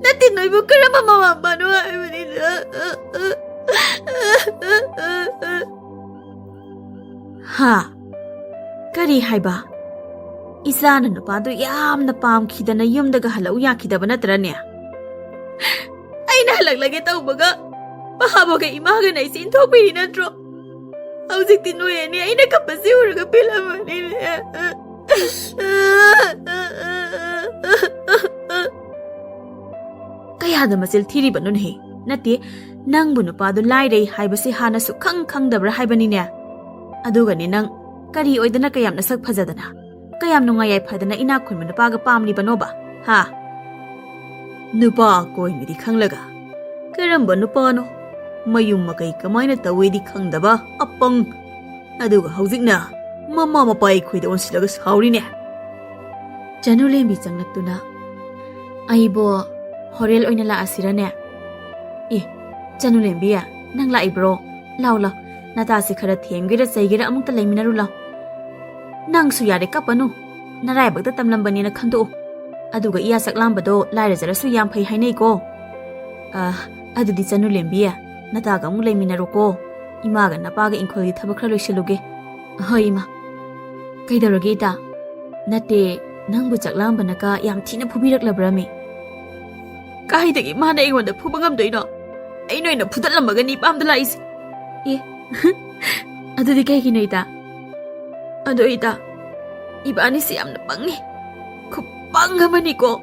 ꯅꯠꯇꯦ, ꯅꯣꯏꯕꯨ ꯀꯔꯝꯕ ꯃꯃꯥ ꯃꯄꯥꯅꯣ ꯍꯥꯏꯕꯅꯤꯗ. ꯍꯥ? ꯀꯔꯤ ꯍꯥꯏꯕ? ꯏꯆꯥꯅ ꯅꯨꯄꯥꯗꯣ ꯌꯥꯝꯅ ꯄꯥꯝꯈꯤꯗꯅ ꯌꯨꯝꯗꯒ ꯍꯜꯂꯛꯎ ꯌꯥꯈꯤꯗꯕ ꯅꯠꯇ꯭ꯔꯅꯦ? ꯑꯩꯅ ꯍꯜꯂꯛꯂꯒꯦ ꯇꯧꯕꯒ ꯄꯥꯕꯒ ꯏꯃꯥꯒꯅ ꯑꯩꯁꯦ ꯏꯟꯊꯣꯛꯄꯤꯔꯤ ꯅꯠꯇ꯭ꯔꯣ? ꯍꯧꯖꯤꯛꯇꯤ ꯅꯣꯏ ꯑꯅꯤ ꯑꯩꯅ ꯀꯞꯄꯁꯤ ꯎꯔꯒ ꯄꯦꯜꯂꯝꯃꯅꯤꯅꯦ. ꯀꯌꯥꯗ ꯃꯆꯤꯜ ꯊꯤꯔꯤꯕꯅꯣꯅꯦꯍꯦ? ꯅꯠꯇꯦ, ꯅꯪꯕꯨ ꯅꯨꯄꯥꯗꯣ ꯂꯥꯏꯔꯩ ꯍꯥꯏꯕꯁꯤ ꯍꯥꯟꯅ ꯁꯨꯛꯈꯪ ꯈꯪꯗꯕ꯭ꯔꯥ ꯍꯥꯏꯕꯅꯤꯅꯦ. ꯑꯗꯨꯒꯅꯤ ꯅꯪ ꯀꯔꯤ ꯑꯣꯏꯗꯅ ꯀꯌꯥꯝ ꯅꯁꯛ ꯐꯖꯗꯅ ꯀꯌꯥꯝ ꯅꯨꯡꯉꯥꯏ ꯌꯥꯏꯐꯗꯅ ꯏꯅꯥꯛ ꯈꯨꯟꯕ ꯅꯨꯄꯥꯒ ꯄꯥꯝꯂꯤꯕꯅꯣꯕ? ꯍꯥ? ꯅꯨꯄꯥ ꯀꯣꯏꯅꯗꯤ ꯈꯪꯂꯒ ꯀꯔꯝꯕ ꯅꯨꯄꯥꯅꯣ? ꯃꯌꯨꯝ ꯃꯀꯩ ꯀꯃꯥꯏꯅ ꯇꯧꯋꯦꯗꯤ ꯈꯪꯗꯕ ꯑꯄꯪ. ꯑꯗꯨꯒ ꯍꯧꯖꯤꯛꯅ ꯃꯃꯥ ꯃꯄꯥ ꯑꯩꯈꯣꯏꯗ ꯑꯣꯟꯁꯤꯜꯂꯒ ꯁꯥꯎꯔꯤꯅꯦ. ꯆꯅꯨꯂꯦꯝꯕꯤ ꯆꯪꯂꯛꯇꯨꯅ ꯑꯩꯕꯣ ꯍꯣꯔꯦꯜ ꯑꯣꯏꯅ ꯂꯥꯛꯑꯁꯤꯔꯅꯦ? ꯆꯅꯨꯂꯦꯝꯕꯤ, ꯅꯪ ꯂꯥꯛꯏꯕ꯭ꯔꯣ? ꯂꯥꯎ ꯂꯥꯎ, ꯅꯇꯥꯁꯤ ꯈꯔ ꯊꯦꯝꯒꯦꯔꯥ ꯆꯩꯒꯦꯔꯥ ꯑꯃꯨꯛꯇ ꯂꯩꯃꯤꯟꯅꯔꯨ ꯂꯥꯎ. ꯅꯪꯁꯨ ꯌꯥꯔꯦ ꯀꯞꯄꯅꯨ. ꯅꯔꯥꯏꯕꯛꯇ ꯇꯝꯂꯝꯕꯅꯦꯅ ꯈꯟꯗꯣꯛꯎ. ꯑꯗꯨꯒ ꯏꯌꯥ ꯆꯛꯂꯥꯝꯕꯗꯣ ꯂꯥꯏꯔꯖꯔꯁꯨ ꯌꯥꯝ ꯐꯩ ꯍꯥꯏꯅꯩꯀꯣ. ꯑꯗꯨꯗꯤ ꯆꯅꯨꯂꯦꯝꯕꯤ, ꯅꯇꯥꯒ ꯑꯃꯨꯛ ꯂꯩꯃꯤꯟꯅꯔꯣꯀꯣ. ꯏꯃꯥꯒ ꯅꯄꯥꯒ ꯏꯪꯈꯣꯜꯒꯤ ꯊꯕꯛ ꯈꯔ ꯂꯣꯏꯁꯤꯜꯂꯨꯒꯦ. ꯍꯣꯏ ꯏꯃꯥ. ꯀꯩꯗꯧꯔꯒꯦ ꯏꯇꯥ? ꯅꯠꯇꯦ, ꯅꯪꯕꯨ ꯆꯛꯂꯥꯝꯕꯅꯒ ꯌꯥꯝ ꯊꯤꯅ ꯐꯨꯕꯤꯔꯛꯂꯕ꯭ꯔꯃꯤ? ꯀꯥꯏꯗꯒꯤ ꯃꯥꯅ ꯑꯩꯉꯣꯟꯗ ꯐꯨꯕ ꯉꯝꯗꯣꯏꯅꯣ? ꯑꯩꯅ ꯑꯣꯏꯅ ꯐꯨꯗꯠꯂꯝꯃꯒꯅꯤ ꯏꯄꯥꯝꯗ ꯂꯥꯛꯏꯁꯦ. ꯑꯗꯨꯗꯤ ꯀꯩꯒꯤꯅꯣ ꯏꯇꯥ? ꯑꯗꯣ ꯏꯇꯥ, ꯏꯕꯥꯅꯤꯁꯦ ꯌꯥꯝꯅ ꯄꯪꯉꯤ. ꯈꯨꯄꯪ ꯑꯃꯅꯤꯀꯣ.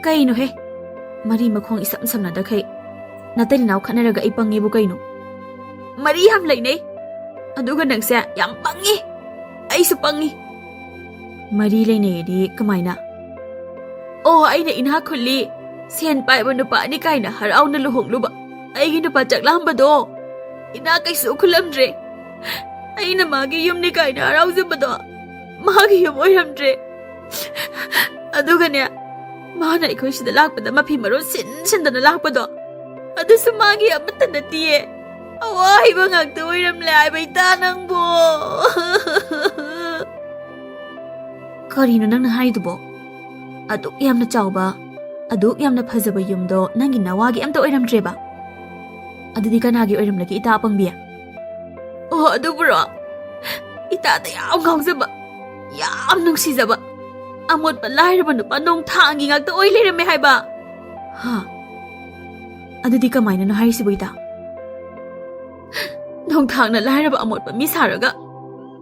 ꯀꯩꯅꯣꯍꯦ? ꯃꯔꯤ ꯃꯈꯣꯡ ꯏꯁꯝ ꯁꯝꯅꯗꯈꯩ ꯅꯇꯩ ꯅꯅꯥꯎ ꯈꯠꯅꯔꯒ ꯑꯩ ꯄꯪꯉꯦꯕꯨ ꯀꯩꯅꯣ? ꯃꯔꯤ ꯌꯥꯝ ꯂꯩꯅꯩ. ꯑꯗꯨꯒ ꯅꯪꯁꯦ ꯌꯥꯝ ꯄꯪꯉꯤ. ꯑꯩꯁꯨ ꯄꯪꯉꯤ. ꯃꯔꯤ ꯂꯩꯅꯩꯌꯦꯗꯤ ꯀꯃꯥꯏꯅ? ꯑꯣ, ꯑꯩꯅ ꯏꯅꯥꯛ ꯈꯨꯜꯂꯤ, ꯁꯦꯟ ꯄꯥꯏꯕ ꯅꯨꯄꯥꯅꯤ ꯀꯥꯏꯅ ꯍꯔꯥꯎꯅ ꯂꯨꯍꯣꯡꯂꯨꯕ ꯑꯩꯒꯤ ꯅꯨꯄꯥ ꯆꯛꯂꯥꯝꯕꯗꯣ ꯏꯅꯥꯛ ꯀꯩꯁꯨ ꯈꯨꯜꯂꯝꯗ꯭ꯔꯦ. ꯑꯩꯅ ꯃꯥꯒꯤ ꯌꯨꯝꯅꯤ ꯀꯥꯏꯅ ꯍꯔꯥꯎꯖꯕꯗꯣ ꯃꯥꯒꯤ ꯌꯨꯝ ꯑꯣꯏꯔꯝꯗ꯭ꯔꯦ. ꯑꯗꯨꯒꯅꯦ, ꯃꯥꯅ ꯑꯩꯈꯣꯏ ꯁꯤꯗ ꯂꯥꯛꯄꯗ ꯃꯐꯤ ꯃꯔꯣꯟ ꯁꯤꯟꯗꯅ ꯂꯥꯛꯄꯗꯣ ꯑꯗꯨꯁꯨ ꯃꯥꯒꯤ ꯑꯃꯠꯇ ꯅꯠꯇꯤꯌꯦ. ꯑꯋꯥꯏꯕ ꯉꯥꯛꯇ ꯑꯣꯏꯔꯝꯂꯦ ꯍꯥꯏꯕ ꯏꯇꯥ ꯅꯪꯕꯨ. ꯀꯔꯤꯅꯣ ꯅꯪꯅ ꯍꯥꯏꯗꯨꯕꯣ? ꯑꯗꯨꯛ ꯌꯥꯝꯅ ꯆꯥꯎꯕ, ꯑꯗꯨꯛ ꯌꯥꯝꯅ ꯐꯖꯕ ꯌꯨꯝꯗꯣ ꯅꯪꯒꯤ ꯅꯋꯥꯒꯤ ꯑꯝꯇ ꯑꯣꯏꯔꯝꯗ꯭ꯔꯦꯕ? ꯑꯗꯨꯗꯤ ꯀꯅꯥꯒꯤ ꯑꯣꯏꯔꯝꯂꯒꯦ ꯏꯇꯥ ꯑꯄꯪꯕꯤ? ꯑꯣ, ꯑꯗꯨꯕꯨꯔꯣ, ꯏꯇꯥꯗ ꯌꯥꯝ ꯉꯥꯎꯖꯕ, ꯌꯥꯝ ꯅꯨꯡꯁꯤꯖꯕ ꯑꯃꯣꯠꯄ ꯂꯥꯏꯔꯕ ꯅꯨꯄꯥ ꯅꯣꯡꯊꯥꯡꯒꯤ ꯉꯥꯛꯇ ꯑꯣꯏ ꯂꯩꯔꯝꯃꯦ ꯍꯥꯏꯕ. ꯍꯥ? ꯑꯗꯨꯗꯤ ꯀꯃꯥꯏꯅꯅꯣ ꯍꯥꯏꯔꯤꯁꯤꯕꯨ ꯏꯇꯥ? ꯅꯣꯡꯊꯥꯡꯅ ꯂꯥꯏꯔꯕ ꯑꯃꯣꯠꯄ ꯃꯤ ꯁꯥꯔꯒ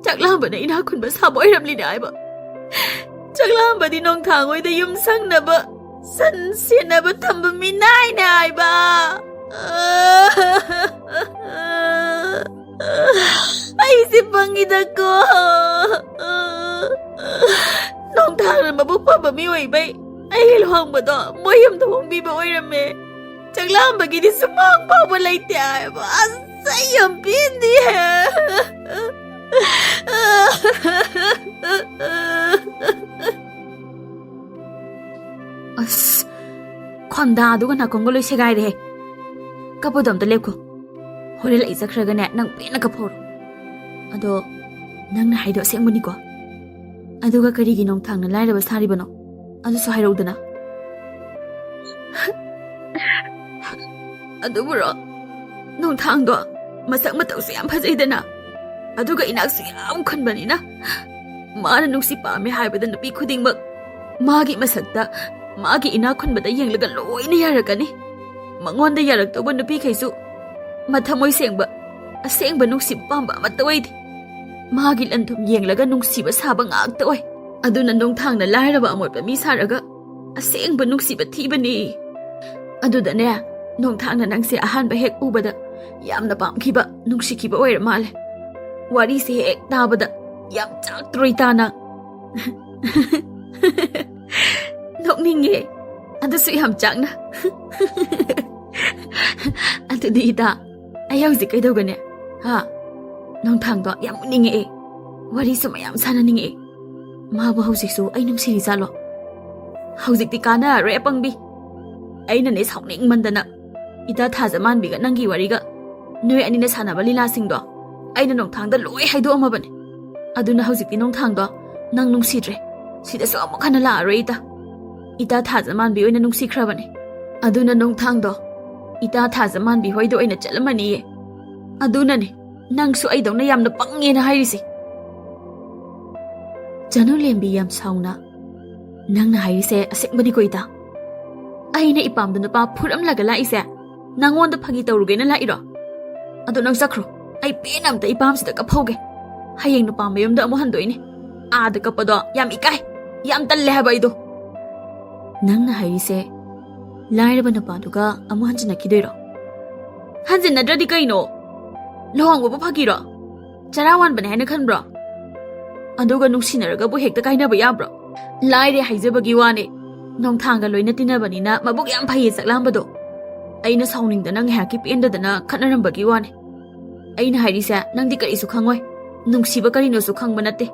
ꯆꯛꯂꯥꯝꯕꯅ ꯏꯅꯥꯛ ꯈꯨꯟꯕ ꯁꯥꯕ ꯑꯣꯏꯔꯝꯂꯤꯅꯦ ꯍꯥꯏꯕ. ꯆꯛꯂꯥꯝꯕꯗꯤ ꯅꯣꯡꯊꯥꯡ ꯍꯣꯏꯗ ꯌꯨꯝ ꯁꯪꯅꯕ ꯁꯟ ꯁꯦꯟꯅꯕ ꯊꯝꯕ ꯃꯤꯅꯥꯏꯅꯦ ꯍꯥꯏꯕ. ꯑꯩꯁꯦ ꯄꯪꯉꯤꯗꯀꯣ. ꯅꯣꯡꯊꯥꯡꯅ ꯃꯕꯨꯛ ꯐꯕ ꯃꯤ ꯑꯣꯏꯕꯩ ꯑꯩꯒꯤ ꯂꯨꯍꯣꯡꯕꯗꯣ ꯃꯣꯏ ꯌꯨꯝꯗ ꯍꯣꯡꯕꯤꯕ ꯑꯣꯏꯔꯝꯃꯦ ꯆꯥꯛꯂꯥꯝꯕꯒꯤꯗꯤ ꯁꯨꯃꯥꯡ ꯐꯥꯎꯕ ꯂꯩꯇꯦ ꯍꯥꯏꯕ ꯑꯁ ꯑꯩ ꯌꯥꯝ ꯄꯦꯟꯗꯤꯌꯦ ꯑꯁ ꯈꯣꯟꯗꯥ ꯑꯗꯨꯒ ꯅꯥꯀꯣꯡꯒ ꯂꯣꯏ ꯁꯦꯒꯥꯏꯔꯦꯍꯦ ꯀꯞꯄꯗꯣ ꯑꯝꯇ ꯂꯦꯞꯈꯣ ꯍꯣꯔꯦꯟ ꯑꯩ ꯆꯠꯈ꯭ꯔꯒꯅꯦ ꯅꯪ ꯄꯦꯟꯅ ꯀꯞꯐꯧꯔꯣ ꯑꯗꯣ ꯅꯪꯅ ꯍꯥꯏꯗꯣ ꯑꯁꯦꯡꯕꯅꯤꯀꯣ ꯑꯗꯨꯒ ꯀꯔꯤꯒꯤ ꯅꯣꯡꯊꯥꯡꯅ ꯂꯥꯏꯔꯕ ꯁꯥꯔꯤꯕꯅꯣ ꯑꯗꯨꯁꯨ ꯍꯥꯏꯔꯛꯎꯗꯅ ꯑꯗꯨꯕꯨꯔꯣ ꯅꯣꯡꯊꯥꯡꯗꯣ ꯃꯁꯛ ꯃꯇꯧꯁꯨ ꯌꯥꯝ ꯐꯖꯩꯗꯅ ꯑꯗꯨꯒ ꯏꯅꯥꯛꯁꯨ ꯌꯥꯝ ꯈꯨꯟꯕꯅꯤꯅ ꯃꯥꯅ ꯅꯨꯡꯁꯤ ꯄꯥꯝꯃꯦ ꯍꯥꯏꯕꯗ ꯅꯨꯄꯤ ꯈꯨꯗꯤꯡꯃꯛ ꯃꯥꯒꯤ ꯃꯁꯛꯇ ꯃꯥꯒꯤ ꯏꯅꯥꯛ ꯈꯨꯟꯕꯗ ꯌꯦꯡꯂꯒ ꯂꯣꯏꯅ ꯌꯥꯔꯛꯀꯅꯤ ꯃꯉꯣꯟꯗ ꯌꯥꯔꯛꯇꯧꯕ ꯅꯨꯄꯤꯈꯩꯁꯨ ꯃꯊꯃꯣꯏ ꯁꯦꯡꯕ ꯑꯁꯦꯡꯕ ꯅꯨꯡꯁꯤꯕ ꯄꯥꯝꯕ ꯑꯃꯠꯇ ꯑꯣꯏꯗꯦ ꯃꯥꯒꯤ ꯂꯟꯊꯨꯝ ꯌꯦꯡꯂꯒ ꯅꯨꯡꯁꯤꯕ ꯁꯥꯕ ꯉꯥꯛꯇ ꯑꯣꯏ ꯑꯗꯨꯅ ꯅꯣꯡꯊꯥꯡꯅ ꯂꯥꯏꯔꯕ ꯑꯃꯣꯠꯄ ꯃꯤ ꯁꯥꯔꯒ ꯑꯁꯦꯡꯕ ꯅꯨꯡꯁꯤꯕ ꯊꯤꯕꯅꯤ ꯑꯗꯨꯗꯅꯦ ꯅꯣꯡꯊꯥꯡꯅ ꯅꯪꯁꯦ ꯑꯍꯥꯟꯕ ꯍꯦꯛ ꯎꯕꯗ ꯌꯥꯝꯅ ꯄꯥꯝꯈꯤꯕ ꯅꯨꯡꯁꯤꯈꯤꯕ ꯑꯣꯏꯔ ꯃꯥꯜꯂꯦ ꯋꯥꯔꯤꯁꯦ ꯍꯦꯛ ꯇꯥꯕꯗ ꯌꯥꯝ ꯆꯥꯛꯇ꯭ꯔꯣꯏ ꯇꯥꯅ ꯅꯣꯛꯅꯤꯡꯉꯦ ꯑꯗꯨꯁꯨ ꯌꯥꯝ ꯆꯥꯛꯅ ꯑꯗꯨꯗꯤ ꯏꯇꯥ ꯑꯩ ꯍꯧꯖꯤꯛ ꯀꯩꯗꯧꯒꯅꯤ ꯍꯥ ꯅꯣꯡꯊꯥꯡꯗꯣ ꯌꯥꯝ ꯎꯅꯤꯡꯉꯛꯑꯦ ꯋꯥꯔꯤꯁꯨ ꯃꯌꯥꯝ ꯁꯥꯟꯅꯅꯤꯡꯉꯛꯑꯦ ꯃꯥꯕꯨ ꯍꯧꯖꯤꯛꯁꯨ ꯑꯩ ꯅꯨꯡꯁꯤꯔꯤ ꯖꯥꯠꯂꯣ ꯍꯧꯖꯤꯛꯇꯤ ꯀꯥꯟꯅꯔꯔꯣꯏ ꯑꯄꯪꯕꯤ ꯑꯩꯅꯅꯦ ꯁꯥꯎꯅꯤꯡꯃꯟꯗꯅ ꯏꯇꯥ ꯊꯥꯖ ꯃꯥꯟꯕꯤꯒ ꯅꯪꯒꯤ ꯋꯥꯔꯤꯒ ꯅꯣꯏ ꯑꯅꯤꯅ ꯁꯥꯟꯅꯕ ꯂꯤꯂꯥꯁꯤꯡꯗꯣ ꯑꯩꯅ ꯅꯣꯡꯊꯥꯡꯗ ꯂꯣꯏ ꯍꯥꯏꯗꯣꯛꯑꯝꯃꯕꯅꯦ ꯑꯗꯨꯅ ꯍꯧꯖꯤꯛꯇꯤ ꯅꯣꯡꯊꯥꯡꯗꯣ ꯅꯪ ꯅꯨꯡꯁꯤꯗ꯭ꯔꯦ ꯁꯤꯗꯁꯨ ꯑꯃꯨꯛ ꯍꯟꯅ ꯂꯥꯛꯑꯔꯣꯏ ꯏꯇꯥ ꯊꯥꯖ ꯃꯥꯟꯕꯤ ꯑꯣꯏꯅ ꯅꯨꯡꯁꯤꯈ꯭ꯔꯕꯅꯦ ꯑꯗꯨꯅ ꯅꯣꯡꯊꯥꯡꯗꯣ ꯏꯇꯥ ꯊꯥꯖ ꯃꯥꯟꯕꯤ ꯍꯣꯏꯗ ꯑꯣꯏꯅ ꯆꯠꯂꯝꯃꯅꯤꯌꯦ ꯑꯗꯨꯅꯅꯦ ꯅꯪꯁꯨ ꯑꯩꯗꯧꯅ ꯌꯥꯝꯅ ꯄꯪꯉꯦꯅ ꯍꯥꯏꯔꯤꯁꯦ ꯆꯅꯨꯂꯦꯝꯕꯤ ꯌꯥꯝ ꯁꯥꯎꯅ ꯅꯪꯅ ꯍꯥꯏꯔꯤꯁꯦ ꯑꯁꯦꯡꯕꯅꯤꯀꯣ ꯏꯇꯥ ꯑꯩꯅ ꯏꯄꯥꯝꯗ ꯅꯨꯄꯥ ꯐꯨꯔꯝꯂꯒ ꯂꯥꯛꯏꯁꯦ ꯅꯪꯉꯣꯟꯗ ꯐꯥꯒꯤ ꯇꯧꯔꯨꯒꯦꯅ ꯂꯥꯛꯏꯔꯣ ꯑꯗꯣ ꯅꯪ ꯆꯠꯈ꯭ꯔꯣ ꯑꯩ ꯄꯦꯟꯅ ꯑꯝꯇ ꯏꯄꯥꯝꯁꯤꯗ ꯀꯞꯍꯧꯒꯦ ꯍꯌꯦꯡ ꯅꯨꯄꯥ ꯃꯌꯨꯝꯗ ꯑꯃꯨꯛ ꯍꯟꯗꯣꯏꯅꯦ ꯑꯥꯗ ꯀꯞꯄꯗꯣ ꯌꯥꯝ ꯏꯀꯥꯏ ꯌꯥꯝ ꯇꯜꯂꯦ ꯍꯥꯏꯕ ꯑꯩꯗꯣ ꯅꯪꯅ ꯍꯥꯏꯔꯤꯁꯦ ꯂꯥꯏꯔꯕ ꯅꯨꯄꯥꯗꯨꯒ ꯑꯃꯨꯛ ꯍꯟꯖꯤꯟꯅꯈꯤꯗꯣꯏꯔꯣ ꯍꯟꯖꯤꯟꯅꯗ꯭ꯔꯗꯤ ꯀꯩꯅꯣ ꯂꯨꯍꯣꯡꯕꯕꯨ ꯐꯥꯒꯤꯔꯣ ꯆꯔꯥ ꯋꯥꯟꯕꯅꯦ ꯍꯥꯏꯅ ꯈꯟꯕ꯭ꯔꯣ ꯑꯗꯨꯒ ꯅꯨꯡꯁꯤꯅꯔꯒꯕꯨ ꯍꯦꯛꯇ ꯀꯥꯏꯅꯕ ꯌꯥꯕ꯭ꯔꯣ ꯂꯥꯏꯔꯦ ꯍꯥꯏꯖꯕꯒꯤ ꯋꯥꯅꯦ ꯅꯣꯡꯊꯥꯡꯒ ꯂꯣꯏꯅ ꯇꯤꯟꯅꯕꯅꯤꯅ ꯃꯕꯨꯛ ꯌꯥꯝ ꯐꯩꯌꯦ ꯆꯥꯛꯂꯥꯝꯕꯗꯣ ꯑꯩꯅ ꯁꯥꯎꯅꯤꯡꯗꯅ ꯉꯥꯏꯍꯥꯛꯀꯤ ꯄꯦꯟꯗꯗꯅ ꯈꯠꯅꯔꯝꯕꯒꯤ ꯋꯥꯅꯦ ꯑꯩꯅ ꯍꯥꯏꯔꯤꯁꯦ ꯅꯪꯗꯤ ꯀꯔꯤꯁꯨ ꯈꯪꯉꯣꯏ ꯅꯨꯡꯁꯤꯕ ꯀꯔꯤꯅꯣꯁꯨ ꯈꯪꯕ ꯅꯠꯇꯦ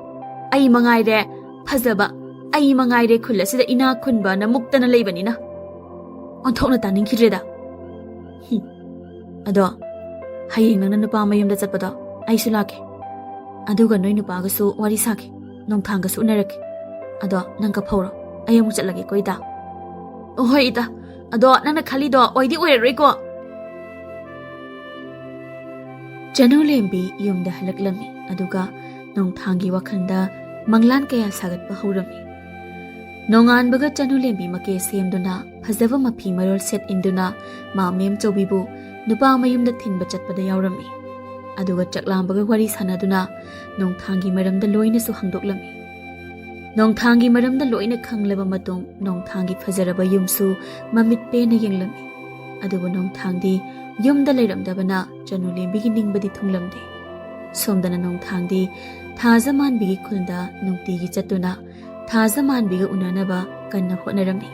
ꯑꯩ ꯃꯉꯥꯏꯔꯦ ꯐꯖꯕ ꯑꯩ ꯃꯉꯥꯏꯔꯦ ꯈꯨꯜ ꯑꯁꯤꯗ ꯏꯅꯥꯛ ꯈꯨꯟꯕꯅ ꯃꯨꯛꯇꯅ ꯂꯩꯕꯅꯤꯅ ꯑꯣꯟꯊꯣꯛꯅ ꯇꯥꯅꯤꯡꯈꯤꯗ꯭ꯔꯦꯗ ꯑꯗꯣ ꯍꯌꯦꯡ ꯅꯪꯅ ꯅꯨꯄꯥ ꯃꯌꯨꯝꯗ ꯆꯠꯄꯗꯣ ꯑꯩꯁꯨ ꯂꯥꯛꯀꯦ ꯑꯗꯨꯒ ꯅꯣꯏ ꯅꯨꯄꯥꯒꯁꯨ ꯋꯥꯔꯤ ꯁꯥꯒꯦ ꯅꯣꯡꯊꯥꯡꯒꯁꯨ ꯎꯅꯔꯛꯀꯦ ꯑꯗꯣ ꯅꯪ ꯀꯞꯍꯧꯔꯣ ꯑꯩ ꯑꯃꯨꯛ ꯆꯠꯂꯒꯦꯀꯣ ꯏꯇꯥ ꯍꯣꯏ ꯏꯇꯥ ꯑꯗꯣ ꯅꯪꯅ ꯈꯜꯂꯤꯗꯣ ꯑꯣꯏꯗꯤ ꯑꯣꯏꯔꯔꯣꯏꯀꯣ ꯆꯅꯨꯂꯦꯝꯕꯤ ꯌꯨꯝꯗ ꯍꯜꯂꯛꯂꯝꯃꯤ ꯑꯗꯨꯒ ꯅꯣꯡꯊꯥꯡꯒꯤ ꯋꯥꯈꯜꯗ ꯃꯪꯂꯥꯟ ꯀꯌꯥ ꯁꯥꯒꯠꯄ ꯍꯧꯔꯝꯃꯤ ꯅꯣꯡꯉꯥꯟꯕꯒ ꯆꯅꯨꯂꯦꯝꯕꯤ ꯃꯀꯦ ꯁꯦꯝꯗꯨꯅ ꯐꯖꯕ ꯃꯐꯤ ꯃꯔꯣꯜ ꯁꯦꯠ ꯏꯟꯗꯨꯅ ꯃꯥꯃꯦꯝ ꯆꯧꯕꯤꯕꯨ ꯅꯨꯄꯥ ꯃꯌꯨꯝꯗ ꯊꯤꯟꯕ ꯆꯠꯄꯗ ꯌꯥꯎꯔꯝꯃꯤ ꯑꯗꯨꯒ ꯆꯥꯛꯂꯥꯝꯕꯒ ꯋꯥꯔꯤ ꯁꯥꯟꯅꯗꯨꯅ ꯅꯣꯡꯊꯥꯡꯒꯤ ꯃꯔꯝꯗ ꯂꯣꯏꯅꯁꯨ ꯍꯪꯗꯣꯛꯂꯝꯃꯤ ꯅꯣꯡꯊꯥꯡꯒꯤ ꯃꯔꯝꯗ ꯂꯣꯏꯅ ꯈꯪꯂꯕ ꯃꯇꯨꯡ ꯅꯣꯡꯊꯥꯡꯒꯤ ꯐꯖꯔꯕ ꯌꯨꯝꯁꯨ ꯃꯃꯤꯠ ꯄꯦꯟꯅ ꯌꯦꯡꯂꯝꯃꯤ ꯑꯗꯨꯕꯨ ꯅꯣꯡꯊꯥꯡꯗꯤ ꯌꯨꯝꯗ ꯂꯩꯔꯝꯗꯕꯅ ꯆꯅꯨꯂꯦꯝꯕꯤꯒꯤ ꯅꯤꯡꯕꯗꯤ ꯊꯨꯡꯂꯝꯗꯦ ꯁꯣꯝꯗꯅ ꯅꯣꯡꯊꯥꯡꯗꯤ ꯊꯥꯖ ꯃꯥꯟꯕꯤꯒꯤ ꯈꯨꯜꯗ ꯅꯨꯡꯇꯤꯒꯤ ꯆꯠꯇꯨꯅ ꯊꯥꯖ ꯃꯥꯟꯕꯤꯒ ꯎꯅꯅꯕ ꯀꯟꯅ ꯍꯣꯠꯅꯔꯝꯃꯤ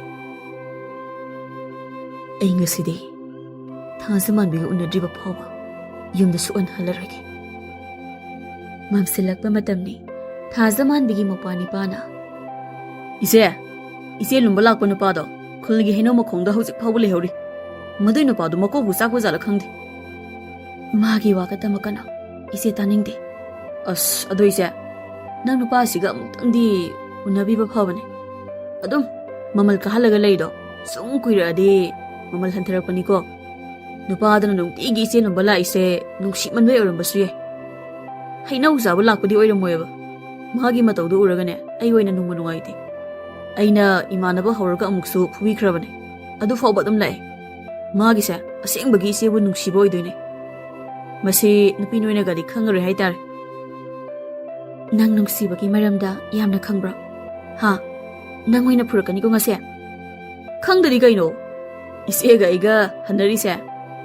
ꯑꯩ ꯉꯁꯤꯗꯤ ꯊꯥꯖ ꯃꯥꯟꯕꯤꯒ ꯎꯅꯗ꯭ꯔꯤꯕ ꯐꯥꯎꯕ ꯌꯨꯝꯗ ꯁꯨꯛꯍꯟ ꯍꯜꯂꯔꯣꯏꯒꯦ ꯃꯝꯁꯤꯜꯂꯛꯄ ꯃꯇꯝꯅꯤ ꯊꯥꯖ ꯃꯥꯟꯕꯤꯒꯤ ꯃꯧꯄ꯭ꯋꯥꯅꯤꯄꯥꯅ ꯏꯆꯦ ꯂꯨꯝꯕ ꯂꯥꯛꯄ ꯅꯨꯄꯥꯗꯣ ꯈꯨꯜꯒꯤ ꯍꯩꯅꯧ ꯃꯈꯣꯡꯗ ꯍꯧꯖꯤꯛ ꯐꯥꯎꯕ ꯂꯩꯍꯧꯔꯤ ꯃꯗꯨꯏ ꯅꯨꯄꯥꯗꯣ ꯃꯀꯣꯛꯕꯨ ꯆꯥꯛꯄ ꯖꯥꯠꯂ ꯈꯪꯗꯦ ꯃꯥꯒꯤ ꯋꯥꯒ ꯇꯝꯃꯛꯀꯅꯣ ꯏꯆꯦ ꯇꯥꯅꯤꯡꯗꯦ ꯑꯁ ꯑꯗꯣ ꯏꯆꯦ ꯅꯪ ꯅꯨꯄꯥꯁꯤꯒ ꯑꯃꯨꯛꯇꯪꯗꯤ ꯎꯅꯕꯤꯕ ꯐꯕꯅꯦ ꯑꯗꯨꯝ ꯃꯃꯜ ꯀꯥꯍꯜꯂꯒ ꯂꯩꯗꯣ ꯁꯨꯝ ꯀꯨꯏꯔꯛꯑꯗꯤ ꯃꯃꯜ ꯍꯟꯊꯔꯛꯄꯅꯤꯀꯣ ꯅꯨꯄꯥꯗꯨꯅ ꯅꯨꯡꯇꯤꯒꯤ ꯏꯆꯦ ꯂꯨꯝꯕ ꯂꯥꯛꯏꯁꯦ ꯅꯨꯡꯁꯤꯃꯟꯕꯩ ꯑꯣꯏꯔꯝꯕꯁꯨ ꯌꯥꯏ ꯍꯩꯅꯧ ꯆꯥꯕ ꯂꯥꯛꯄꯗꯤ ꯑꯣꯏꯔꯝꯃꯣꯏꯕ ꯃꯥꯒꯤ ꯃꯇꯧꯗꯣ ꯎꯔꯒꯅꯦ ꯑꯩ ꯑꯣꯏꯅ ꯅꯨꯡꯕ ꯅꯨꯡꯉꯥꯏꯇꯦ ꯑꯩꯅ ꯏꯃꯥꯟꯅꯕ ꯍꯧꯔꯒ ꯑꯃꯨꯛꯁꯨ ꯐꯨꯕꯤꯈ꯭ꯔꯕꯅꯦ ꯑꯗꯨ ꯐꯥꯎꯕ ꯑꯗꯨꯝ ꯂꯥꯛꯑꯦ ꯃꯥꯒꯤꯁꯦ ꯑꯁꯦꯡꯕꯒꯤ ꯏꯆꯦꯕꯨ ꯅꯨꯡꯁꯤꯕ ꯑꯣꯏꯗꯣꯏꯅꯦ ꯃꯁꯤ ꯅꯨꯄꯤ ꯅꯣꯏꯅꯒꯗꯤ ꯈꯪꯉꯔꯣꯏ ꯍꯥꯏꯇꯥꯔꯦ ꯅꯪ ꯅꯨꯡꯁꯤꯕꯒꯤ ꯃꯔꯝꯗ ꯌꯥꯝꯅ ꯈꯪꯕ꯭ꯔꯣ ꯍꯥ ꯅꯪ ꯑꯣꯏꯅ ꯐꯨꯔꯛꯀꯅꯤꯀꯣ ꯉꯁꯤ ꯈꯪꯗꯗꯤ ꯀꯩꯅꯣ ꯏꯆꯦꯒ ꯑꯩꯒ ꯍꯟꯅꯔꯤꯁꯦ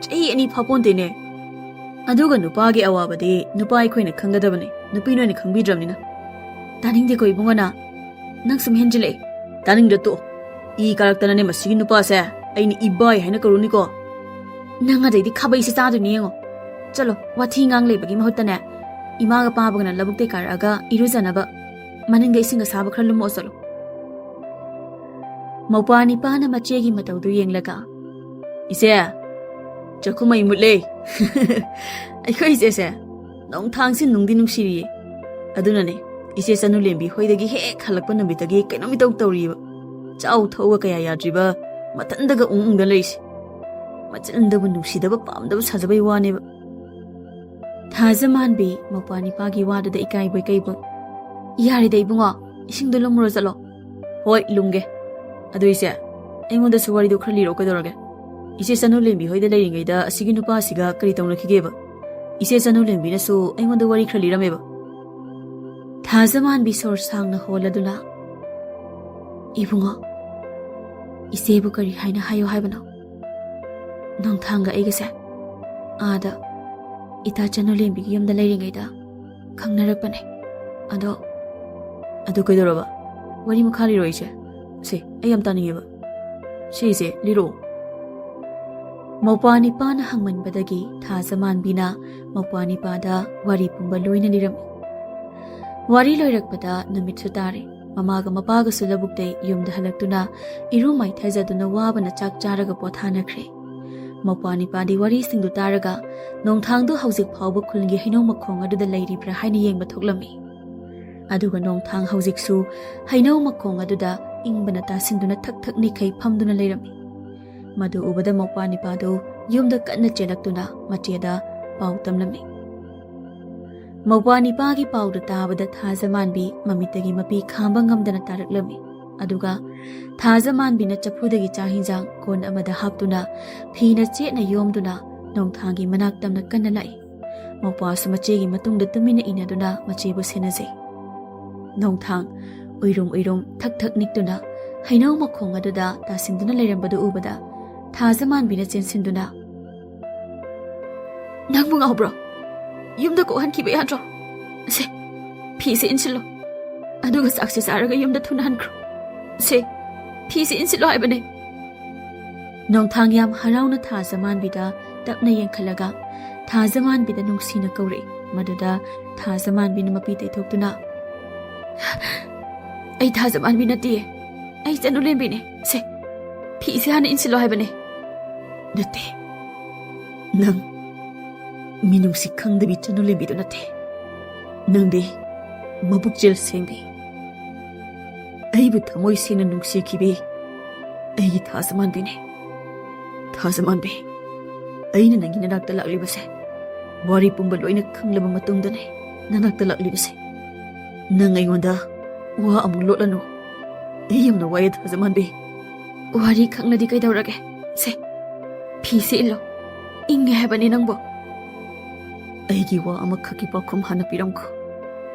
ꯆꯍꯤ 2 ꯐꯥꯄꯣꯟꯇꯦꯅꯦ ꯑꯗꯨꯒ ꯅꯨꯄꯥꯒꯤ ꯑꯋꯥꯕꯗꯤ ꯅꯨꯄꯥ ꯑꯩꯈꯣꯏꯅ ꯈꯪꯒꯗꯕꯅꯤ ꯅꯨꯄꯤ ꯅꯣꯏꯅ ꯈꯪꯕꯤꯗ꯭ꯔꯕꯅꯤꯅ ꯇꯥꯅꯤꯡꯗꯦꯀꯣ ꯏꯕꯨꯡꯉꯣꯅ ꯅꯪ ꯁꯨꯝ ꯍꯦꯟꯖꯤꯜꯂꯛꯑꯦ ꯇꯥꯅꯤꯡꯗ꯭ꯔ ꯇꯣꯛꯑꯣ 이 가락다나네 마시기 누파세 아이니 이바이 하이나 거루니고 Nang adai di khabai se cha du ni ngo. Chalo wathi ngang le bagi mahut tane. Ima ga pa bagana labuk te kar aga iru jana ba. Maning ga ising ga sab khar lum osalo. Mawpa ni pa na mache gi matau du yeng laga. Ise Chakumai mutle Aiko ise se Nong thang sin nungdi nungsiri Adunane ise sanu lembi hoidagi he khalakpa namitagi kainomi tau tauriba Chau thauga kaya yadriba Matandaga ungda leisi Machandabu nungsidaba pamdaba sajabai waneba Thazaman bi mawpa ni pa gi wada da ikai boy kai bo. Yari da ibunga ising du lumro jalo. Hoi lunge Adu ise Aingonda suwari do khrali ro kadorage Ise sanu lembi hoida leiringaida asigi nupa asiga kari taunakigeba Ise sanu lembi nasu aingonda wari khrali rameba Thazaman bi sor sang na hola dula. Ibunga ise bu kari haina hayo haibano. Nong thanga aiga se ada ita chanu lembi gi yamda leiringaida khangnarak pane. Adu kaidoraba wari mukhali ro ise Se ayam taningeba Se ise liro Mawpa ni pa na hangman badagi Thazaman bina mawpa ni pa da wari pumba loina liram. Wari loirak pada namit su tare. Mamaga mapaga su labukte yumda halaktuna irumay thazaduna wabana chak charaga pothana kre. Mawpa ni pa di wari singdu taraga nong thangdu hauzik phawba khulngi hainau makhong aduda lairibra haina yengba thoklami. Aduga nong thang hauzik su hainau makhong aduda ingbana tasinduna thak thak ni khai phamduna leirami. Madu ubada mawpa ni pa do yumda kanna chelaktuna macheda pau tamlami. Mawpa ni pa gi pau da tabada Thazaman bi mamitagi mapi khamba ngamdana taraklami. Aduga Thazaman bi na chapudagi chahinjang kon amada haptuna phina chetna yomduna nongthangi manak tamna kanna lai. Mawpa su machegi matungda tumina inaduna machebu senajai. Nongthang uirum thak thak niktuna hainau makhong aduda tasinduna leirambadu ubada Thazaman bina chensinduna Nangbu ngawbro Yumda ko han kibe yadro Se Phi se inchilo Aduga saksi saraga yumda thunan kro Se Phi se inchilo haibane Nongthang yam harauna Thazaman bida tapna yengkhalaga Thazaman bida nungsina kaure maduda Thazaman bina mapi taihthoktuna Ai Thazaman bina tiye Ai chanu lembine Se Phi se hana inchilo haibane Nate Nang Minungsi khangdabi chanu lembi do nate Nangde mabuk jel sengbi Aibu thamoi sena nungsi kibe Ai Thazaman bine Thazaman be Aina nangi nanakta laklibase Wari pumba loina khanglaba matungdane nanakta laklibase Nang aingonda wa amung lotlanu Ayamna waya Thazaman be Wari khangladi kaidaurage Se Phi se ilo Inge haibani nangbo Aigi wa amakhaki pakhum hana piramko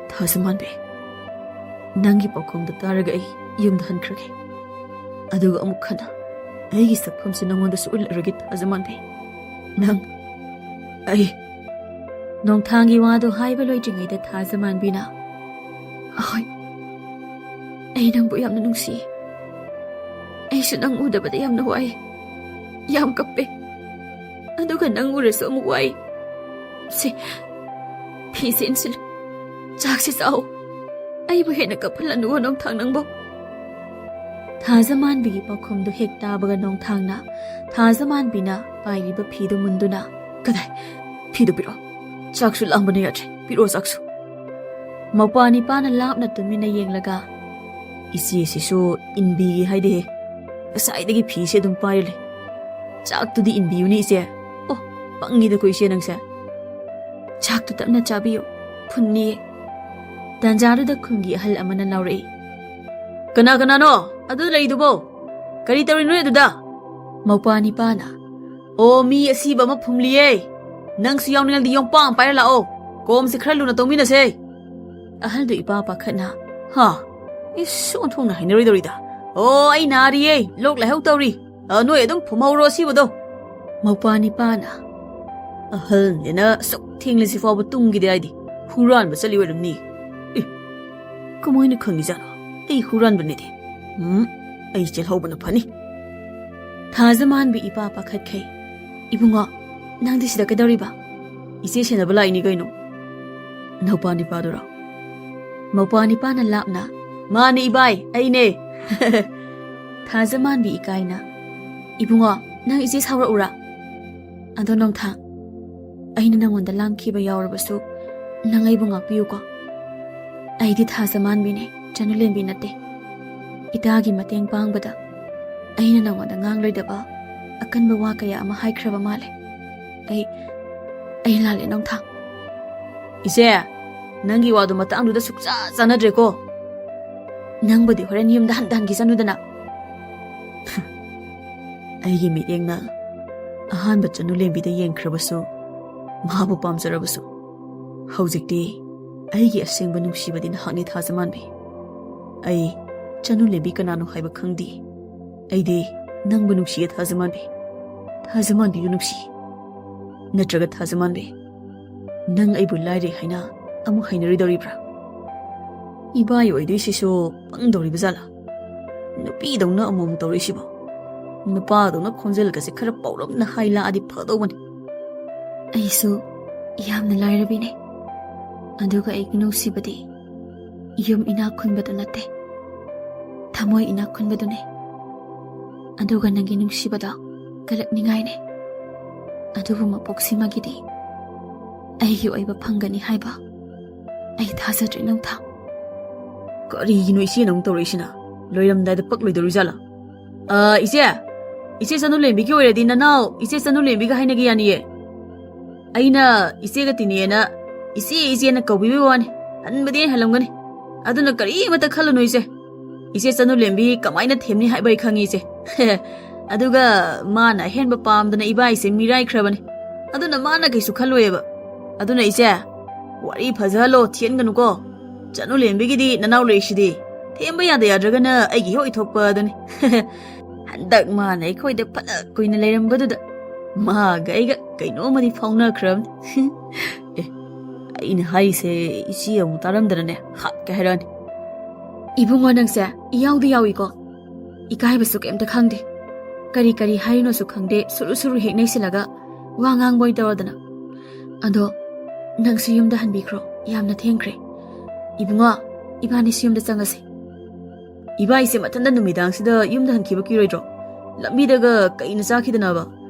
Thazaman be Nangi pakhum da taraga ai yumda hankrage Aduga amuk khana Aigi sakpham se nangonda su ularage Thazaman be Nang Ai Nongthangi wado haiba loijingai da Thazaman bina Ahoy Ai nangbo yamna nungsi Ai su nang udabada yamna wai Yam kappe Aduga nang urasu amuk wai Se Phi se insil Chak se sao Aibu hena kaphalan nuwa nongthang nangbo Thazaman bigi pakhum du hek tabaga nongthang na Thazaman bina pairiba phi du munduna Kadai Phi du piro Chaksu lambana yatre Piro chaksu Mawpa ni pa na lapna tumina yenglaga Isi sisu inbi haide Asaidagi phi se dum paile Chak tu di inbi uni ise Oh pangi da ko ise nangsa Chak tu tapna chabiyo Phunni Danjaru da khungi ahal amana naurei Kana no Adu leidubo Kari tawrinu aduda Mawpa ni pa na O mi asiba ma phumliye Nang su yaw ningal di yong pang paira lao Kom se khra luna tongmina se Ahal du ipa pakhatna Ha Isu thong na hinari dorida O ai nariye Lok la hau tawri Noi adung phumawro asibado Mawpa ni pa na Ahal nena sok thingli si faw tungi de aidi Huran ba chali warum ni Kumoy ni khangi jana Ei huran ba ni de ꯑꯩ ꯆꯦꯜꯍꯧꯕꯅ ꯐꯅꯤ. ꯊꯥꯖꯃꯥꯟꯕꯤ ꯏꯄꯥ ꯄꯥꯈꯠꯈꯩ. ꯏꯕꯨꯡꯉꯣ, ꯅꯪꯗꯤ ꯁꯤꯗ ꯀꯩꯗꯧꯔꯤꯕ? ꯏꯆꯦ ꯁꯦꯟꯅꯕ ꯂꯥꯛꯏꯅꯤ ꯀꯩꯅꯣ. ꯅꯧꯄꯥ ꯅꯤꯄꯥꯗꯨꯔꯣ? ꯃꯧꯄꯥ ꯅꯤꯄꯥꯅ ꯂꯥꯞꯅ, ꯃꯥꯅꯦ ꯏꯕꯥꯏ, ꯑꯩꯅꯦ. ꯊꯥꯖꯃꯥꯟꯕꯤ ꯏꯀꯥꯏꯅ, ꯏꯕꯨꯡꯉꯣ, ꯅꯪ ꯏꯆꯦ ꯁꯥꯎꯔꯛꯎꯔꯥ? ꯑꯗꯣ ꯅꯣꯡꯊꯥꯡ, ꯑꯩꯅ ꯅꯪꯉꯣꯟꯗ ꯂꯥꯡꯈꯤꯕ ꯌꯥꯎꯔꯕꯁꯨ ꯅꯪ ꯑꯩꯕꯨ ꯉꯥꯛꯄꯤꯌꯨꯀꯣ. ꯑꯩꯗꯤ ꯊꯥꯖꯃꯥꯟꯕꯤꯅꯦ, ꯆꯅꯨꯂꯦꯝꯕꯤ ꯅꯠꯇꯦ. ꯏꯇꯥꯒꯤ ꯃꯇꯦꯡ ꯄꯥꯡꯕꯗ ꯑꯩꯅ ꯅꯪꯉꯣꯟꯗ ꯉꯥꯡꯂꯣꯏꯗꯕ ꯑꯀꯟꯕ ꯋꯥ ꯀꯌꯥ ꯑꯃ ꯍꯥꯏꯈ꯭ꯔꯕ ꯃꯥꯜꯂꯦ. ꯑꯩ ꯂꯥꯜꯂꯦ ꯅꯣꯡꯊꯥꯡ. ꯏꯆꯦ, ꯅꯪꯒꯤ ꯋꯥꯗꯣ ꯃꯇꯥꯡꯗꯨꯗ ꯁꯨꯛꯆꯥ ꯆꯥꯟꯅꯗ꯭ꯔꯦꯀꯣ. ꯅꯪꯕꯨꯗꯤ ꯍꯣꯔꯦꯟ ꯌꯨꯝꯗ ꯍꯟꯈꯤꯁꯅꯨꯗꯅ. ꯑꯩꯒꯤ ꯃꯤꯠꯌꯦꯡꯅ ꯑꯍꯥꯟꯕ ꯆꯅꯨꯂꯦꯝꯕꯤꯗ ꯌꯦꯡꯈ꯭ꯔꯕꯁꯨ, ꯃꯍꯥꯛꯄꯨ ꯄꯥꯝꯖꯔꯕꯁꯨ, ꯍꯧꯖꯤꯛꯇꯤ ꯑꯩꯒꯤ ꯑꯁꯦꯡꯕ ꯅꯨꯡꯁꯤꯕꯗꯤ ꯅꯍꯥꯛꯅꯤ ꯊꯥꯖꯃꯥꯟꯕꯤ. ꯑꯩ ꯆꯅꯨꯂꯦꯝꯕꯤ ꯀꯅꯥꯅꯣ ꯍꯥꯏꯕ ꯈꯪꯗꯦ. ꯑꯩꯗꯤ ꯅꯪꯕꯨ ꯅꯨꯡꯁꯤꯌꯦ ꯊꯥꯖꯃꯥꯟꯕꯤ. ꯊꯥꯖꯃꯥꯟꯕꯤꯕꯨ ꯅꯨꯡꯁꯤ. ꯅꯠꯇ꯭ꯔꯒ ꯊꯥꯖꯃꯥꯟꯕꯤ, ꯅꯪ ꯑꯩꯕꯨ ꯂꯥꯏꯔꯩ ꯍꯥꯏꯅ ꯑꯃꯨꯛ ꯍꯩꯅꯔꯣꯏꯗꯧꯔꯤꯕ꯭ꯔꯥ? ꯏꯕꯥꯏ ꯑꯣꯏꯗꯣꯏꯁꯤꯁꯨ ꯄꯪꯗꯧꯔꯤꯕ ꯖꯥꯠꯂꯥ? ꯅꯨꯄꯤꯗꯧꯅ ꯑꯃꯨꯛ ꯇꯧꯔꯤꯁꯤꯕꯣ. ꯅꯨꯄꯥꯗꯧꯅ ꯈꯣꯟꯖꯦꯜꯒꯁꯦ ꯈꯔ ꯄꯧꯔꯞꯅ ꯍꯥꯏ ꯂꯥꯛꯑꯗꯤ ꯐꯗꯧꯕꯅꯤ. ꯑꯩꯁꯨ ꯌꯥꯝꯅ ꯂꯥꯏꯔꯕꯤꯅꯦ. ꯑꯗꯨꯒ ꯑꯩꯒꯤ ꯅꯨꯡꯁꯤꯕꯗꯤ ꯌꯨꯝ ꯏꯅꯥꯛ ꯈꯨꯟꯕꯗꯨ ꯅꯠꯇꯦ, ꯊꯃꯣꯏ ꯏꯅꯥꯛ ꯈꯨꯟꯕꯗꯨꯅꯦ. ꯑꯗꯨꯒ ꯅꯪꯒꯤ ꯅꯨꯡꯁꯤꯕꯗꯣ ꯀꯜꯂꯛꯅꯤꯡꯉꯥꯏꯅꯦ. ꯑꯗꯨꯕꯨ ꯃꯄꯣꯛꯁꯤꯃꯒꯤꯗꯤ ꯑꯩꯒꯤ ꯑꯣꯏꯕ ꯐꯪꯒꯅꯤ ꯍꯥꯏꯕ ꯑꯩ ꯊꯥꯖꯗ꯭ꯔꯦ ꯅꯣꯡꯊꯥꯡ. ꯀꯔꯤꯒꯤꯅꯣ ꯏꯆꯦꯅ ꯑꯃꯨꯛ ꯇꯧꯔꯛꯏꯁꯤꯅ? ꯂꯣꯏꯔꯝꯗꯥꯏꯗ ꯄꯛꯂꯣꯏꯗꯧꯔꯤ ꯖꯥꯠꯂꯥ? ꯏꯆꯦ ꯆꯅꯨꯂꯦꯝꯕꯤꯒꯤ ꯑꯣꯏꯔꯗꯤ ꯅꯅꯥꯎ ꯏꯆꯦ ꯆꯅꯨꯂꯦꯝꯕꯤꯒ ꯍꯥꯏꯅꯒ ꯌꯥꯅꯤꯌꯦ. ꯑꯩꯅ ꯏꯆꯦꯒ ꯇꯤꯟꯅꯩꯌꯦꯅ ꯏꯆꯦꯅ ꯀꯧꯕꯤꯕ ꯋꯥꯅꯤ. ꯍꯟꯕꯗꯤ ꯑꯩ ꯍꯜꯂꯝꯒꯅꯤ. ꯑꯗꯨꯅ ꯀꯔꯤꯃꯠꯇ ꯈꯜꯂꯨꯅꯨ ꯏꯆꯦ. ꯏꯆꯦ ꯆꯅꯨꯂꯦꯝꯕꯤ ꯀꯃꯥꯏꯅ ꯊꯦꯝꯅꯤ ꯍꯥꯏꯕ ꯑꯩ ꯈꯪꯉꯤ ꯏꯆꯦ. ꯑꯗꯨꯒ ꯃꯥꯅ ꯑꯍꯦꯟꯕ ꯄꯥꯝꯗꯅ ꯏꯕꯥꯏꯁꯦ ꯃꯤꯔꯥꯏꯈ꯭ꯔꯕꯅꯤ. ꯑꯗꯨꯅ ꯃꯥꯅ ꯀꯩꯁꯨ ꯈꯜꯂꯣꯏꯑꯕ. ꯑꯗꯨꯅ ꯏꯆꯦ, ꯋꯥꯔꯤ ꯐꯖꯍꯜꯂꯣ, ꯊꯦꯟꯒꯅꯨꯀꯣ. ꯆꯅꯨꯂꯦꯝꯕꯤꯒꯤꯗꯤ ꯅꯅꯥꯎ ꯂꯩꯔꯤꯁꯤꯗꯤ. ꯊꯦꯝꯕ ꯌꯥꯗ꯭ꯔꯒꯅ ꯑꯩꯒꯤ ꯍꯣꯏ ꯊꯣꯛꯄ ꯑꯗꯨꯅꯤ. ꯍꯟꯗꯛ ꯃꯥꯅ ꯑꯩꯈꯣꯏꯗ ꯐꯅ ꯀꯨꯏꯅ ꯂꯩꯔꯝꯕꯗꯨꯗ ꯃꯥꯒ ꯑꯩꯒ ꯀꯩꯅꯣꯝꯃꯗꯤ ꯐꯥꯎꯅꯈ꯭ꯔꯕꯅꯤ. ꯑꯩꯅ ꯍꯥꯏꯔꯤꯁꯦ ꯏꯆꯦ ꯑꯃꯨꯛ ꯇꯥꯔꯝꯗꯅꯅꯦ ꯍꯥꯠꯀꯦ ꯍꯥꯏꯔꯛꯑꯅꯤ. ꯏꯕꯨꯡꯉꯣ, ꯅꯪꯁꯦ ꯏꯌꯥꯎꯗ ꯌꯥꯎꯏꯀꯣ. ꯏꯀꯥꯏꯕꯁꯨ ꯀꯩꯝꯇ ꯈꯪꯗꯦ. ꯀꯔꯤ ꯍꯥꯏꯔꯤꯅꯣꯁꯨ ꯈꯪꯗꯦ. ꯁꯨꯔꯨ ꯍꯦꯛ ꯅꯩꯁꯤꯜꯂꯒ ꯋꯥ ꯉꯥꯡꯕꯣꯏ ꯇꯧꯔꯗꯅ. ꯑꯗꯣ ꯅꯪꯁꯨ ꯌꯨꯝꯗ ꯍꯟꯕꯤꯈ꯭ꯔꯣ. ꯌꯥꯝꯅ ꯊꯦꯡꯈ꯭ꯔꯦ. ꯏꯕꯨꯡꯉꯣ, ꯏꯕꯥꯅꯤꯁꯨ ꯌꯨꯝꯗ ꯆꯪꯉꯁꯤ. ꯏꯕꯥꯏꯁꯦ ꯃꯊꯟꯇ ꯅꯨꯃꯤꯗꯥꯡꯁꯤꯗ ꯌꯨꯝꯗ ꯍꯟꯈꯤꯕ ꯀꯤꯔꯣꯏꯗ꯭ꯔꯣ? ꯂꯝꯕꯤꯗꯒ ꯀꯩꯅ ꯆꯥꯈꯤꯗꯅꯕ.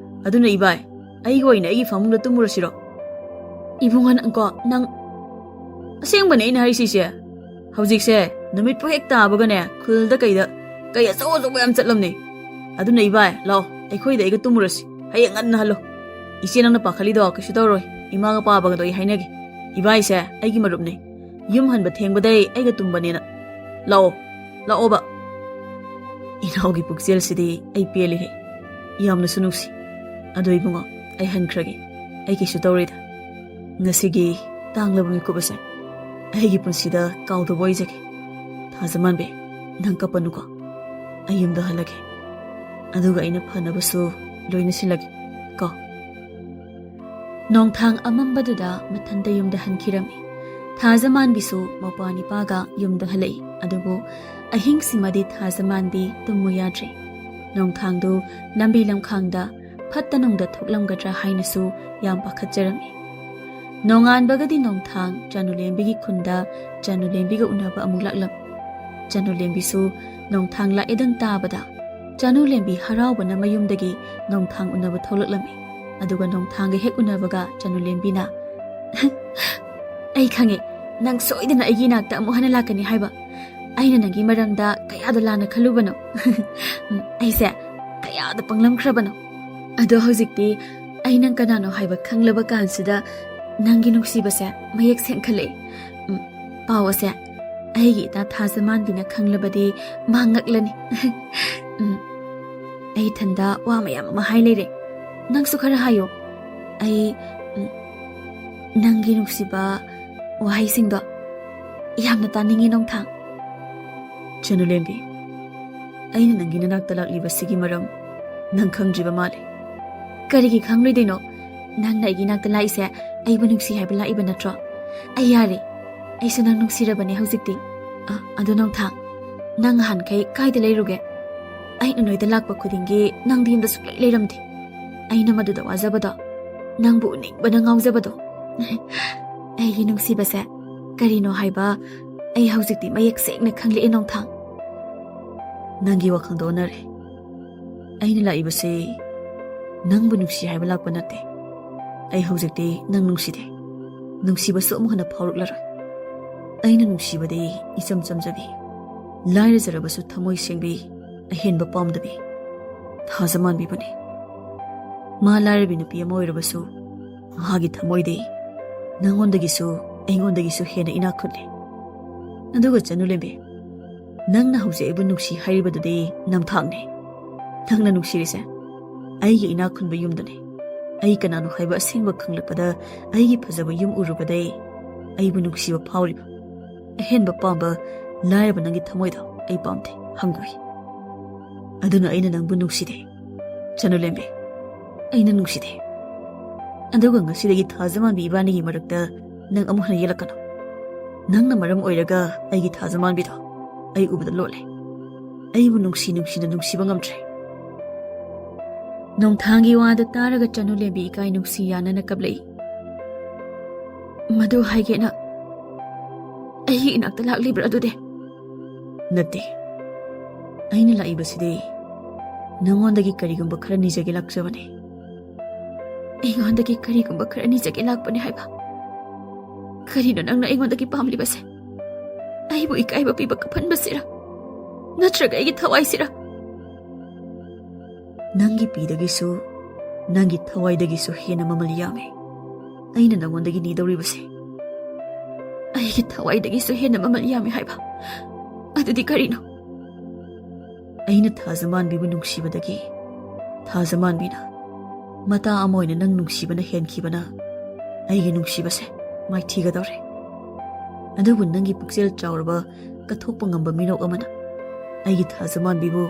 ꯑꯗꯨꯅ ꯏꯕꯥꯏ, ꯑꯩꯒ ꯑꯣꯏꯅ ꯑꯩꯒꯤ ꯐꯃꯨꯡꯗ ꯇꯨꯝꯃꯨꯔꯁꯤꯔꯣ? ꯏꯕꯨꯡꯉꯣ, ꯅꯪ ꯑꯁꯦꯡꯕꯅꯦ ꯑꯩꯅ ꯍꯥꯏꯔꯤꯁꯤꯁꯦ. ꯍꯧꯖꯤꯛꯁꯦ ꯅꯨꯃꯤꯠꯄꯨ ꯍꯦꯛ ꯇꯥꯕꯒꯅꯦ ꯈꯨꯜꯗ ꯀꯩ ꯑꯆꯧ ꯑꯆꯧꯕ ꯌꯥꯝ ꯆꯠꯂꯝꯅꯦ. ꯑꯗꯨꯅ ꯏꯕꯥꯏ, ꯂꯥꯛꯑꯣ, ꯑꯩꯈꯣꯏꯗ ꯑꯩꯒ ꯇꯨꯝꯃꯨꯔꯁꯤ. ꯍꯌꯦꯡ ꯉꯟꯅ ꯍꯜꯂꯣ. ꯏꯆꯦ ꯅꯪꯅ ꯄꯥꯈꯠꯂꯤꯗꯣ ꯀꯩꯁꯨ ꯇꯧꯔꯣꯏ. ꯏꯃꯥꯒ ꯄꯥꯕꯒꯗꯣ ꯑꯩ ꯍꯥꯏꯅꯒꯦ. ꯏꯕꯥꯏꯁꯦ ꯑꯩꯒꯤ ꯃꯔꯨꯞꯅꯦ. ꯌꯨꯝ ꯍꯟꯕ ꯊꯦꯡꯕꯗꯩ ꯑꯩꯒ ꯇꯨꯝꯕꯅꯦꯅ. ꯂꯥꯛꯑꯣꯕ. ꯏꯅꯥꯎꯒꯤ ꯄꯨꯛꯆꯦꯜꯁꯤꯗꯤ ꯑꯩ ꯄꯦꯜꯂꯤꯍꯦ. ꯌꯥꯝꯅꯁꯨ ꯅꯨꯡꯁꯤ. ꯑꯗꯣ ꯏꯕꯨꯡꯉꯣ, ꯑꯩ ꯍꯟꯈ꯭ꯔꯒꯦ. ꯑꯩ ꯀꯩꯁꯨ ꯇꯧꯔꯣꯏꯗ. ꯉꯁꯤꯒꯤ ꯇꯥꯡꯂꯕ ꯃꯤꯀꯨꯞ ꯑꯁꯦ ꯑꯩꯒꯤ ꯄꯨꯟꯁꯤꯗ ꯀꯥꯎꯗꯕ ꯑꯣꯏꯖꯒꯦ. ꯊꯥꯖꯃꯥꯟꯕꯤ, ꯅꯪ ꯀꯞꯄꯅꯨꯀꯣ. ꯑꯩ ꯌꯨꯝꯗ ꯍꯜꯂꯒꯦ. ꯑꯗꯨꯒ ꯑꯩꯅ ꯐꯅꯕꯁꯨ ꯂꯣꯏꯅ ꯁꯤꯜꯂꯒꯦ ꯀꯣ. ꯅꯣꯡꯊꯥꯡ ꯑꯃꯝꯕꯗꯨꯗ ꯃꯊꯟꯇ ꯌꯨꯝꯗ ꯍꯟꯈꯤꯔꯝꯃꯤ. ꯊꯥꯖꯃꯥꯟꯕꯤꯁꯨ ꯃꯧꯄꯥ ꯅꯤꯄꯥꯒ ꯌꯨꯝꯗ ꯍꯜꯂꯛꯏ. ꯑꯗꯨꯕꯨ ꯑꯍꯤꯡꯁꯤꯃꯗꯤ ꯊꯥꯖꯃꯥꯟꯕꯤ ꯇꯨꯝꯃꯨ ꯌꯥꯗ꯭ꯔꯦ. ꯅꯣꯡꯊꯥꯡꯗꯨ ꯂꯝꯕꯤ ꯂꯝꯈꯥꯡꯗ ꯐꯠꯇ ꯅꯨꯡꯗ ꯊꯣꯛꯂꯝꯒꯗ꯭ꯔꯥ ꯍꯥꯏꯅꯁꯨ ꯌꯥꯝ ꯄꯥꯈꯠꯆꯔꯝꯃꯤ. ꯅꯣꯡꯉꯥꯟꯕꯒꯗꯤ ꯅꯣꯡꯊꯥꯡ ꯆꯅꯨꯂꯦꯝꯕꯤꯒꯤ ꯈꯨꯟꯗ ꯆꯅꯨꯂꯦꯝꯕꯤꯒ ꯎꯅꯕ ꯑꯃꯨꯛ ꯂꯥꯛꯂꯝꯃꯤ. ꯆꯅꯨꯂꯦꯝꯕꯤꯁꯨ ꯅꯣꯡꯊꯥꯡ ꯂꯥꯛꯑꯦꯗꯪ ꯇꯥꯕꯗ ꯆꯅꯨꯂꯦꯝꯕꯤ ꯍꯔꯥꯎꯕꯅ ꯃꯌꯨꯝꯗꯒꯤ ꯅꯣꯡꯊꯥꯡ ꯎꯅꯕ ꯊꯣꯛꯂꯛꯂꯝꯃꯤ. ꯑꯗꯨꯒ ꯅꯣꯡꯊꯥꯡꯒ ꯍꯦꯛ ꯎꯅꯕꯒ ꯆꯅꯨꯂꯦꯝꯕꯤꯅ, ꯑꯩ ꯈꯪꯉꯦ, ꯅꯪ ꯁꯣꯏꯗꯅ ꯑꯩꯒꯤ ꯏꯅꯥꯛꯇ ꯑꯃꯨꯛ ꯍꯟꯅ ꯂꯥꯛꯀꯅꯤ ꯍꯥꯏꯕ. ꯑꯩꯅ ꯅꯪꯒꯤ ꯃꯔꯝꯗ ꯀꯌꯥꯗ ꯂꯥꯟꯅ ꯈꯜꯂꯨꯕꯅꯣ. ꯑꯩꯁꯦ ꯀꯌꯥꯗ ꯄꯪꯂꯝꯈ꯭ꯔꯕꯅꯣ. ꯑꯗꯣ ꯍꯧꯖꯤꯛꯇꯤ ꯑꯩ ꯅꯪ ꯀꯅꯥꯅꯣ ꯍꯥꯏꯕ ꯈꯪꯂꯕ ꯀꯥꯟꯁꯤꯗ ꯅꯪꯒꯤ ꯅꯨꯡꯁꯤꯕꯁꯦ ꯃꯌꯦꯛ ꯁꯦꯡꯈꯠꯂꯛꯏ. ꯄꯥꯎ ꯑꯁꯦ ꯑꯩꯒꯤ ꯏꯇꯥ ꯊꯥꯖꯃꯥꯟꯕꯤꯅ ꯈꯪꯂꯕꯗꯤ ꯃꯥ ꯉꯛꯂꯅꯤ. ꯑꯩ ꯏꯊꯟꯗ ꯋꯥ ꯃꯌꯥꯝ ꯑꯃ ꯍꯥꯏ ꯂꯩꯔꯦ. ꯅꯪꯁꯨ ꯈꯔ ꯍꯥꯏꯌꯣ. ꯑꯩ ꯅꯪꯒꯤ ꯅꯨꯡꯁꯤꯕ ꯋꯥꯍꯩꯁꯤꯡꯗꯣ ꯌꯥꯝꯅ ꯇꯥꯅꯤꯡꯉꯤ ꯅꯣꯡꯊꯥꯡ. ꯆꯅꯨꯂꯦꯝꯕꯤ, ꯑꯩꯅ ꯅꯪꯒꯤ ꯅꯅꯥꯛꯇ ꯂꯥꯛꯂꯤꯕꯁꯤꯒꯤ ꯃꯔꯝ ꯅꯪ ꯈꯪꯗ꯭ꯔꯤꯕ ꯃꯥꯜꯂꯦ. ꯀꯔꯤꯒꯤ ꯈꯪꯂꯣꯏꯗꯣꯏꯅꯣ? ꯅꯪꯅ ꯑꯩꯒꯤ ꯅꯥꯛꯇ ꯂꯥꯛꯏꯁꯦ ꯑꯩꯕꯨ ꯅꯨꯡꯁꯤ ꯍꯥꯏꯕ ꯂꯥꯛꯏꯕ ꯅꯠꯇ꯭ꯔꯣ? ꯑꯩ ꯌꯥꯔꯦ. ꯑꯩꯁꯨ ꯅꯪ ꯅꯨꯡꯁꯤꯔꯕꯅꯦ ꯍꯧꯖꯤꯛꯇꯤ. ꯑꯗꯨ ꯅꯣꯡꯊꯥꯡ, ꯅꯪ ꯅꯍꯥꯟꯈꯩ ꯀꯥꯏꯗ ꯂꯩꯔꯨꯒꯦ? ꯑꯩꯅ ꯅꯣꯏꯗ ꯂꯥꯛꯄ ꯈꯨꯗꯤꯡꯒꯤ ꯅꯪꯗꯤ ꯌꯨꯝꯗ ꯁꯨꯛꯂꯩ ꯂꯩꯔꯝꯗꯦ ꯑꯩꯅ ꯃꯗꯨꯗ ꯋꯥꯖꯕꯗꯣ ꯅꯪꯕꯨ ꯎꯅꯤꯡꯕꯅ ꯉꯥꯎꯖꯕꯗꯣ ꯑꯩꯒꯤ ꯅꯨꯡꯁꯤꯕꯁꯦ ꯀꯔꯤꯅꯣ ꯍꯥꯏꯕ ꯑꯩ ꯍꯧꯖꯤꯛꯇꯤ ꯃꯌꯦꯛ ꯁꯦꯡꯅ ꯈꯪꯂꯛꯑꯦ ꯅꯣꯡꯊꯥꯡ ꯅꯪꯒꯤ ꯋꯥꯈꯜꯗꯣ ꯑꯣꯟꯅꯔꯦ ꯑꯩꯅ ꯂꯥꯛꯏꯕꯁꯤ ꯅꯪꯕꯨ ꯅꯨꯡꯁꯤ ꯍꯥꯏꯕ ꯂꯥꯛꯄ ꯅꯠꯇꯦ ꯑꯩ ꯍꯧꯖꯤꯛꯇꯤ ꯅꯪ ꯅꯨꯡꯁꯤꯗꯦ ꯅꯨꯡꯁꯤꯕꯁꯨ ꯑꯃꯨꯛ ꯍꯟꯅ ꯐꯥꯎꯔꯛꯂꯔꯣꯏ ꯑꯩꯅ ꯅꯨꯡꯁꯤꯕꯗꯤ ꯏꯆꯝ ꯆꯝꯖꯕꯤ ꯂꯥꯏꯔꯖꯔꯕꯁꯨ ꯊꯃꯣꯏ ꯁꯦꯡꯕꯤ ꯑꯍꯦꯟꯕ ꯄꯥꯝꯗꯕꯤ ꯊꯥꯖ ꯃꯥꯟꯕꯤꯕꯅꯤ ꯃꯥ ꯂꯥꯏꯔꯕꯤ ꯅꯨꯄꯤ ꯑꯃ ꯑꯣꯏꯔꯕꯁꯨ ꯃꯍꯥꯛꯀꯤ ꯊꯃꯣꯏꯗꯤ ꯅꯪꯉꯣꯟꯗꯒꯤꯁꯨ ꯑꯩꯉꯣꯟꯗꯒꯤꯁꯨ ꯍꯦꯟꯅ ꯏꯅꯥꯛ ꯈꯨꯜꯂꯤ ꯑꯗꯨꯒ ꯆꯅꯨꯂꯦꯝꯕꯤ ꯅꯪꯅ ꯍꯧꯖꯤꯛ ꯑꯩꯕꯨ ꯅꯨꯡꯁꯤ ꯍꯥꯏꯔꯤꯕꯗꯨꯗꯤ ꯅꯝꯊꯥꯛꯅꯤ ꯅꯪꯅ ꯅꯨꯡꯁꯤꯔꯤꯁꯦ ꯑꯩꯒꯤ ꯏꯅꯥꯛ ꯈꯨꯟꯕ ꯌꯨꯝꯗꯨꯅꯤ ꯑꯩ ꯀꯅꯥꯅꯣ ꯍꯥꯏꯕ ꯑꯁꯦꯡꯕ ꯈꯪꯂꯛꯄꯗ ꯑꯩꯒꯤ ꯐꯖꯕ ꯌꯨꯝ ꯎꯔꯨꯕꯗꯩ ꯑꯩꯕꯨ ꯅꯨꯡꯁꯤꯕ ꯐꯥꯎꯔꯤꯕ ꯑꯍꯦꯟꯕ ꯄꯥꯝꯕ ꯂꯥꯏꯔꯕ ꯅꯪꯒꯤ ꯊꯃꯣꯏꯗꯣ ꯑꯩ ꯄꯥꯝꯗꯦ ꯍꯪꯒꯣꯏ ꯑꯗꯨꯅ ꯑꯩꯅ ꯅꯪꯕꯨ ꯅꯨꯡꯁꯤꯗꯦ ꯆꯅꯨꯂꯦꯝꯕꯤ ꯑꯩꯅ ꯅꯨꯡꯁꯤꯗꯦ ꯑꯗꯨꯒ ꯉꯁꯤꯗꯒꯤ ꯊꯥꯖꯃꯥꯟꯕꯤ ꯏꯕꯥꯅꯤꯒꯤ ꯃꯔꯛꯇ ꯅꯪ ꯑꯃꯨꯛ ꯍꯟꯅ ꯌꯦꯜꯂꯛꯀꯅꯨ ꯅꯪꯅ ꯃꯔꯝ ꯑꯣꯏꯔꯒ ꯑꯩꯒꯤ ꯊꯥꯖꯃꯥꯟꯕꯤꯗꯣ ꯑꯩ ꯎꯕꯗ ꯂꯣꯠꯂꯦ ꯑꯩꯕꯨ ꯅꯨꯡꯁꯤꯅ ꯅꯨꯡꯁꯤꯕ ꯉꯝꯗ꯭ꯔꯦ ꯅꯣꯡꯊꯥꯡꯒꯤ ꯋꯥꯗ ꯇꯥꯔꯒ ꯆꯅꯨꯂꯦꯝꯕꯤ ꯏꯀꯥꯏ ꯅꯨꯡꯁꯤ ꯌꯥꯅꯅ ꯀꯞꯂꯛꯏ ꯃꯗꯨ ꯍꯥꯏꯒꯦꯅ ꯑꯩꯒꯤ ꯏꯅꯥꯛꯇ ꯂꯥꯛꯂꯤꯕ꯭ꯔꯥ ꯑꯗꯨꯗꯤ ꯅꯠꯇꯦ ꯑꯩꯅ ꯂꯥꯛꯏꯕꯁꯤꯗꯤ ꯅꯪꯉꯣꯟꯗꯒꯤ ꯀꯔꯤꯒꯨꯝꯕ ꯈꯔ ꯅꯤꯖꯒꯦ ꯂꯥꯛꯆꯕꯅꯤ ꯑꯩꯉꯣꯟꯗꯒꯤ ꯀꯔꯤꯒꯨꯝꯕ ꯈꯔ ꯅꯤꯖꯒꯦ ꯂꯥꯛꯄꯅꯤ ꯍꯥꯏꯕ ꯀꯔꯤꯅꯣ ꯅꯪꯅ ꯑꯩꯉꯣꯟꯗꯒꯤ ꯄꯥꯝꯂꯤꯕꯁꯦ ꯑꯩꯕꯨ ꯏꯀꯥꯏꯕ ꯄꯤꯕ ꯀꯞꯍꯟꯕꯁꯤꯔ ꯅꯠꯇ꯭ꯔꯒ ꯑꯩꯒꯤ ꯊꯋꯥꯏꯁꯤꯔ ꯅꯪꯒꯤ ꯄꯤꯗꯒꯤꯁꯨ ꯅꯪꯒꯤ ꯊꯋꯥꯏꯗꯒꯤꯁꯨ ꯍꯦꯟꯅ ꯃꯃꯜ ꯌꯥꯝꯃꯤ ꯑꯩꯅ ꯅꯪꯉꯣꯟꯗꯒꯤ ꯅꯤꯗꯧꯔꯤꯕꯁꯦ ꯑꯩꯒꯤ ꯊꯋꯥꯏꯗꯒꯤꯁꯨ ꯍꯦꯟꯅ ꯃꯃꯜ ꯌꯥꯝꯃꯤ ꯍꯥꯏꯕ ꯑꯗꯨꯗꯤ ꯀꯔꯤꯅꯣ ꯑꯩꯅ ꯊꯥꯖꯃꯥꯟꯕꯤꯕꯨ ꯅꯨꯡꯁꯤꯕꯗꯒꯤ ꯊꯥꯖꯃꯥꯟꯕꯤꯅ ꯃꯇꯥ ꯑꯃ ꯑꯣꯏꯅ ꯅꯪ ꯅꯨꯡꯁꯤꯕꯅ ꯍꯦꯟꯈꯤꯕꯅ ꯑꯩꯒꯤ ꯅꯨꯡꯁꯤꯕꯁꯦ ꯃꯥꯏꯊꯤꯒꯗꯧꯔꯦ ꯑꯗꯨꯕꯨ ꯅꯪꯒꯤ ꯄꯨꯛꯆꯦꯜ ꯆꯥꯎꯔꯕ ꯀꯠꯊꯣꯛꯄ ꯉꯝꯕ ꯃꯤꯅꯣꯛ ꯑꯃꯅ ꯑꯩꯒꯤ ꯊꯥꯖꯃꯥꯟꯕꯤꯕꯨ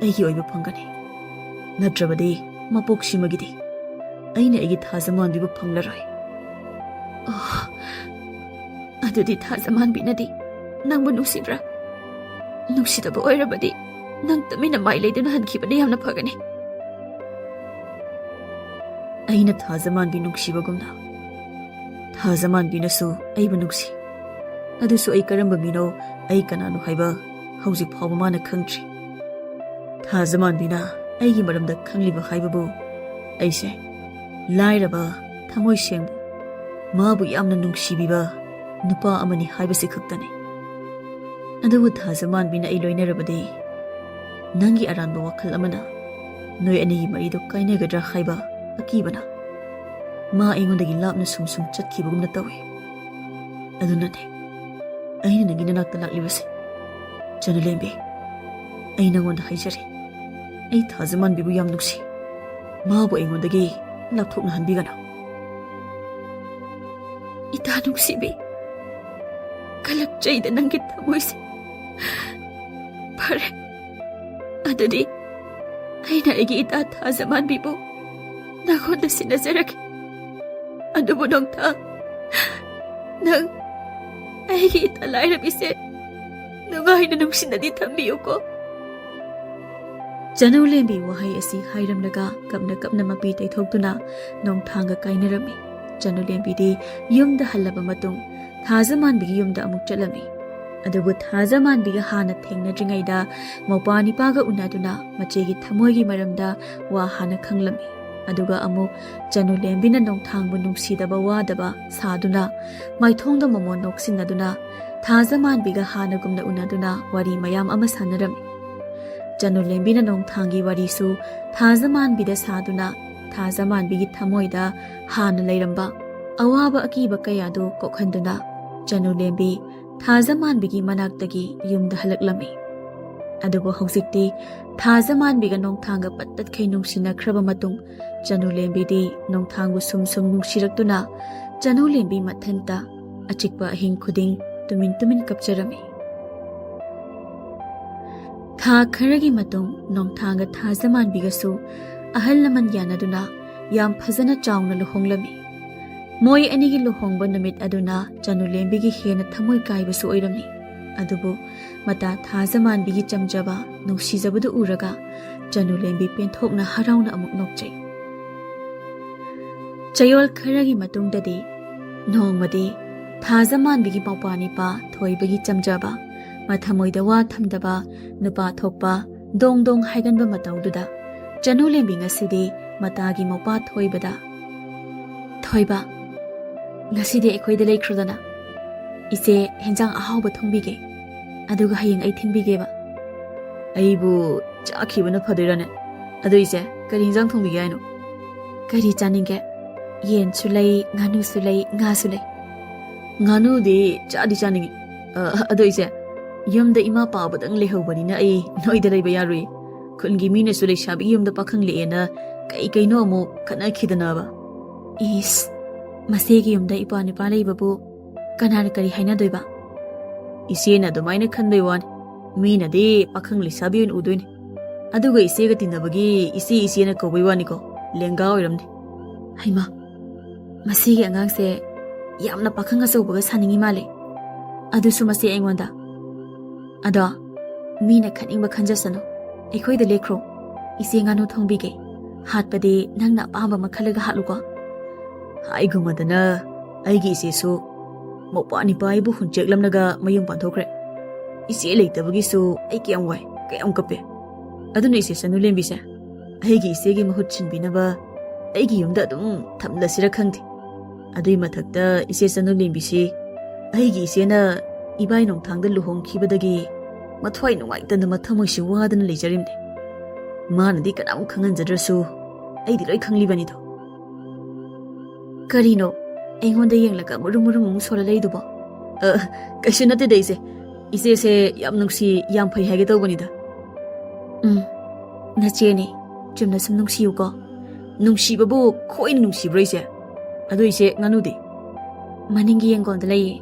ꯑꯩꯒꯤ ꯑꯣꯏꯕ ꯐꯪꯒꯅꯤ ꯅꯠꯇ꯭ꯔꯕꯗꯤ ꯃꯄꯣꯛꯁꯤꯃꯒꯤꯗꯤ ꯑꯩꯅ ꯑꯩꯒꯤ ꯊꯥꯖꯃꯥꯟꯕꯤꯕꯨ ꯐꯪꯂꯔꯣꯏ ꯑꯗꯨꯗꯤ ꯊꯥꯖꯃꯥꯟꯕꯤꯅꯗꯤ ꯅꯪꯕꯨ ꯅꯨꯡꯁꯤꯕ꯭ꯔꯥ ꯅꯨꯡꯁꯤꯗꯕ ꯑꯣꯏꯔꯕꯗꯤ ꯅꯪ ꯇꯨꯃꯤꯟꯅ ꯃꯥꯏ ꯂꯩꯗꯨꯅ ꯍꯟꯈꯤꯕꯅ ꯌꯥꯝꯅ ꯐꯒꯅꯤ ꯑꯩꯅ ꯊꯥꯖꯃꯥꯟꯕꯤ ꯅꯨꯡꯁꯤꯕꯒꯨꯝꯅ ꯊꯥꯖꯃꯥꯟꯕꯤꯅꯁꯨ ꯑꯩꯕꯨ ꯅꯨꯡꯁꯤ ꯑꯗꯨꯁꯨ ꯑꯩ ꯀꯔꯝꯕ ꯃꯤꯅꯣ ꯑꯩ ꯀꯅꯥꯅꯣ ꯍꯥꯏꯕ ꯍꯧꯖꯤꯛ ꯐꯥꯎꯕ ꯃꯥꯅ ꯈꯪꯗ꯭ꯔꯤ ꯊꯥꯖꯃꯥꯟꯕꯤꯅ ꯑꯩꯒꯤ ꯃꯔꯝꯗ ꯈꯪꯂꯤꯕ ꯍꯥꯏꯕꯕꯨ ꯑꯩꯁꯦ ꯂꯥꯏꯔꯕ ꯊꯃꯣꯏ ꯁꯦꯡꯕ ꯃꯥꯕꯨ ꯌꯥꯝꯅ ꯅꯨꯡꯁꯤꯕꯤꯕ ꯅꯨꯄꯥ ꯑꯃꯅꯤ ꯍꯥꯏꯕꯁꯤ ꯈꯛꯇꯅꯤ ꯑꯗꯨꯕꯨ ꯊꯥꯖꯃꯥꯟꯕꯤꯅ ꯑꯩ ꯂꯣꯏꯅꯔꯕꯗꯤ ꯅꯪꯒꯤ ꯑꯔꯥꯟꯕ ꯋꯥꯈꯜ ꯑꯃꯅ ꯅꯣꯏ ꯑꯅꯤꯒꯤ ꯃꯔꯤꯗꯨ ꯀꯥꯏꯅꯒꯗ꯭ꯔꯥ ꯍꯥꯏꯕ ꯑꯀꯤꯕꯅ ꯃꯥ ꯑꯩꯉꯣꯟꯗꯒꯤ ꯂꯥꯞꯅ ꯁꯨꯝ ꯆꯠꯈꯤꯕꯒꯨꯝꯅ ꯇꯧꯏ ꯑꯗꯨꯅꯅꯦ ꯑꯩꯅ ꯅꯪꯒꯤ ꯅꯅꯥꯛꯇ ꯂꯥꯛꯂꯤꯕꯁꯦ ꯆꯅꯨꯂꯦꯝꯕꯤ ꯑꯩ ꯅꯪꯉꯣꯟꯗ ꯍꯥꯏꯖꯔꯤ ꯑꯩ ꯊꯥꯖꯃꯥꯟꯕꯤꯕꯨ ꯌꯥꯝ ꯅꯨꯡꯁꯤ ꯃꯥꯕꯨ ꯑꯩꯉꯣꯟꯗꯒꯤ ꯂꯥꯞꯊꯣꯛꯅꯍꯟꯕꯤꯒꯅꯨ ꯏꯇꯥ ꯅꯨꯡꯁꯤꯕꯤ ꯀꯂꯛꯆꯩꯗ ꯅꯪꯒꯤ ꯊꯃꯣꯏꯁꯦ ꯐꯔꯦ ꯑꯗꯨꯗꯤ ꯑꯩꯅ ꯑꯩꯒꯤ ꯏꯇꯥ ꯊꯥꯖꯃꯥꯟꯕꯤꯕꯨ ꯅꯪꯉꯣꯟꯗ ꯁꯤꯟꯅꯖꯔꯒꯦ ꯑꯗꯨꯕꯨ ꯅꯣꯡꯊꯥꯡ ꯅꯪ ꯑꯩꯒꯤ ꯏꯇꯥ ꯂꯥꯏꯔꯕꯤꯁꯦ ꯅꯨꯡꯉꯥꯏꯅ ꯅꯨꯡꯁꯤꯅꯗꯤ ꯊꯝꯕꯤꯌꯨꯀꯣ ꯆꯅꯨꯂꯦꯝꯕꯤ ꯋꯥꯍꯩ ꯑꯁꯤ ꯍꯥꯏꯔꯝꯂꯒ ꯀꯞꯅ ꯀꯞꯅ ꯃꯄꯤ ꯇꯩꯊꯣꯛꯇꯨꯅ ꯅꯣꯡꯊꯥꯡꯒ ꯀꯥꯏꯅꯔꯝꯃꯤ ꯆꯅꯨꯂꯦꯝꯕꯤꯗꯤ ꯌꯨꯝꯗ ꯍꯜꯂꯕ ꯃꯇꯨꯡ ꯊꯥꯖꯃꯥꯟꯕꯤꯒꯤ ꯌꯨꯝꯗ ꯑꯃꯨꯛ ꯆꯠꯂꯝꯃꯤ ꯑꯗꯨꯕꯨ ꯊꯥꯖꯃꯥꯟꯕꯤꯒ ꯍꯥꯟꯅ ꯊꯦꯡꯅꯗ꯭ꯔꯤꯉꯩꯗ ꯃꯧꯄꯥꯅꯤꯄꯥꯒ ꯎꯅꯗꯨꯅ ꯃꯆꯦꯒꯤ ꯊꯃꯣꯏꯒꯤ ꯃꯔꯝꯗ ꯋꯥ ꯍꯥꯟꯅ ꯈꯪꯂꯝꯃꯤ ꯑꯗꯨꯒ ꯑꯃꯨꯛ ꯆꯅꯨꯂꯦꯝꯕꯤꯅ ꯅꯣꯡꯊꯥꯡꯕꯨ ꯅꯨꯡꯁꯤꯗꯕ ꯋꯥꯗꯕ ꯁꯥꯗꯨꯅ ꯃꯥꯏꯊꯣꯡꯗ ꯃꯃꯣꯟ ꯅꯣꯛꯁꯤꯟꯅꯗꯨꯅ ꯊꯥꯖꯃꯥꯟꯕꯤꯒ ꯍꯥꯟꯅꯒꯨꯝꯅ ꯎꯅꯗꯨꯅ ꯋꯥꯔꯤ ꯃꯌꯥꯝ ꯑꯃ ꯁꯥꯟꯅꯔꯝꯃꯤ ꯆꯅꯨꯂꯦꯝꯕꯤꯅ ꯅꯣꯡꯊꯥꯡꯒꯤ ꯋꯥꯔꯤꯁꯨ ꯊꯥꯖꯃꯥꯟꯕꯤꯗ ꯁꯥꯗꯨꯅ ꯊꯥꯖꯃꯥꯟꯕꯤꯒꯤ ꯊꯃꯣꯏꯗ ꯍꯥꯟꯅ ꯂꯩꯔꯝꯕ ꯑꯋꯥꯕ ꯑꯀꯤꯕ ꯀꯌꯥꯗꯨ ꯀꯣꯛꯍꯟꯗꯨꯅ ꯆꯅꯨꯂꯦꯝꯕꯤ ꯊꯥꯖꯃꯥꯟꯕꯤꯒꯤ ꯃꯅꯥꯛꯇꯒꯤ ꯌꯨꯝꯗ ꯍꯜꯂꯛꯂꯝꯃꯤ ꯑꯗꯨꯕꯨ ꯍꯧꯖꯤꯛꯇꯤ ꯊꯥꯖꯃꯥꯟꯕꯤꯒ ꯅꯣꯡꯊꯥꯡꯒ ꯄꯠꯇꯠꯈꯩ ꯅꯨꯡꯁꯤꯅꯈ꯭ꯔꯕ ꯃꯇꯨꯡ ꯆꯅꯨꯂꯦꯝꯕꯤꯗꯤ ꯅꯣꯡꯊꯥꯡꯕꯨ ꯁꯨꯝ ꯅꯨꯡꯁꯤꯔꯛꯇꯨꯅ ꯆꯅꯨꯂꯦꯝꯕꯤ ꯃꯊꯟꯇ ꯑꯆꯤꯛꯄ ꯑꯍꯤꯡ ꯈꯨꯗꯤꯡ ꯇꯨꯃꯤꯟ ꯀꯞꯆꯔꯝꯃꯤ ꯊꯥ ꯈꯔꯒꯤ ꯃꯇꯨꯡ ꯅꯣꯡꯊꯥꯡꯒ ꯊꯥꯖꯃꯥꯟꯕꯤꯒꯁꯨ ꯑꯍꯜ ꯂꯃꯟ ꯌꯥꯅꯗꯨꯅ ꯌꯥꯝ ꯐꯖꯅ ꯆꯥꯎꯅ ꯂꯨꯍꯣꯡꯂꯝꯃꯤ ꯃꯣꯏ ꯑꯅꯤꯒꯤ ꯂꯨꯍꯣꯡꯕ ꯅꯨꯃꯤꯠ ꯑꯗꯨꯅ ꯆꯅꯨꯂꯦꯝꯕꯤꯒꯤ ꯍꯦꯟꯅ ꯊꯃꯣꯏ ꯀꯥꯏꯕꯁꯨ ꯑꯣꯏꯔꯝꯃꯤ ꯑꯗꯨꯕꯨ ꯃꯇꯥ ꯊꯥꯖꯃꯥꯟꯕꯤꯒꯤ ꯆꯝꯖꯕ ꯅꯨꯡꯁꯤꯖꯕꯗꯨ ꯎꯔꯒ ꯆꯅꯨꯂꯦꯝꯕꯤ ꯄꯦꯟꯊꯣꯛꯅ ꯍꯔꯥꯎꯅ ꯑꯃꯨꯛ ꯅꯣꯛꯆꯩ꯫ ꯆꯌꯣꯜ ꯈꯔꯒꯤ ꯃꯇꯨꯡꯗꯗꯤ ꯅꯣꯡꯃꯗꯤ ꯊꯥꯖꯃꯥꯟꯕꯤꯒꯤ ꯃꯧꯄ꯭ꯋꯥꯅꯤꯄꯥ ꯊꯣꯏꯕꯒꯤ ꯆꯝꯖꯕ ꯃꯊꯃꯣꯏꯗ ꯋꯥ ꯊꯝꯗꯕ ꯅꯨꯄꯥ ꯊꯣꯛꯄ ꯗꯣꯡ ꯗꯣꯡ ꯍꯥꯏꯒꯟꯕ ꯃꯇꯧꯗꯨꯗ ꯆꯅꯨꯂꯦꯝꯕꯤ ꯉꯁꯤꯗꯤ ꯃꯇꯥꯒꯤ ꯃꯧꯄꯥ ꯊꯣꯏꯕꯗ "ꯊꯣꯏꯕ, ꯉꯁꯤꯗꯤ ꯑꯩꯈꯣꯏꯗ ꯂꯩꯈ꯭ꯔꯣꯗꯅ꯫ ꯏꯆꯦ ꯍꯦꯟꯖꯥꯡ ꯑꯍꯥꯎꯕ ꯊꯣꯡꯕꯤꯒꯦ, ꯑꯗꯨꯒ ꯍꯌꯦꯡ ꯑꯩ ꯊꯤꯟꯕꯤꯒꯦꯕ." "ꯑꯩꯕꯨ ꯆꯥꯈꯤꯕꯅ ꯐꯗꯣꯏꯔꯥꯅꯦ? ꯑꯗꯨ ꯏꯆꯦ ꯀꯔꯤ ꯍꯤꯟꯖꯥꯡ ꯊꯣꯡꯕꯤꯒꯦ ꯍꯥꯏꯅꯣ?" "ꯀꯔꯤ ꯆꯥꯅꯤꯡꯒꯦ? ꯌꯦꯟꯁꯨ ꯂꯩ, ꯉꯥꯅꯨꯁꯨ ꯂꯩ, ꯉꯥꯁꯨ ꯂꯩ." "ꯉꯥꯅꯨꯗꯤ ꯆꯥꯗꯤ ꯆꯥꯅꯤꯡꯉꯤ꯫ ꯑꯗꯣ ꯏꯆꯦ, ꯌꯨꯝꯗ ꯏꯃꯥ ꯄꯥꯕꯗꯪ ꯂꯩꯍꯧꯕꯅꯤꯅ ꯑꯩ ꯅꯣꯏꯗ ꯂꯩꯕ ꯌꯥꯔꯣꯏ꯫ ꯈꯨꯟꯒꯤ ꯃꯤꯅꯁꯨ ꯂꯩꯁꯥꯕꯤꯒꯤ ꯌꯨꯝꯗ ꯄꯥꯈꯪ ꯂꯦꯛꯑꯦꯅ ꯀꯩꯅꯣ ꯑꯃꯨꯛ ꯈꯠꯅꯈꯤꯗꯅꯕ." "ꯏꯁ, ꯃꯆꯦꯒꯤ ꯌꯨꯝꯗ ꯏꯄ꯭ꯋꯥ ꯅꯤꯄꯥ ꯂꯩꯕꯕꯨ ꯀꯅꯥꯅ ꯀꯔꯤ ꯍꯥꯏꯅꯗꯣꯏꯕ?" "ꯏꯆꯦꯅ ꯑꯗꯨꯃꯥꯏꯅ ꯈꯟꯕꯩ ꯋꯥꯅꯤ, ꯃꯤꯅꯗꯤ ꯄꯥꯈꯪ ꯂꯩꯁꯥꯕꯤ ꯑꯣꯏꯅ ꯎꯗꯣꯏꯅꯤ꯫ ꯑꯗꯨꯒ ꯏꯆꯦꯒ ꯇꯤꯟꯅꯕꯒꯤ ꯏꯆꯦꯅ ꯀꯧꯕꯩ ꯋꯥꯅꯤꯀꯣ, ꯂꯦꯡꯒꯥ ꯑꯣꯏꯔꯝꯅꯤ." "ꯍꯩꯃꯥ, ꯃꯁꯤꯒꯤ ꯑꯉꯥꯡꯁꯦ ꯌꯥꯝꯅ ꯄꯥꯈꯪ ꯑꯆꯧꯕꯒ ꯁꯥꯅꯤꯡꯉꯤ ꯃꯥꯜꯂꯦ, ꯑꯗꯨꯁꯨ ꯃꯆꯦ ꯑꯩꯉꯣꯟꯗ꯫ ꯑꯗꯣ ꯃꯤꯅ ꯈꯟꯅꯤꯡꯕ ꯈꯟꯖꯁꯅꯨ, ꯑꯩꯈꯣꯏꯗ ꯂꯦꯛꯈ꯭ꯔꯣ, ꯏꯆꯦ ꯉꯥꯅꯨ ꯊꯣꯡꯕꯤꯒꯦ꯫ ꯍꯥꯠꯄꯗꯤ ꯅꯪꯅ ꯑꯄꯥꯝꯕ ꯑꯃ ꯈꯜꯂꯒ ꯍꯥꯠꯂꯨꯀꯣ." "ꯍꯥꯏꯒꯨꯝꯃꯗꯅ ꯑꯩꯒꯤ ꯏꯆꯦꯁꯨ ꯃꯧꯄ꯭ꯋꯥꯅꯤꯄꯥ ꯑꯩꯕꯨ ꯍꯨꯟꯆꯦꯛꯂꯝꯂꯒ ꯃꯌꯨꯝ ꯄꯥꯟꯊꯣꯛꯈ꯭ꯔꯦ꯫ ꯏꯆꯦ ꯂꯩꯇꯕꯒꯤꯁꯨ ꯑꯩ ꯀꯌꯥꯝ ꯋꯥꯏ, ꯀꯌꯥꯝ ꯀꯞꯄꯦ꯫ ꯑꯗꯨꯅ ꯏꯆꯦ ꯆꯅꯨꯂꯦꯝꯕꯤꯁꯦ ꯑꯩꯒꯤ ꯏꯆꯦꯒꯤ ꯃꯍꯨꯠ ꯁꯤꯟꯕꯤꯅꯕ ꯑꯩꯒꯤ ꯌꯨꯝꯗ ꯑꯗꯨꯝ ꯊꯝꯂꯁꯤꯔ ꯈꯪꯗꯦ꯫ ꯑꯗꯨꯏ ꯃꯊꯛꯇ ꯏꯆꯦ ꯆꯅꯨꯂꯦꯝꯕꯤꯁꯤ ꯑꯩꯒꯤ ꯏꯆꯦꯅ ꯏꯕꯥꯏ ꯅꯣꯡꯊꯥꯡꯗ ꯂꯨꯍꯣꯡꯈꯤꯕꯗꯒꯤ ꯃꯊ꯭ꯋꯥꯏ ꯅꯨꯡꯉꯥꯏꯇꯅ ꯃꯊꯃꯣꯏꯁꯤ ꯋꯥꯗꯅ ꯂꯩꯖꯔꯤꯕꯅꯤ꯫ ꯃꯥꯅꯗꯤ ꯀꯅꯥꯝ ꯈꯪꯍꯟꯖꯗ꯭ꯔꯁꯨ ꯑꯩꯗꯤ ꯂꯣꯏ ꯈꯪꯂꯤꯕꯅꯤꯗꯣ." "ꯀꯔꯤꯅꯣ ꯑꯩꯉꯣꯟꯗ ꯌꯦꯡꯂꯒ ꯃꯨꯔꯨꯝ ꯃꯨꯔꯨꯝ ꯑꯃꯨꯛ ꯁꯣꯜꯂ ꯂꯩꯗꯨꯕꯣ?" "ꯀꯩꯁꯨ ꯅꯠꯇꯦꯗ ꯏꯆꯦ, ꯏꯆꯦꯁꯦ ꯌꯥꯝ ꯅꯨꯡꯁꯤ, ꯌꯥꯝ ꯐꯩ ꯍꯥꯏꯒꯦ ꯇꯧꯕꯅꯤꯗ." "ꯅꯆꯦꯅꯦ, ꯆꯨꯝꯅ ꯁꯨꯝ ꯅꯨꯡꯁꯤꯌꯨꯀꯣ." "ꯅꯨꯡꯁꯤꯕꯕꯨ ꯈꯣꯏꯅ ꯅꯨꯡꯁꯤꯕ꯭ꯔꯣ ꯏꯆꯦ? ꯑꯗꯣ ꯏꯆꯦ ꯉꯥꯅꯨꯗꯤ?" "ꯃꯅꯤꯡꯒꯤ ꯌꯦꯡꯒꯣꯟꯗ ꯂꯩꯌꯦ,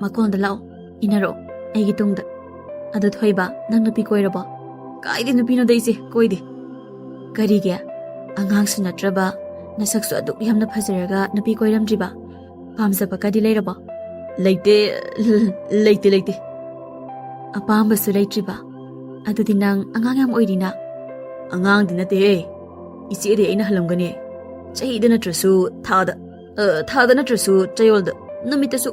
ꯃꯀꯣꯟꯗ ꯂꯥꯛꯑꯣ, ꯏꯟꯅꯔꯛꯑꯣ ꯑꯩꯒꯤ ꯇꯨꯡꯗ꯫ ꯑꯗꯣ ꯊꯣꯏꯕ, ꯅꯪ ꯅꯨꯄꯤ ꯀꯣꯏꯔꯕꯣ?" "ꯀꯥꯏꯗꯩ ꯅꯨꯄꯤꯅꯣꯗ ꯏꯆꯦ, ꯀꯣꯏꯗꯦ." "ꯀꯔꯤꯒꯤ? ꯑꯉꯥꯡꯁꯨ ꯅꯠꯇ꯭ꯔꯕ, ꯅꯁꯛꯁꯨ ꯑꯗꯨꯛ ꯌꯥꯝꯅ ꯐꯖꯔꯒ ꯅꯨꯄꯤ ꯀꯣꯏꯔꯝꯗ꯭ꯔꯤꯕ? ꯄꯥꯝꯖꯕꯀꯗꯤ ꯂꯩꯔꯕꯣ?" "ꯂꯩꯇꯦ." "ꯑꯄꯥꯝꯕꯁꯨ ꯂꯩꯇ꯭ꯔꯤꯕ? ꯑꯗꯨꯗꯤ ꯅꯪ ꯑꯉꯥꯡ ꯌꯥꯝ ꯑꯣꯏꯔꯤꯅ." "ꯑꯉꯥꯡꯗꯤ ꯅꯠꯇꯦꯍꯦ, ꯏꯆꯦꯗꯤ ꯑꯩꯅ ꯍꯜꯂꯝꯒꯅꯤ꯫ ꯆꯍꯤꯗ ꯅꯠꯇ꯭ꯔꯁꯨ ꯊꯥꯗ ꯅꯠꯇ꯭ꯔꯁꯨ ꯆꯌꯣꯜꯗ, ꯅꯨꯃꯤꯠꯇꯁꯨ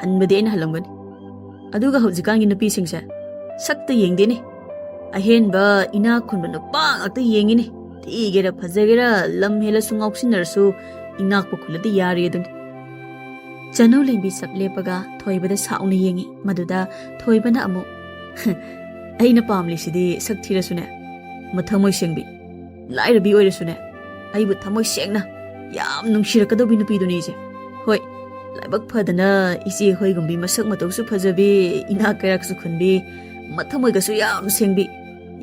ꯍꯟꯕꯗꯤ ꯑꯩꯅ ꯍꯜꯂꯝꯒꯅꯤ꯫ ꯑꯗꯨꯒ ꯍꯧꯖꯤꯛꯀꯥꯟꯒꯤ ꯅꯨꯄꯤꯁꯤꯡꯁꯦ ꯁꯛꯇ ꯌꯦꯡꯗꯦꯅꯦ, ꯑꯍꯦꯟꯕ ꯏꯅꯥꯛ ꯈꯨꯟꯕ ꯅꯨꯄꯥ ꯉꯥꯛꯇ ꯌꯦꯡꯉꯤꯅꯦ꯫ ꯊꯤꯒꯦꯔꯥ ꯐꯖꯒꯦꯔꯥ ꯂꯝ ꯍꯦꯜꯂꯁꯨ ꯉꯥꯎꯁꯤꯟꯅꯔꯁꯨ ꯏꯅꯥꯛꯄ ꯈꯨꯜꯂꯗꯤ ꯌꯥꯔꯦ ꯑꯗꯨꯅꯤ." ꯆꯅꯨꯂꯦꯝꯕꯤ ꯆꯞ ꯂꯦꯞꯄꯒ ꯊꯣꯏꯕꯗ ꯁꯥꯎꯅ ꯌꯦꯡꯉꯤ꯫ ꯃꯗꯨꯗ ꯊꯣꯏꯕꯅ ꯑꯃꯨꯛ "ꯑꯩꯅ ꯄꯥꯝꯂꯤꯁꯤꯗꯤ ꯁꯛ ꯊꯤꯔꯁꯨꯅꯦ, ꯃꯊꯃꯣꯏ ꯁꯦꯡꯕꯤ, ꯂꯥꯏꯔꯕꯤ ꯑꯣꯏꯔꯁꯨꯅꯦ, ꯑꯩꯕꯨ ꯊꯃꯣꯏ ꯁꯦꯡꯅ ꯌꯥꯝ ꯅꯨꯡꯁꯤꯔꯛꯀꯗꯧꯕꯤ ꯅꯨꯄꯤꯗꯨꯅꯤ ꯏꯆꯦ꯫ ꯍꯣꯏ, ꯂꯥꯏꯕꯛ ꯐꯗꯅ ꯏꯆꯦ ꯍꯣꯏꯒꯨꯝꯕꯤ ꯃꯁꯛ ꯃꯇꯧꯁꯨ ꯐꯖꯕꯤ, ꯏꯅꯥꯛ ꯀꯩꯔꯥꯛꯁꯨ ꯈꯨꯟꯕꯤ, ꯃꯊꯃꯣꯏꯒꯁꯨ ꯌꯥꯝ ꯁꯦꯡꯕꯤ,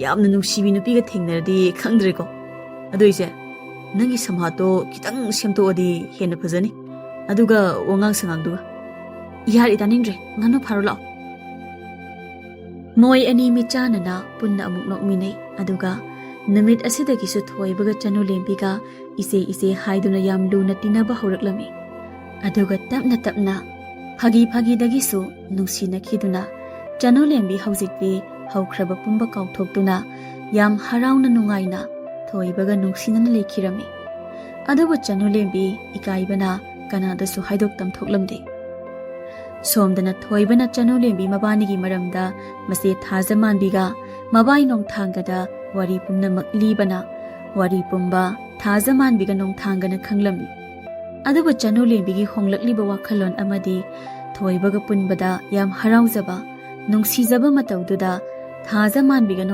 ꯌꯥꯝꯅ ꯅꯨꯡꯁꯤꯕꯤ ꯅꯨꯄꯤꯒ ꯊꯦꯡꯅꯔꯗꯤ ꯈꯪꯗ꯭ꯔꯦꯀꯣ꯫ ꯑꯗꯣ ꯏꯆꯦ, ꯅꯪꯒꯤ ꯁꯝꯍꯥꯠꯇꯣ ꯈꯤꯇꯪ ꯁꯦꯝꯗꯣꯛꯑꯗꯤ ꯍꯦꯟꯅ ꯐꯖꯅꯤ, ꯑꯗꯨꯒ ꯋꯥꯉꯥꯡ ꯁꯉꯥꯡꯗꯨꯒ." "ꯌꯥꯔꯦ, ꯇꯥꯅꯤꯡꯗ꯭ꯔꯦ, ꯉꯥꯅꯨ ꯐꯥꯔꯣ ꯂꯥꯛꯑꯣ." ꯃꯣꯏ ꯑꯅꯤ ꯃꯤꯆꯥꯟꯅꯅ ꯄꯨꯟꯅ ꯑꯃꯨꯛ ꯅꯣꯛꯃꯤꯟꯅꯩ꯫ ꯑꯗꯨꯒ ꯅꯨꯃꯤꯠ ꯑꯁꯤꯗꯒꯤꯁꯨ ꯊꯣꯏꯕꯒ ꯆꯅꯨꯂꯦꯝꯕꯤꯒ ꯏꯆꯦ ꯍꯥꯏꯗꯨꯅ ꯌꯥꯝ ꯂꯨꯅ ꯇꯤꯟꯅꯕ ꯍꯧꯔꯛꯂꯝꯃꯤ꯫ ꯑꯗꯨꯒ ꯇꯞꯅ ꯇꯞꯅ ꯐꯥꯒꯤꯗꯒꯤꯁꯨ ꯅꯨꯡꯁꯤꯅꯈꯤꯗꯨꯅ ꯆꯅꯨꯂꯦꯝꯕꯤ ꯍꯧꯖꯤꯛꯇꯤ ꯍꯧꯈ꯭ꯔꯕ ꯄꯨꯝꯕ ꯀꯥꯎꯊꯣꯛꯇꯨꯅ ꯌꯥꯝ ꯍꯔꯥꯎꯅ ꯅꯨꯡꯉꯥꯏꯅ ꯊꯣꯏꯕꯒ ꯅꯨꯡꯁꯤꯅꯅ ꯂꯩꯈꯤꯔꯝꯃꯤ꯫ ꯑꯗꯨꯕꯨ ꯆꯅꯨꯂꯦꯝꯕꯤ ꯏꯀꯥꯏꯕꯅ ꯀꯅꯥꯗꯁꯨ ꯍꯥꯏꯗꯣꯛ ꯇꯝꯊꯣꯛꯂꯝꯗꯦ꯫ ꯁꯣꯝꯗꯅ ꯊꯣꯏꯕꯅ ꯆꯅꯨꯂꯦꯝꯕꯤ ꯃꯕꯥꯅꯤꯒꯤ ꯃꯔꯝꯗ ꯃꯆꯦ ꯊꯥꯖꯃꯥꯟꯕꯤꯒ ꯃꯕꯥꯏ ꯅꯣꯡꯊꯥꯡꯒꯗ ꯋꯥꯔꯤ ꯄꯨꯝꯅꯃꯛ ꯂꯤꯕꯅ ꯋꯥꯔꯤ ꯄꯨꯝꯕ ꯊꯥꯖꯃꯥꯟꯕꯤꯒ ꯅꯣꯡꯊꯥꯡꯒꯅ ꯈꯪꯂꯝꯃꯤ꯫ ꯑꯗꯨꯕꯨ ꯆꯅꯨꯂꯦꯝꯕꯤꯒꯤ ꯍꯣꯡꯂꯛꯂꯤꯕ ꯋꯥꯈꯜꯂꯣꯟ ꯑꯃꯗꯤ ꯊꯣꯏꯕꯒ ꯄꯨꯟꯕꯗ ꯌꯥꯝ ꯍꯔꯥꯎꯖꯕ, ꯅꯨꯡꯁꯤꯖꯕ ꯃꯇꯧꯗꯨꯗ ꯊꯥꯖꯃꯥꯟꯕꯤꯒ